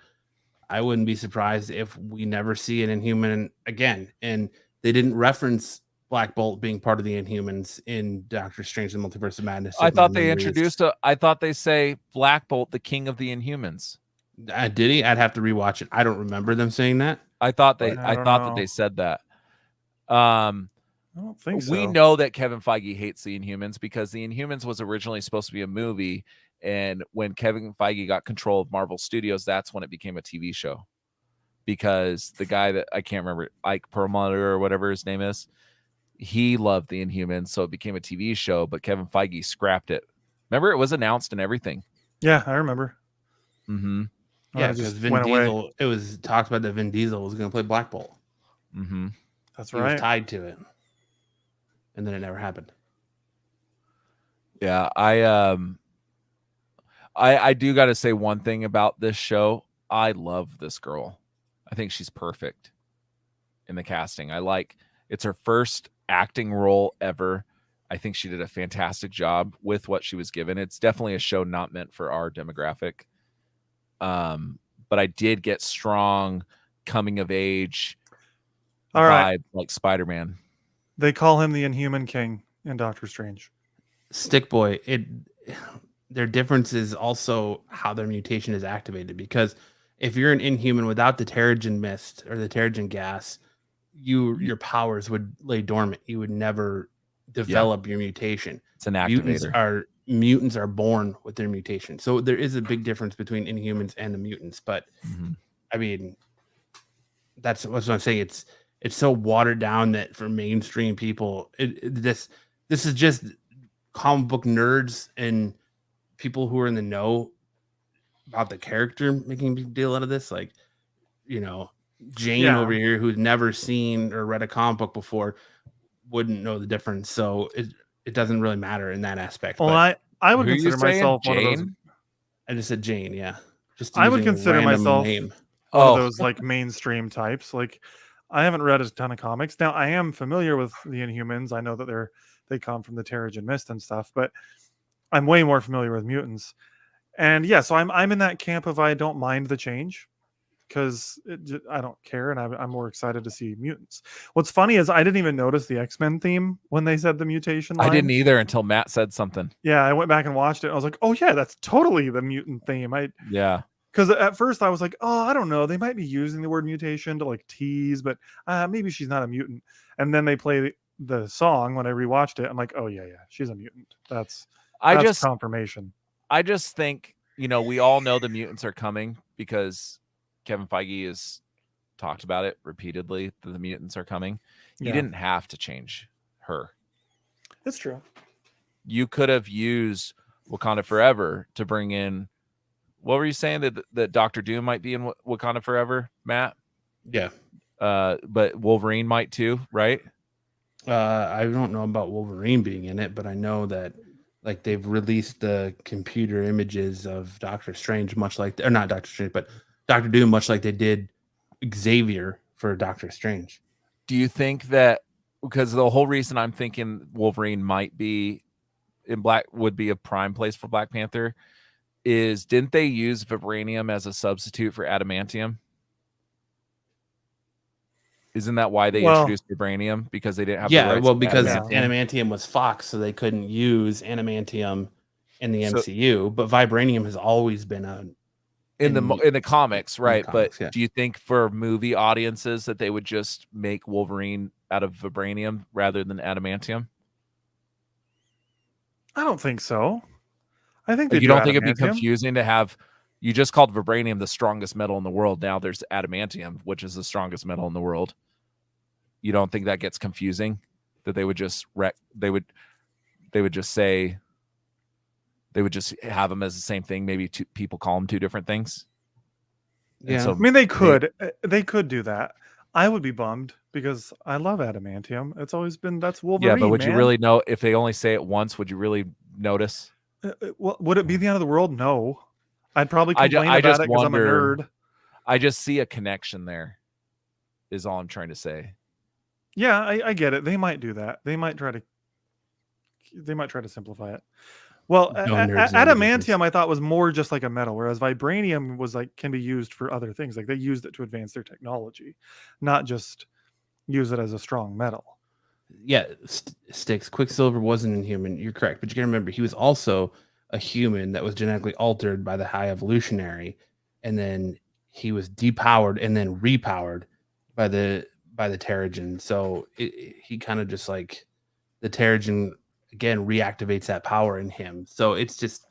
I wouldn't be surprised if we never see an Inhuman again. And they didn't reference Black Bolt being part of the Inhumans in Doctor Strange: The Multiverse of Madness. I thought they introduced I thought they say Black Bolt, the king of the Inhumans. Did he? I'd have to rewatch it. I don't remember them saying that. I thought that they said that. I don't think so. We know that Kevin Feige hates the Inhumans because the Inhumans was originally supposed to be a movie, and when Kevin Feige got control of Marvel Studios, that's when it became a TV show. Because the guy that I can't remember, Ike Perlmutter or whatever his name is, he loved the Inhumans, so it became a TV show. But Kevin Feige scrapped it. Remember, it was announced and everything. Yeah, I remember. Mm-hmm. Yeah, because Vin Diesel. It was talked about that Vin Diesel was going to play Black Bolt. Mm-hmm. That's right. He was tied to it, and then it never happened. Yeah, I do got to say one thing about this show. I love this girl. I think she's perfect in the casting. It's her first acting role ever. I think she did a fantastic job with what she was given. It's definitely a show not meant for our demographic. But I did get strong coming of age vibe like Spider-Man. They call him the Inhuman King in Doctor Strange. Stick Boy, their difference is also how their mutation is activated, because if you're an Inhuman without the Terrigen mist or the Terrigen gas, your powers would lay dormant. You would never develop your mutation. It's an activator. Mutants are born with their mutation. So there is a big difference between Inhumans and the mutants. But I mean, that's what I'm saying. It's so watered down that for mainstream people, this is just comic book nerds and people who are in the know about the character making a big deal out of this. Like, Jane over here, who's never seen or read a comic book before, wouldn't know the difference. So it doesn't really matter in that aspect. Well, I would consider myself Jane? one of those. I just said Jane, yeah. I would consider myself one of those like mainstream types. Like, I haven't read a ton of comics. Now, I am familiar with the Inhumans. I know that they come from the Terrigen Mist and stuff, but I'm way more familiar with mutants. And yeah, so I'm in that camp of I don't mind the change because I don't care, and I'm more excited to see mutants. What's funny is I didn't even notice the X-Men theme when they said the mutation line. I didn't either until Matt said something. Yeah, I went back and watched it. I was like, oh yeah, that's totally the mutant theme. Because at first I was like, oh, I don't know, they might be using the word mutation to like tease, but maybe she's not a mutant. And then they play the song when I rewatched it. I'm like, oh yeah, she's a mutant. That's confirmation. I just think, we all know the mutants are coming because Kevin Feige has talked about it repeatedly, that the mutants are coming. You didn't have to change her. That's true. You could have used Wakanda Forever to bring in, what were you saying, that Dr. Doom might be in Wakanda Forever, Matt? Yeah. But Wolverine might too, right? I don't know about Wolverine being in it, but I know that like they've released the computer images of Doctor Strange, much like, or not Doctor Strange, but Dr. Doom, much like they did Xavier for Doctor Strange. Do you think that, because the whole reason I'm thinking Wolverine might be would be a prime place for Black Panther is, didn't they use vibranium as a substitute for adamantium? Isn't that why they introduced vibranium? Because they didn't have the rights to because adamantium? adamantium was Fox, so they couldn't use adamantium in the MCU. But vibranium has always been in the comics, right? Comics, but do you think for movie audiences that they would just make Wolverine out of vibranium rather than adamantium? I don't think so. I think you don't think it'd be confusing to have you just called vibranium the strongest metal in the world. Now there's adamantium, which is the strongest metal in the world. You don't think that gets confusing? That they would just they would just have them as the same thing. Maybe people call them two different things. Yeah, so I mean they could do that. I would be bummed because I love adamantium. It's always been that's Wolverine. Yeah, but would you really know if they only say it once? Would you really notice? Well, would it be the end of the world? No, I'd probably complain about it because I'm a nerd. I just see a connection there. Is all I'm trying to say. Yeah, I get it. They might do that. They might try to simplify it. Well, adamantium I thought was more just like a metal, whereas vibranium was like can be used for other things. Like they used it to advance their technology, not just use it as a strong metal. Yeah, Sticks. Quicksilver wasn't inhuman. You're correct, but you can remember he was also a human that was genetically altered by the High Evolutionary, and then he was depowered and then repowered by the Terrigen. So he kind of just like the Terrigen again reactivates that power in him. So it's just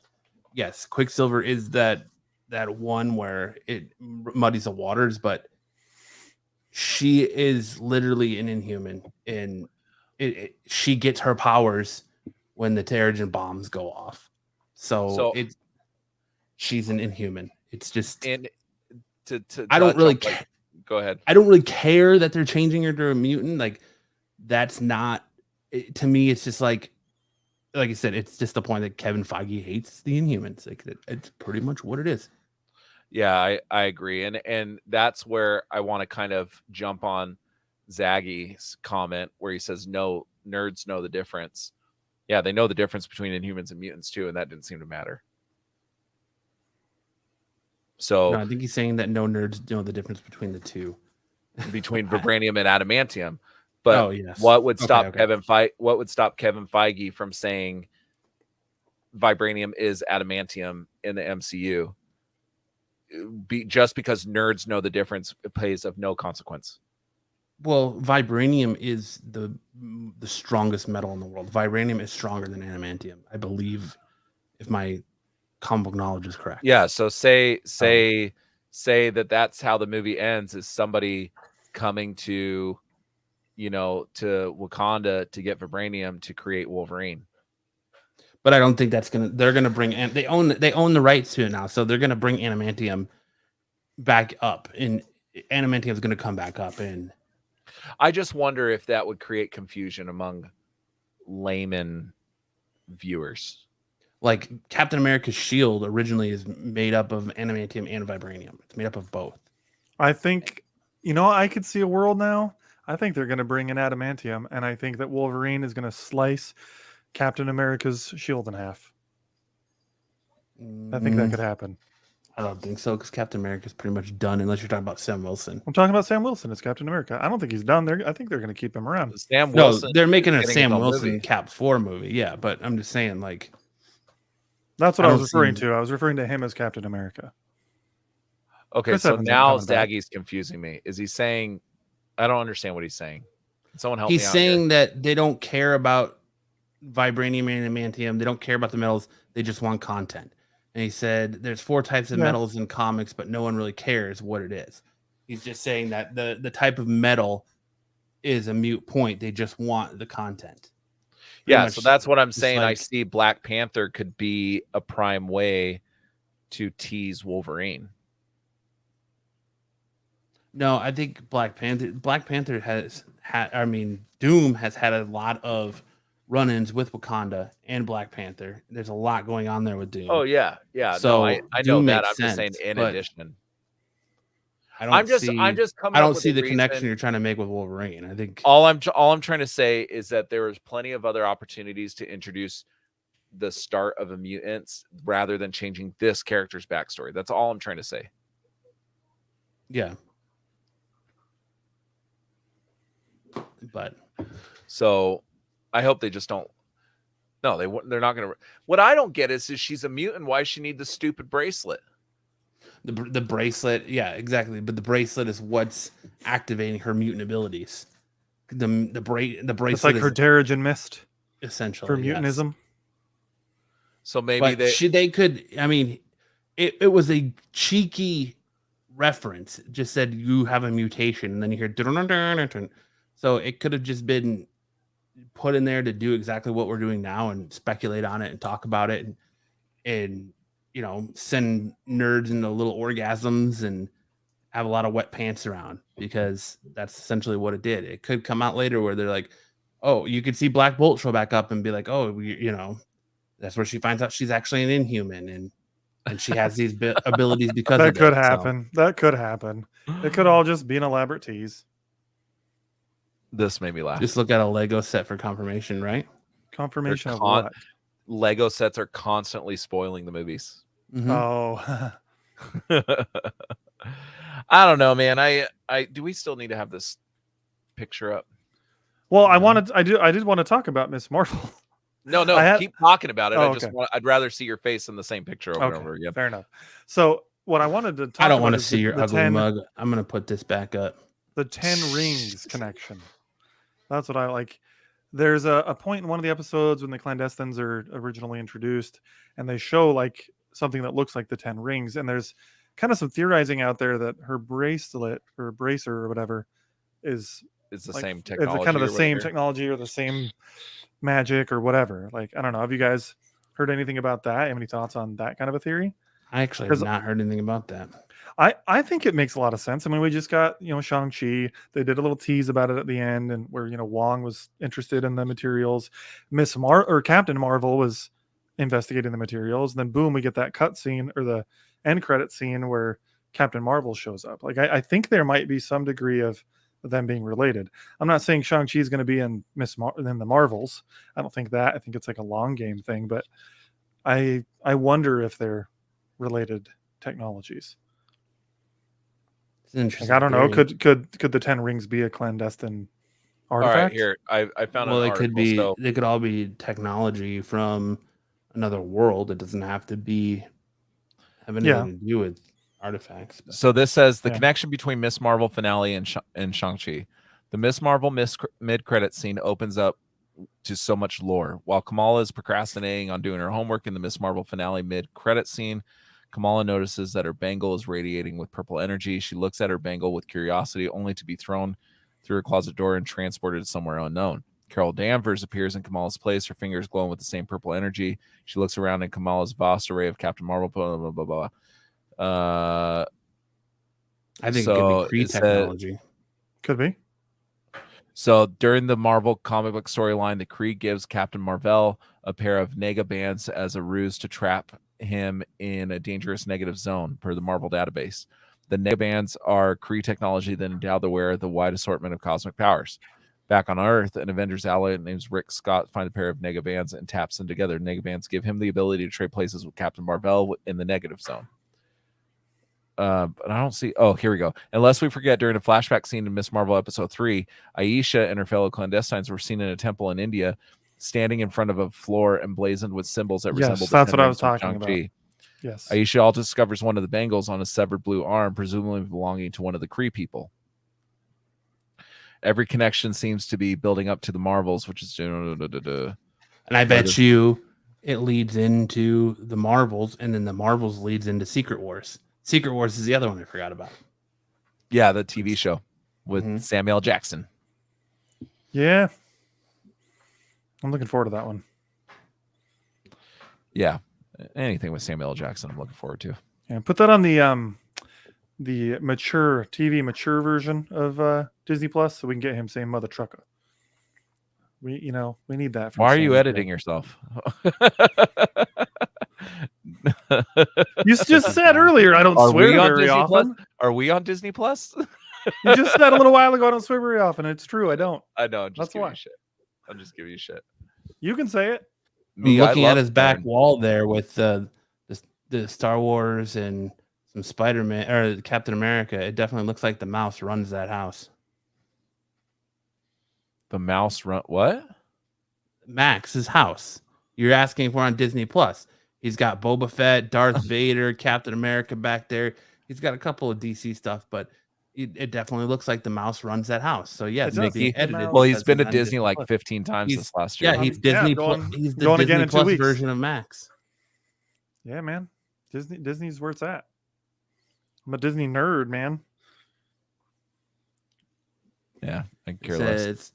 yes, Quicksilver is that one where it muddies the waters, but she is literally an inhuman, and she gets her powers when the Terrigen bombs go off. So she's an inhuman. It's just I don't really care. Go ahead. I don't really care that they're changing her to a mutant. Like that's not to me. It's just like I said. It's just the point that Kevin Feige hates the Inhumans. Like it's pretty much what it is. Yeah, I agree, and that's where I want to kind of jump on Zaggy's comment where he says, "No, nerds know the difference." Yeah, they know the difference between Inhumans and mutants too, and that didn't seem to matter. So no, I think he's saying that no nerds know the difference between the two, between vibranium and adamantium. But yes. What would stop Kevin Feige from saying vibranium is adamantium in the MCU? Just because nerds know the difference, it plays of no consequence. Well, vibranium is the strongest metal in the world. Vibranium is stronger than adamantium, I believe, if my comic book knowledge is correct. Yeah, so say that that's how the movie ends, is somebody coming to Wakanda to get vibranium to create Wolverine. But I don't think they're gonna bring, and they own the rights to it now, so they're gonna bring adamantium back up, and adamantium is gonna come back up. And I just wonder if that would create confusion among layman viewers. Like Captain America's shield originally is made up of adamantium and vibranium. It's made up of both. I think, I could see a world now. I think they're going to bring in adamantium, and I think that Wolverine is going to slice Captain America's shield in half. I think that could happen. I don't think so, because Captain America is pretty much done, unless you're talking about Sam Wilson. I'm talking about Sam Wilson as Captain America. I don't think he's done. I think they're going to keep him around. Sam Wilson. No, they're making a Sam Wilson Cap 4 movie. Yeah, but I'm just saying, like, that's what I was referring to. I was referring to him as Captain America. Okay, so now Zaggy's confusing me. Is he saying? I don't understand what he's saying. Can someone help me out? He's saying that they don't care about vibranium and adamantium. They don't care about the metals. They just want content. And he said there's 4 types of metals in comics, but no one really cares what it is. He's just saying that the type of metal is a moot point. They just want the content. Yeah, so that's what I'm saying. I see Black Panther could be a prime way to tease Wolverine. No, I think Black Panther has had, Doom has had a lot of run-ins with Wakanda and Black Panther. There's a lot going on there with Doom. Oh yeah. So I know that. I'm just saying in addition. I'm just coming. I don't see the connection you're trying to make with Wolverine. I think all I'm trying to say is that there is plenty of other opportunities to introduce the start of a mutants rather than changing this character's backstory. That's all I'm trying to say. Yeah. But so I hope they just don't. No, they're not going to. What I don't get is she's a mutant. Why does she need the stupid bracelet? The bracelet, yeah, exactly. But the bracelet is what's activating her mutant abilities. The bracelet. It's like her Terrigen Mist, essentially, for mutanism. Yes. So maybe they could. I mean, it was a cheeky reference. It just said you have a mutation, and then you hear. So it could have just been put in there to do exactly what we're doing now and speculate on it and talk about it and send nerds into little orgasms and have a lot of wet pants around, because that's essentially what it did. It could come out later where they're like, oh, you could see Black Bolt show back up and be like, oh, that's where she finds out she's actually an Inhuman and she has these abilities because that of could happen. So. That could happen. It could all just be an elaborate tease. This made me laugh. Just look at a Lego set for confirmation, right? Confirmation of what? Lego sets are constantly spoiling the movies. Mm-hmm. Oh. I don't know, man. I do we still need to have this picture up? Well, I did want to talk about Miss Marvel. No, keep talking about it. I'd rather see your face in the same picture over and over again. Fair enough. So what I wanted to talk about, I don't want to see your ugly mug. I'm going to put this back up. The 10 rings connection. That's what I like. There's a point in one of the episodes when the clandestines are originally introduced, and they show like something that looks like the 10 rings. And there's kind of some theorizing out there that her bracelet or bracer or whatever is the same technology. It's kind of the same technology or the same magic or whatever. Like, I don't know. Have you guys heard anything about that? Have any thoughts on that kind of a theory? I actually have not heard anything about that. I think it makes a lot of sense. I mean, we just got, Shang-Chi. They did a little tease about it at the end, and where, Wong was interested in the materials. Captain Marvel was investigating the materials. And then boom, we get that cut scene or the end credit scene where Captain Marvel shows up. Like, I think there might be some degree of them being related. I'm not saying Shang-Chi is going to be in the Marvels. I don't think that. I think it's like a long game thing, but I wonder if they're related technologies. Interesting. Like, I don't know. Could the 10 rings be a clandestine artifact? All right, here I found. Well, an it could article, be. so... They could all be technology from another world. It doesn't have to have anything to do with artifacts. But. So this says the connection between Miss Marvel finale and Shang-Chi. The Miss Marvel mid-credit scene opens up to so much lore. While Kamala is procrastinating on doing her homework in the Miss Marvel finale mid-credit scene, Kamala notices that her bangle is radiating with purple energy. She looks at her bangle with curiosity, only to be thrown through her closet door and transported to somewhere unknown. Carol Danvers appears in Kamala's place, her fingers glowing with the same purple energy. She looks around in Kamala's vast array of Captain Marvel, blah, blah, blah, blah. I think it could be Kree technology. Could be. So during the Marvel comic book storyline, the Kree gives Captain Marvel a pair of Nega bands as a ruse to trap him in a dangerous negative zone per the Marvel database. The Nega bands are Kree technology that endow the wearer the wide assortment of cosmic powers. Back on Earth, an Avengers ally named Rick Scott finds a pair of Nega bands and taps them together. Nega bands give him the ability to trade places with Captain Marvel in the negative zone. But I don't see. Oh, here we go. Unless we forget, during a flashback scene in Miss Marvel episode 3, Aisha and her fellow clandestines were seen in a temple in India, standing in front of a floor emblazoned with symbols that resembled. That's what I was talking about. Yes. Aisha also discovers one of the bangles on a severed blue arm, presumably belonging to one of the Kree people. Every connection seems to be building up to the Marvels, which is. And I bet you it leads into the Marvels, and then the Marvels leads into Secret Wars. Secret Wars is the other one I forgot about. Yeah, the TV show with Samuel Jackson. Yeah. I'm looking forward to that one. Yeah. Anything with Samuel L. Jackson I'm looking forward to. Yeah, put that on the mature version of Disney Plus so we can get him saying mother trucker. We need that. Why are you editing yourself? You just said earlier I don't swear very often. Are we on Disney Plus? You just said a little while ago I don't swear very often. It's true. I don't. I know. That's why. I'm just giving you shit. You can say it. Me looking at his back wall there with the Star Wars and some Spider-Man or Captain America. It definitely looks like the mouse runs that house. The mouse run what? Max's house. You're asking for on Disney Plus. He's got Boba Fett, Darth Vader, Captain America back there. He's got a couple of DC stuff, but it definitely looks like the mouse runs that house. So yeah, It it's does. being The edited. mouse- Well, he's been to on Disney like Plus. 15 times He's- this last year. Yeah, he's Yeah, Disney. going- He's the going again Disney in 2 Plus weeks. version of Max. Yeah, man. Disney's where it's at. I'm a Disney nerd, man. Yeah, I It care less. says,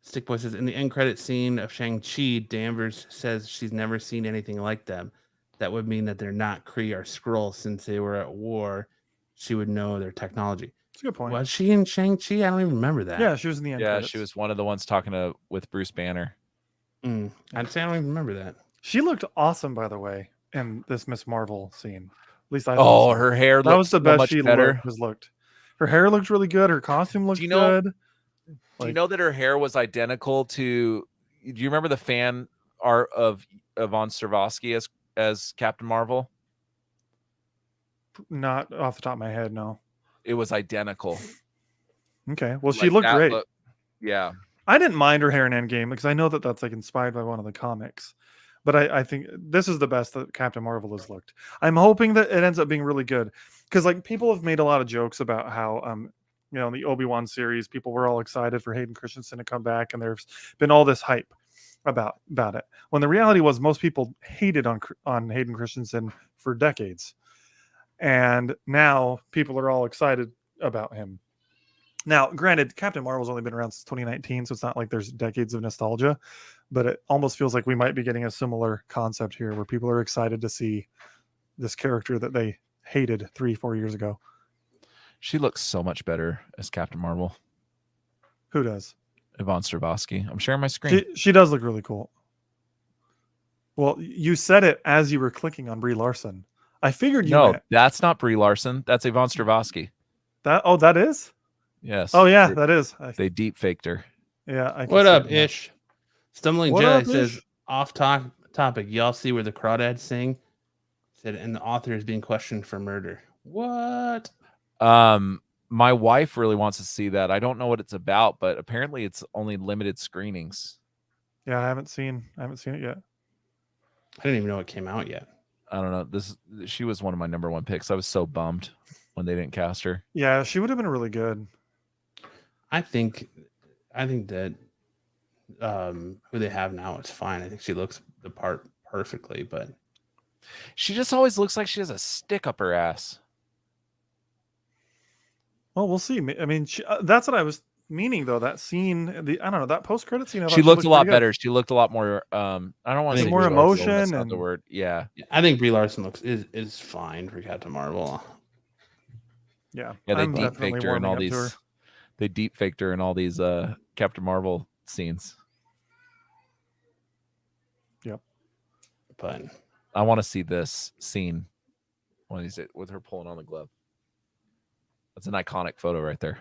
Stickboy says, in the end credit scene of Shang-Chi, Danvers says she's never seen anything like them. That would mean that they're not Kree or Skrull since they were at war. She would know their technology. That's a good point. Was she in Shang-Chi? I don't even remember that. Yeah, she was in the end. Yeah, credits. she was one of the ones talking with Bruce Banner. I'd say I don't even remember that. She looked awesome, by the way, in this Miss Marvel scene. At least I. Oh, thought so. her hair That was looks the so best much she better. looked. Her hair looked really good. Her costume looked you know- good. Do you know that her hair was identical to? Do you remember the fan art of Yvonne Strahovski as Captain Marvel? Not off the top of my head, no. It was identical. Okay, well, she Like, looked that great. Yeah, I didn't mind her hair in Endgame because I know that that's like inspired by one of the comics. But I think this is the best that Captain Marvel has looked. I'm hoping that it ends up being really good because like people have made a lot of jokes about how in the Obi-Wan series people were all excited for Hayden Christensen to come back and there's been all this hype about it. When the reality was most people hated on Hayden Christensen for decades. And now people are all excited about him. Now, granted, Captain Marvel's only been around since 2019, so it's not like there's decades of nostalgia, but it almost feels like we might be getting a similar concept here where people are excited to see this character that they hated 3-4 years ago. she looks so much better as Captain Marvel. Who does? Yvonne Strahovski. I'm sharing my screen. She does look really cool. Well, you said it as you were clicking on Brie Larson. I figured you No, meant that's not Brie Larson. That's Yvonne Strahovski. that. Oh, that is? Yes. Oh, yeah, that is. They deep faked her. Yeah. I can What see up, it now. Ish? Stumbling What Jedi up, says, Ish? off topic. Y'all see where the crawdads sing? Said, and the author is being questioned for murder. What? My wife really wants to see that. I don't know what it's about, but apparently it's only limited screenings. Yeah, I haven't seen it yet. I didn't even know it came out yet. I don't know. She was one of my number one picks. I was so bummed when they didn't cast her. Yeah, she would have been really good. I think that who they have now is fine. I think she looks the part perfectly, but She just always looks like she has a stick up her ass. Well, we'll see. I mean, that's what I was meaning, though. That scene, I don't know, that post-credit scene. I thought She looked a lot pretty good. better. She looked a lot more. I don't want to say More resourceful, emotion that's not the and- word. Yeah, I think Brie Larson is fine for Captain Marvel. Yeah, yeah. They I'm deep definitely faked her in all warming up to her. these. They deep faked her in all these Captain Marvel scenes. But I want to see this scene. What is it with her pulling on the glove? That's an iconic photo right there.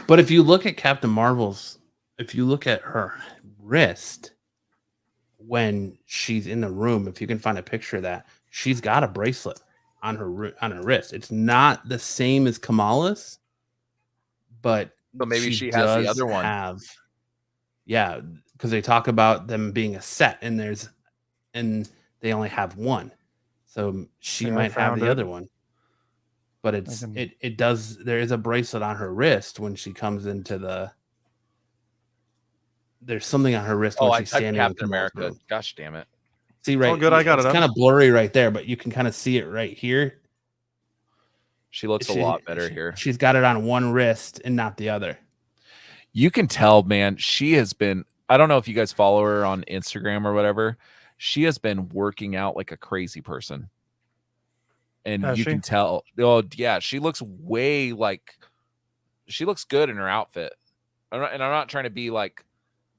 But if you look at Captain Marvel's, if you look at her wrist when she's in the room, if you can find a picture of that, she's got a bracelet on her wrist. It's not the same as Kamala's, but So maybe she has the other one. Yeah, because they talk about them being a set, and they only have one, so she Yeah, I might have found the it. other one. But it does. There is a bracelet on her wrist when she comes into the. There's something on her wrist Oh, when I she's typed standing in Captain Kamala's America. room. Gosh damn it. See right? Oh, good, I got it's it up. kind of blurry right there, but you can kind of see it right here. She looks a lot better here. She's got it on one wrist and not the other. You can tell, man, she has been, I don't know if you guys follow her on Instagram or whatever. She has been working out like a crazy person. And Has you she? can tell, oh yeah, she looks she looks good in her outfit. And I'm not trying to be like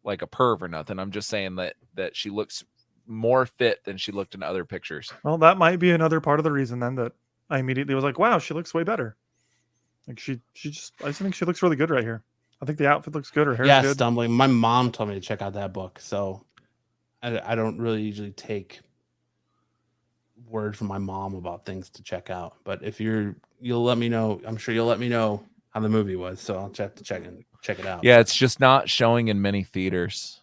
a perv or nothing. I'm just saying that she looks more fit than she looked in other pictures. Well, that might be another part of the reason then that I immediately was like, wow, she looks way better. Like I just think she looks really good right here. I think the outfit looks good. Her hair's good. Stumbling. My mom told me to check out that book, so I don't really usually take word from my mom about things to check out. But if you'll let me know. I'm sure you'll let me know how the movie was. So I'll have to check check it out. Yeah, it's just not showing in many theaters.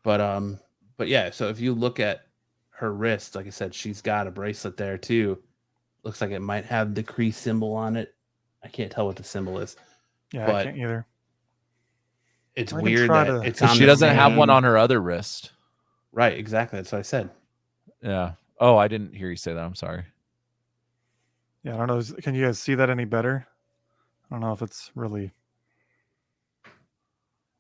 But yeah, so if you look at her wrist, like I said, she's got a bracelet there too. Looks like it might have the Kree symbol on it. I can't tell what the symbol is. Yeah, but I can't either. It's weird that it's on. She doesn't have one on her other wrist. Right, exactly. That's what I said. Yeah. Oh, I didn't hear you say that. I'm sorry. Yeah, I don't know. Can you guys see that any better? I don't know if it's really.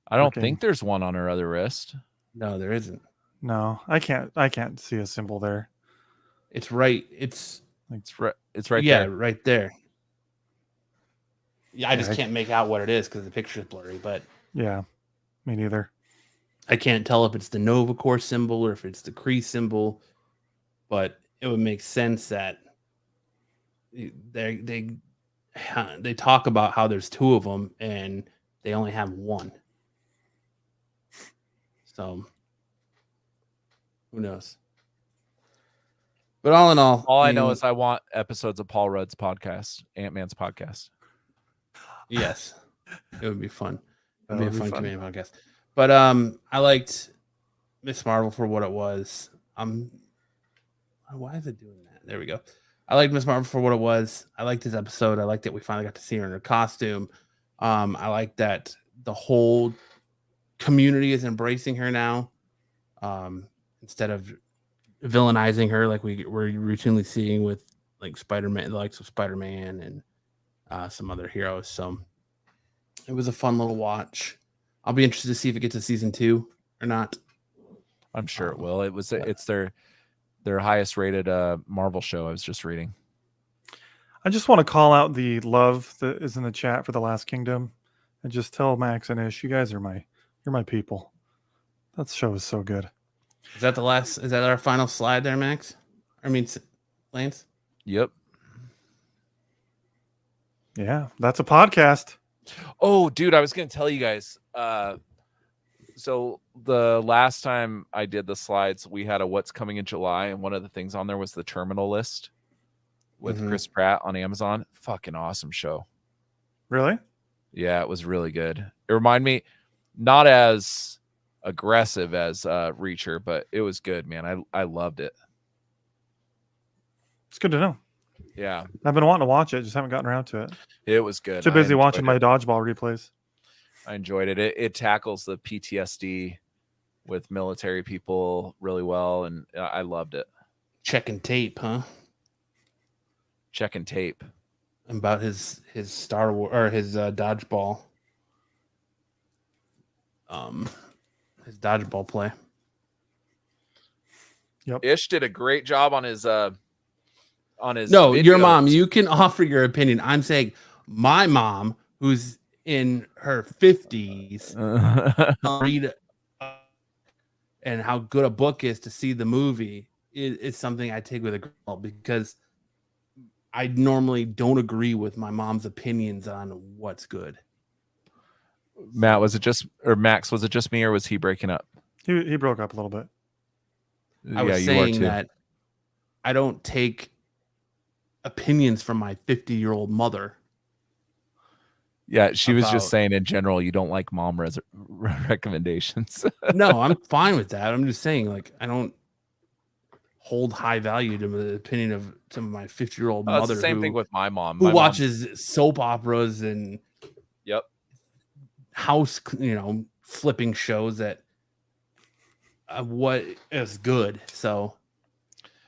I don't think there's one on her other wrist. No, there isn't. No, I can't see a symbol there. It's right. It's right there. Yeah, right there. Yeah, I just can't make out what it is because the picture's blurry. But yeah, me neither. I can't tell if it's the Nova Corps symbol or if it's the Kree symbol. But it would make sense that they talk about how there's two of them and they only have one. So who knows? But all in all, I know is I want episodes of Paul Rudd's podcast, Ant-Man's podcast. Yes, it would be fun. It would be a fun comedian podcast. But I liked Miss Marvel for what it was. Why is it doing that? There we go. I liked Miss Marvel for what it was. I liked this episode. I liked that we finally got to see her in her costume. I like that the whole community is embracing her now, instead of villainizing her like we're routinely seeing with like Spider-Man, the likes of Spider-Man and some other heroes. So it was a fun little watch. I'll be interested to see if it gets a season 2 or not. I'm sure it will. It's their highest rated Marvel show. I was just reading. I just want to call out the love that is in the chat for The Last Kingdom, and just tell Max and Ish, you guys are you're my people. That show is so good. Is that our final slide there, Max? I mean, Lance? Yep. Yeah, that's a podcast. Oh, dude, I was going to tell you guys. So the last time I did the slides, we had a what's coming in July, and one of the things on there was the Terminal List with Chris Pratt on Amazon. Fucking awesome show. Really? Yeah, it was really good. It reminded me, not as aggressive as Reacher, but it was good, man. I loved it. It's good to know. Yeah. I've been wanting to watch it, just haven't gotten around to it. It was good. Too busy watching my dodgeball replays. I enjoyed it. It tackles the PTSD with military people really well, and I loved it. Checking tape, huh? Checking tape about his Star Wars or his dodgeball, his dodgeball play. Yep. Ish did a great job on his. No, videos. Your mom. You can offer your opinion. I'm saying my mom, who's in her 50s, read and how good a book is to see the movie is something I take with a girl, because I normally don't agree with my mom's opinions on what's good. Max, was it just me, or was he breaking up? He broke up a little bit. I was saying that I don't take opinions from my 50-year-old mother. Yeah, she was just saying in general, you don't like mom recommendations. No, I'm fine with that. I'm just saying, like, I don't hold high value to the opinion of some of my 50-year-old mother. It's the same thing with my mom. Who watches soap operas and house, flipping shows that what is good. So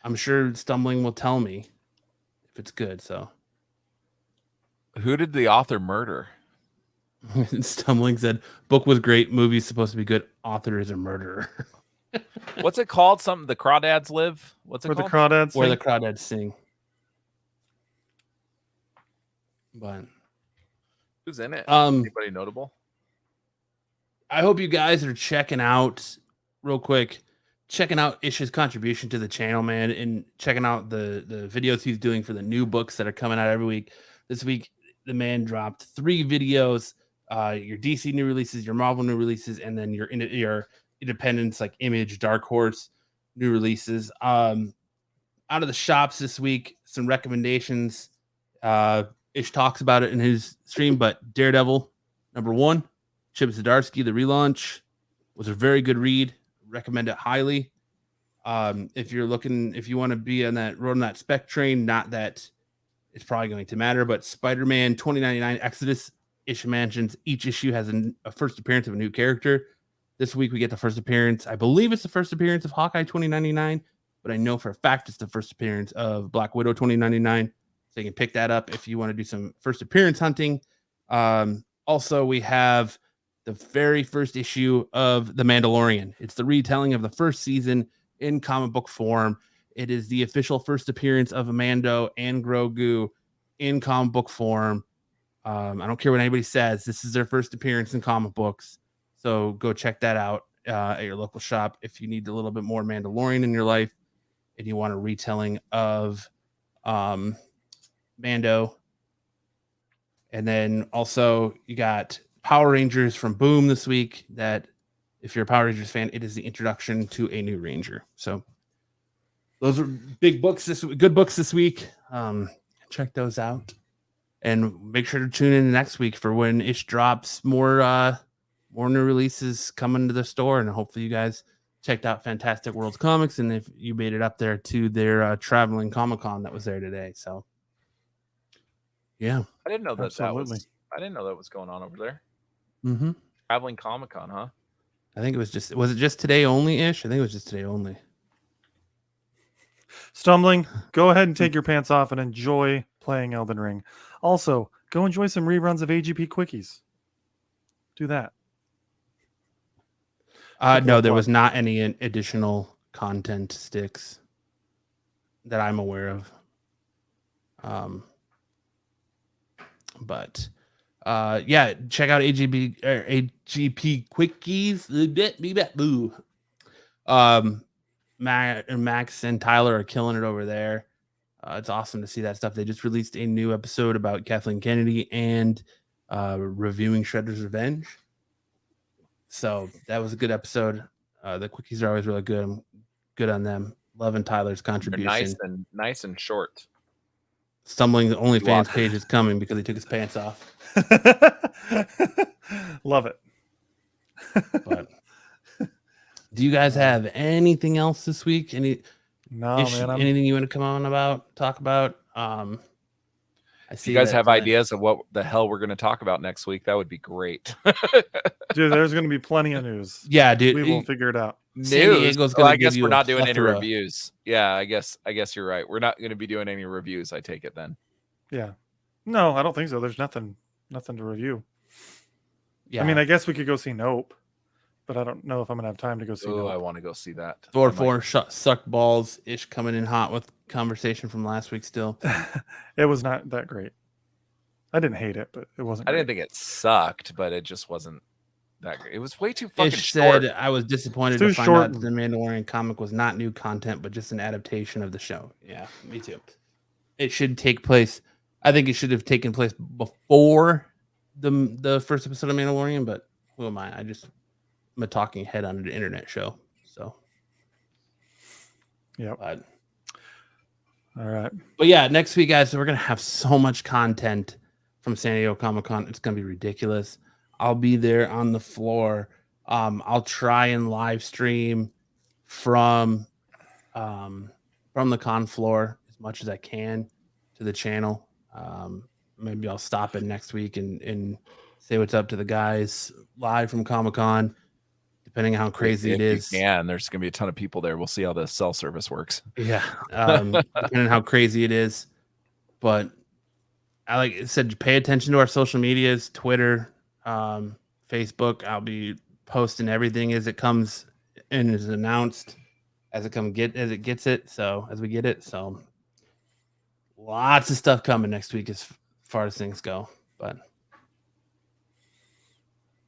I'm sure Stumbling will tell me if it's good. So who did the author murder? Stumbling said, book was great, movie's supposed to be good, author is a murderer. What's it called? Something the Crawdads live? What's it Where called? Where the Crawdads sing. But who's in it? Anybody notable? I hope you guys are checking out Ish's contribution to the channel, man, and checking out the videos he's doing for the new books that are coming out every week. This week, the man dropped 3 videos, your DC new releases, your Marvel new releases, and then your independents like Image, Dark Horse new releases. Out of the shops this week, some recommendations. Ish talks about it in his stream, but Daredevil #1, Chip Zdarsky, the relaunch, was a very good read. Recommend it highly. If you want to be on that spec train, not that it's probably going to matter, but Spider-Man 2099 Exodus Ish mentions each issue has a first appearance of a new character. This week we get the first appearance. I believe it's the first appearance of Hawkeye 2099, but I know for a fact it's the first appearance of Black Widow 2099. So you can pick that up if you want to do some first appearance hunting. Also, we have the very first issue of The Mandalorian. It's the retelling of the first season in comic book form. It is the official first appearance of Mando and Grogu in comic book form. I don't care what anybody says. This is their first appearance in comic books. So go check that out at your local shop if you need a little bit more Mandalorian in your life and you want a retelling of Mando. And then also you got Power Rangers from Boom this week. That if you're a Power Rangers fan, it is the introduction to a new Ranger. So those are big books good books this week. Check those out. And make sure to tune in next week for when Ish drops more new releases coming to the store. And hopefully you guys checked out Fantastic Worlds Comics, and if you made it up there to their traveling Comic-Con that was there today. So yeah. I didn't know that was going on over there. Mm-hmm. Traveling Comic-Con, huh? I think was it just today only Ish? I think it was just today only. Stumbling, go ahead and take your pants off and enjoy playing Elden Ring. Also, go enjoy some reruns of AGP Quickies. Do that. No, there was not any additional content sticks that I'm aware of. But yeah, check out AGP Quickies. Boo. Max and Tyler are killing it over there. It's awesome to see that stuff. They just released a new episode about Kathleen Kennedy and reviewing Shredder's Revenge. So that was a good episode. The quickies are always really good. I'm good on them. Loving Tyler's contribution. They're nice and short. Stumbling the OnlyFans page is coming because he took his pants off. Love it. But do you guys have anything else this week? Anything you want to come on talk about? I see you guys have ideas of what the hell we're going to talk about next week. That would be great. Dude, there's going to be plenty of news. Yeah, dude. We will figure it out. News. I guess we're not doing any reviews. Yeah, I guess you're right. We're not going to be doing any reviews. I take it then. Yeah. No, I don't think so. There's nothing to review. Yeah. I mean, I guess we could go see Nope, but I don't know if I'm going to have time to go see Nope. I want to go see that. Thor 4 sucked balls. Ish coming in hot with conversation from last week still. It was not that great. I didn't hate it, but it wasn't I great. didn't think it sucked, but it just wasn't that great. It was way too fucking Ish short. said I was disappointed to find out that the Mandalorian comic was not new content, but just an adaptation of the show. Yeah, me too. It should take place. I think it should have taken place before the first episode of Mandalorian, but who am I? I'm a talking head on an internet show. So yeah. All right. But yeah, next week, guys, we're gonna have so much content from San Diego Comic-Con. It's gonna be ridiculous. I'll be there on the floor. I'll try and live stream from the con floor as much as I can to the channel. Maybe I'll stop in next week and say what's up to the guys live from Comic-Con, depending on how crazy it is. Yeah, and there's going to be a ton of people there. We'll see how the cell service works. Yeah, depending on how crazy it is. But like I said, pay attention to our social medias, Twitter, Facebook. I'll be posting everything as it comes and is announced as we get it. So lots of stuff coming next week as far as things go. But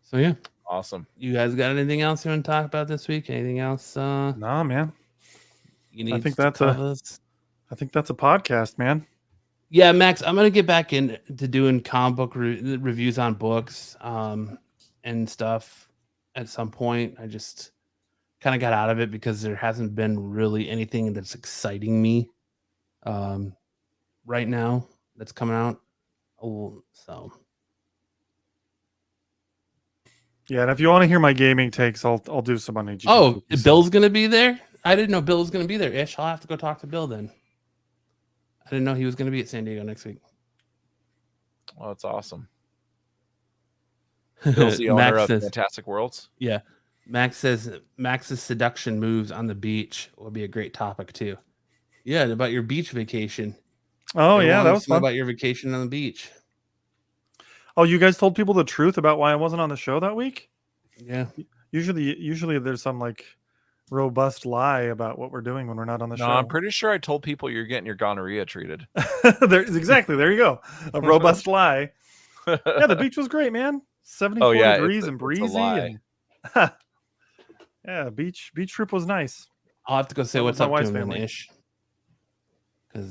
so yeah. Awesome. You guys got anything else you want to talk about this week? Anything else? Nah, man. I think that's a podcast, man. Yeah, Max, I'm gonna get back into doing comic book reviews on books and stuff at some point. I just kind of got out of it because there hasn't been really anything that's exciting me right now that's coming out. So yeah, and if you want to hear my gaming takes, I'll do some on AGP. Oh, Bill's gonna be there? I didn't know Bill was gonna be there. Ish, I'll have to go talk to Bill then. I didn't know he was gonna be at San Diego next week. Well, that's awesome. Bill's the owner of Fantastic Worlds. Yeah. Max says Max's seduction moves on the beach will be a great topic too. Yeah, about your beach vacation. Oh, yeah, that was fun. About your vacation on the beach. Oh, you guys told people the truth about why I wasn't on the show that week? Yeah. Usually there's some like robust lie about what we're doing when we're not on the show. I'm pretty sure I told people you're getting your gonorrhea treated. Exactly. There you go. A robust lie. Yeah, the beach was great, man. 74 degrees and breezy. Yeah, beach trip was nice. I'll have to go say what's up to him Ish.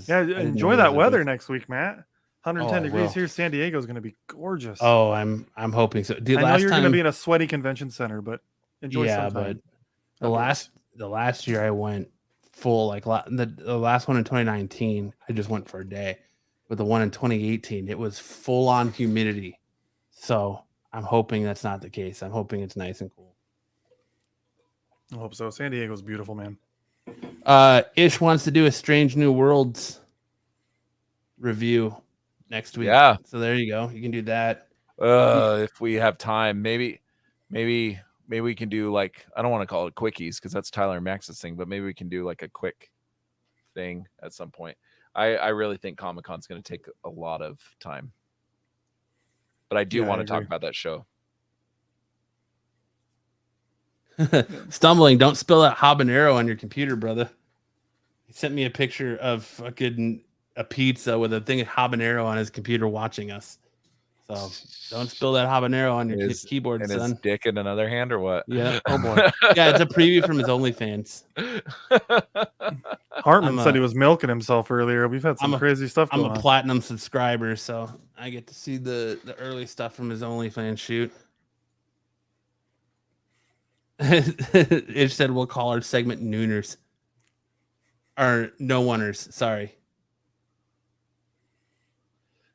Yeah, enjoy that weather next week, Matt. 110 degrees here. San Diego is going to be gorgeous. Oh, I'm hoping so. Dude, I know you're going to be in a sweaty convention center, but enjoy some time. But the last year I went full, like the last one in 2019, I just went for a day. But the one in 2018, it was full on humidity. So I'm hoping that's not the case. I'm hoping it's nice and cool. I hope so. San Diego's beautiful, man. Ish wants to do a Strange New Worlds review next week. Yeah. So there you go. You can do that. If we have time, maybe we can do like, I don't want to call it quickies because that's Tyler and Max's thing, but maybe we can do like a quick thing at some point. I really think Comic-Con's going to take a lot of time, but I do want to talk about that show. Stumbling, don't spill that habanero on your computer, brother. He sent me a picture of fucking a pizza with a thing of habanero on his computer watching us. So don't spill that habanero on your keyboard, and son. His dick in another hand or what? Yeah. Oh boy. Yeah, it's a preview from his OnlyFans. Hartman said he was milking himself earlier. We've had some crazy stuff going on. I'm a platinum subscriber, so I get to see the early stuff from his OnlyFans shoot. It said we'll call our segment Nooners. Or No Oneers, sorry.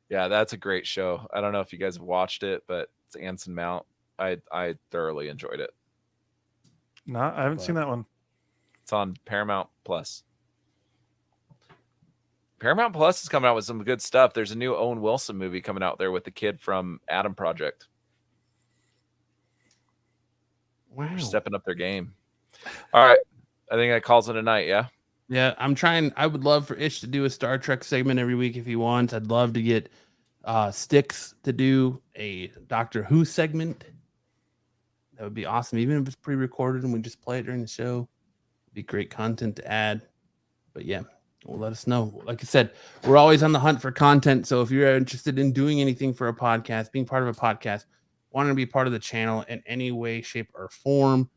Yeah, that's a great show. I don't know if you guys have watched it, but it's Anson Mount. I thoroughly enjoyed it. No, I haven't seen that one. It's on Paramount Plus. Paramount Plus is coming out with some good stuff. There's a new Owen Wilson movie coming out there with the kid from Adam Project. Wow. They're stepping up their game. All right. I think that calls it a night, yeah? Yeah, I'm trying. I would love for Ish to do a Star Trek segment every week if he wants. I'd love to get Sticks to do a Doctor Who segment. That would be awesome. Even if it's pre-recorded and we just play it during the show, it'd be great content to add. But yeah, well, let us know. Like I said, we're always on the hunt for content. So if you're interested in doing anything for a podcast, being part of a podcast, wanting to be part of the channel in any way, shape, or form,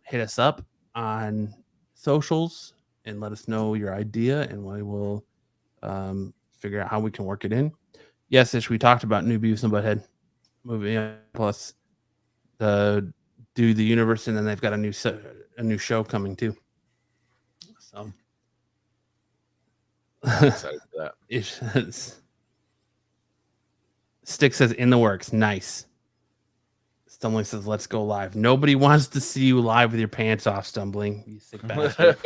hit us up on socials and let us know your idea, and we will figure out how we can work it in. Yes, Ish, we talked about New Beavis and Butthead movie, plus the Do the Universe, and then they've got a new show coming too. So I'm excited for that. Stick says in the works. Nice. Stumbling says, let's go live. Nobody wants to see you live with your pants off, Stumbling. You sick bastard.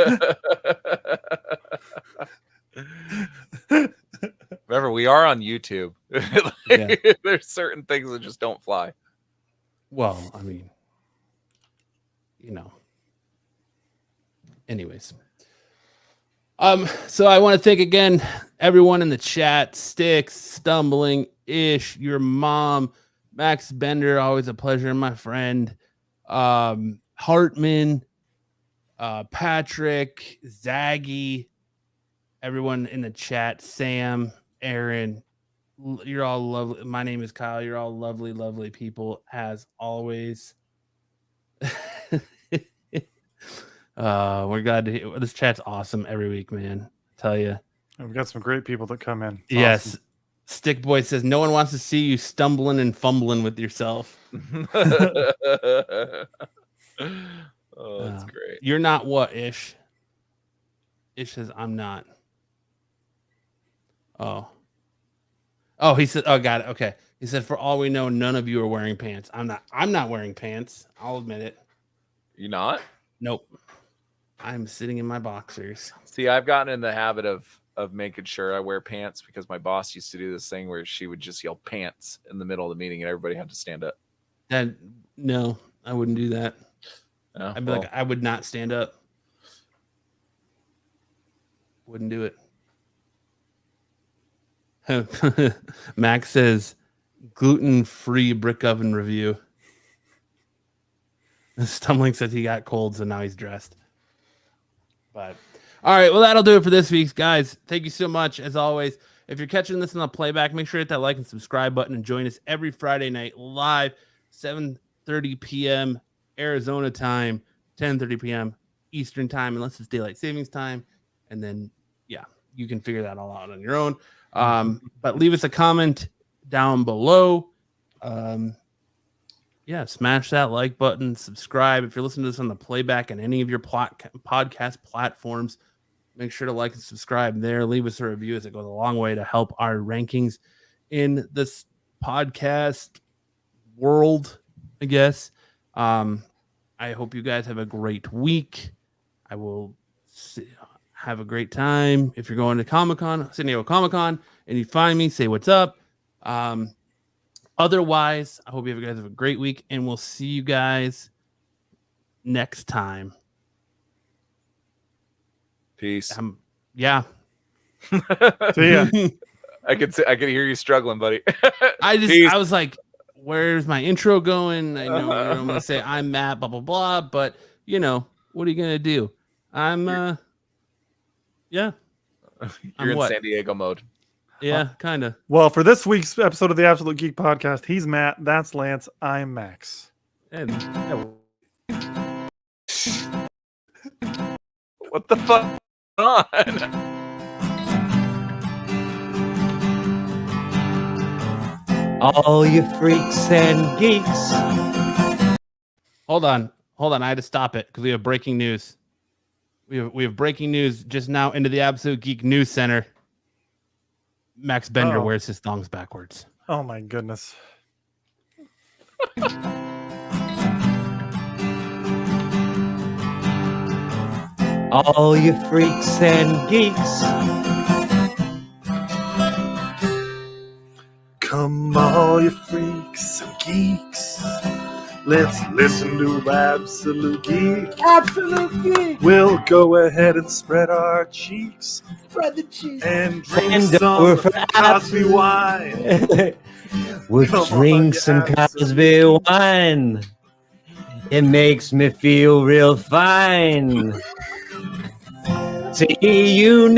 Remember, we are on YouTube. There's certain things that just don't fly. Well, I mean, anyways. So I want to thank again everyone in the chat, Sticks, Stumbling, Ish, your mom, Max Bender, always a pleasure, my friend. Hartman, Patrick, Zaggy, everyone in the chat, Sam, Aaron, you're all lovely. My name is Kyle. You're all lovely, lovely people, as always. We're glad to hear. This chat's awesome every week, man. I tell you. We've got some great people that come in. It's yes. Awesome. Stick Boy says no one wants to see you stumbling and fumbling with yourself. Oh, that's great. You're not what, Ish? Ish says I'm not. Oh. Oh, he said, oh, got it. Okay. He said, for all we know, none of you are wearing pants. I'm not wearing pants. I'll admit it. You not? Nope. I'm sitting in my boxers. See, I've gotten in the habit of making sure I wear pants because my boss used to do this thing where she would just yell pants in the middle of the meeting and everybody had to stand up. No, I wouldn't do that. Oh, I'd be like, I would not stand up. Wouldn't do it. Max says, gluten-free brick oven review. Stumbling says he got cold, so now he's dressed. But all right, well, that'll do it for this week's guys. Thank you so much, as always. If you're catching this on the playback, make sure to hit that like and subscribe button and join us every Friday night live, 7:30 p.m. Arizona time, 10:30 p.m. Eastern time, unless it's daylight savings time. And then, yeah, you can figure that all out on your own. But leave us a comment down below. Yeah, smash that like button, subscribe. If you're listening to this on the playback and any of your podcast platforms, make sure to like and subscribe there. Leave us a review, as it goes a long way to help our rankings in this podcast world, I guess. I hope you guys have a great week. I will have a great time. If you're going to Comic-Con, San Diego Comic-Con, and you find me, say what's up. Otherwise, I hope you guys have a great week, and we'll see you guys next time. Peace. See Yeah. ya. I could hear you struggling, buddy. I was like, where's my intro going? I know I'm going to say I'm Matt, blah, blah, blah. But, what are you going to do? Yeah. You're in San Diego mode. Yeah, kind of. Well, for this week's episode of the Absolute Geek Podcast, he's Matt, that's Lance, I'm Max. And, what the fuck on? All you freaks and geeks. Hold on. I had to stop it because we have breaking news. We have breaking news just now into the Absolute Geek News Center. Max Bender wears his thongs backwards. Oh my goodness. All you freaks and geeks. Come all you freaks and geeks. Let's listen to Absolute Geek. Absolute Geek. We'll go ahead and spread our cheeks. Spread the cheeks. And drink And some over for Cosby wine. We'll Come drink on, some Absolute Cosby wine. It makes me feel real fine. See you next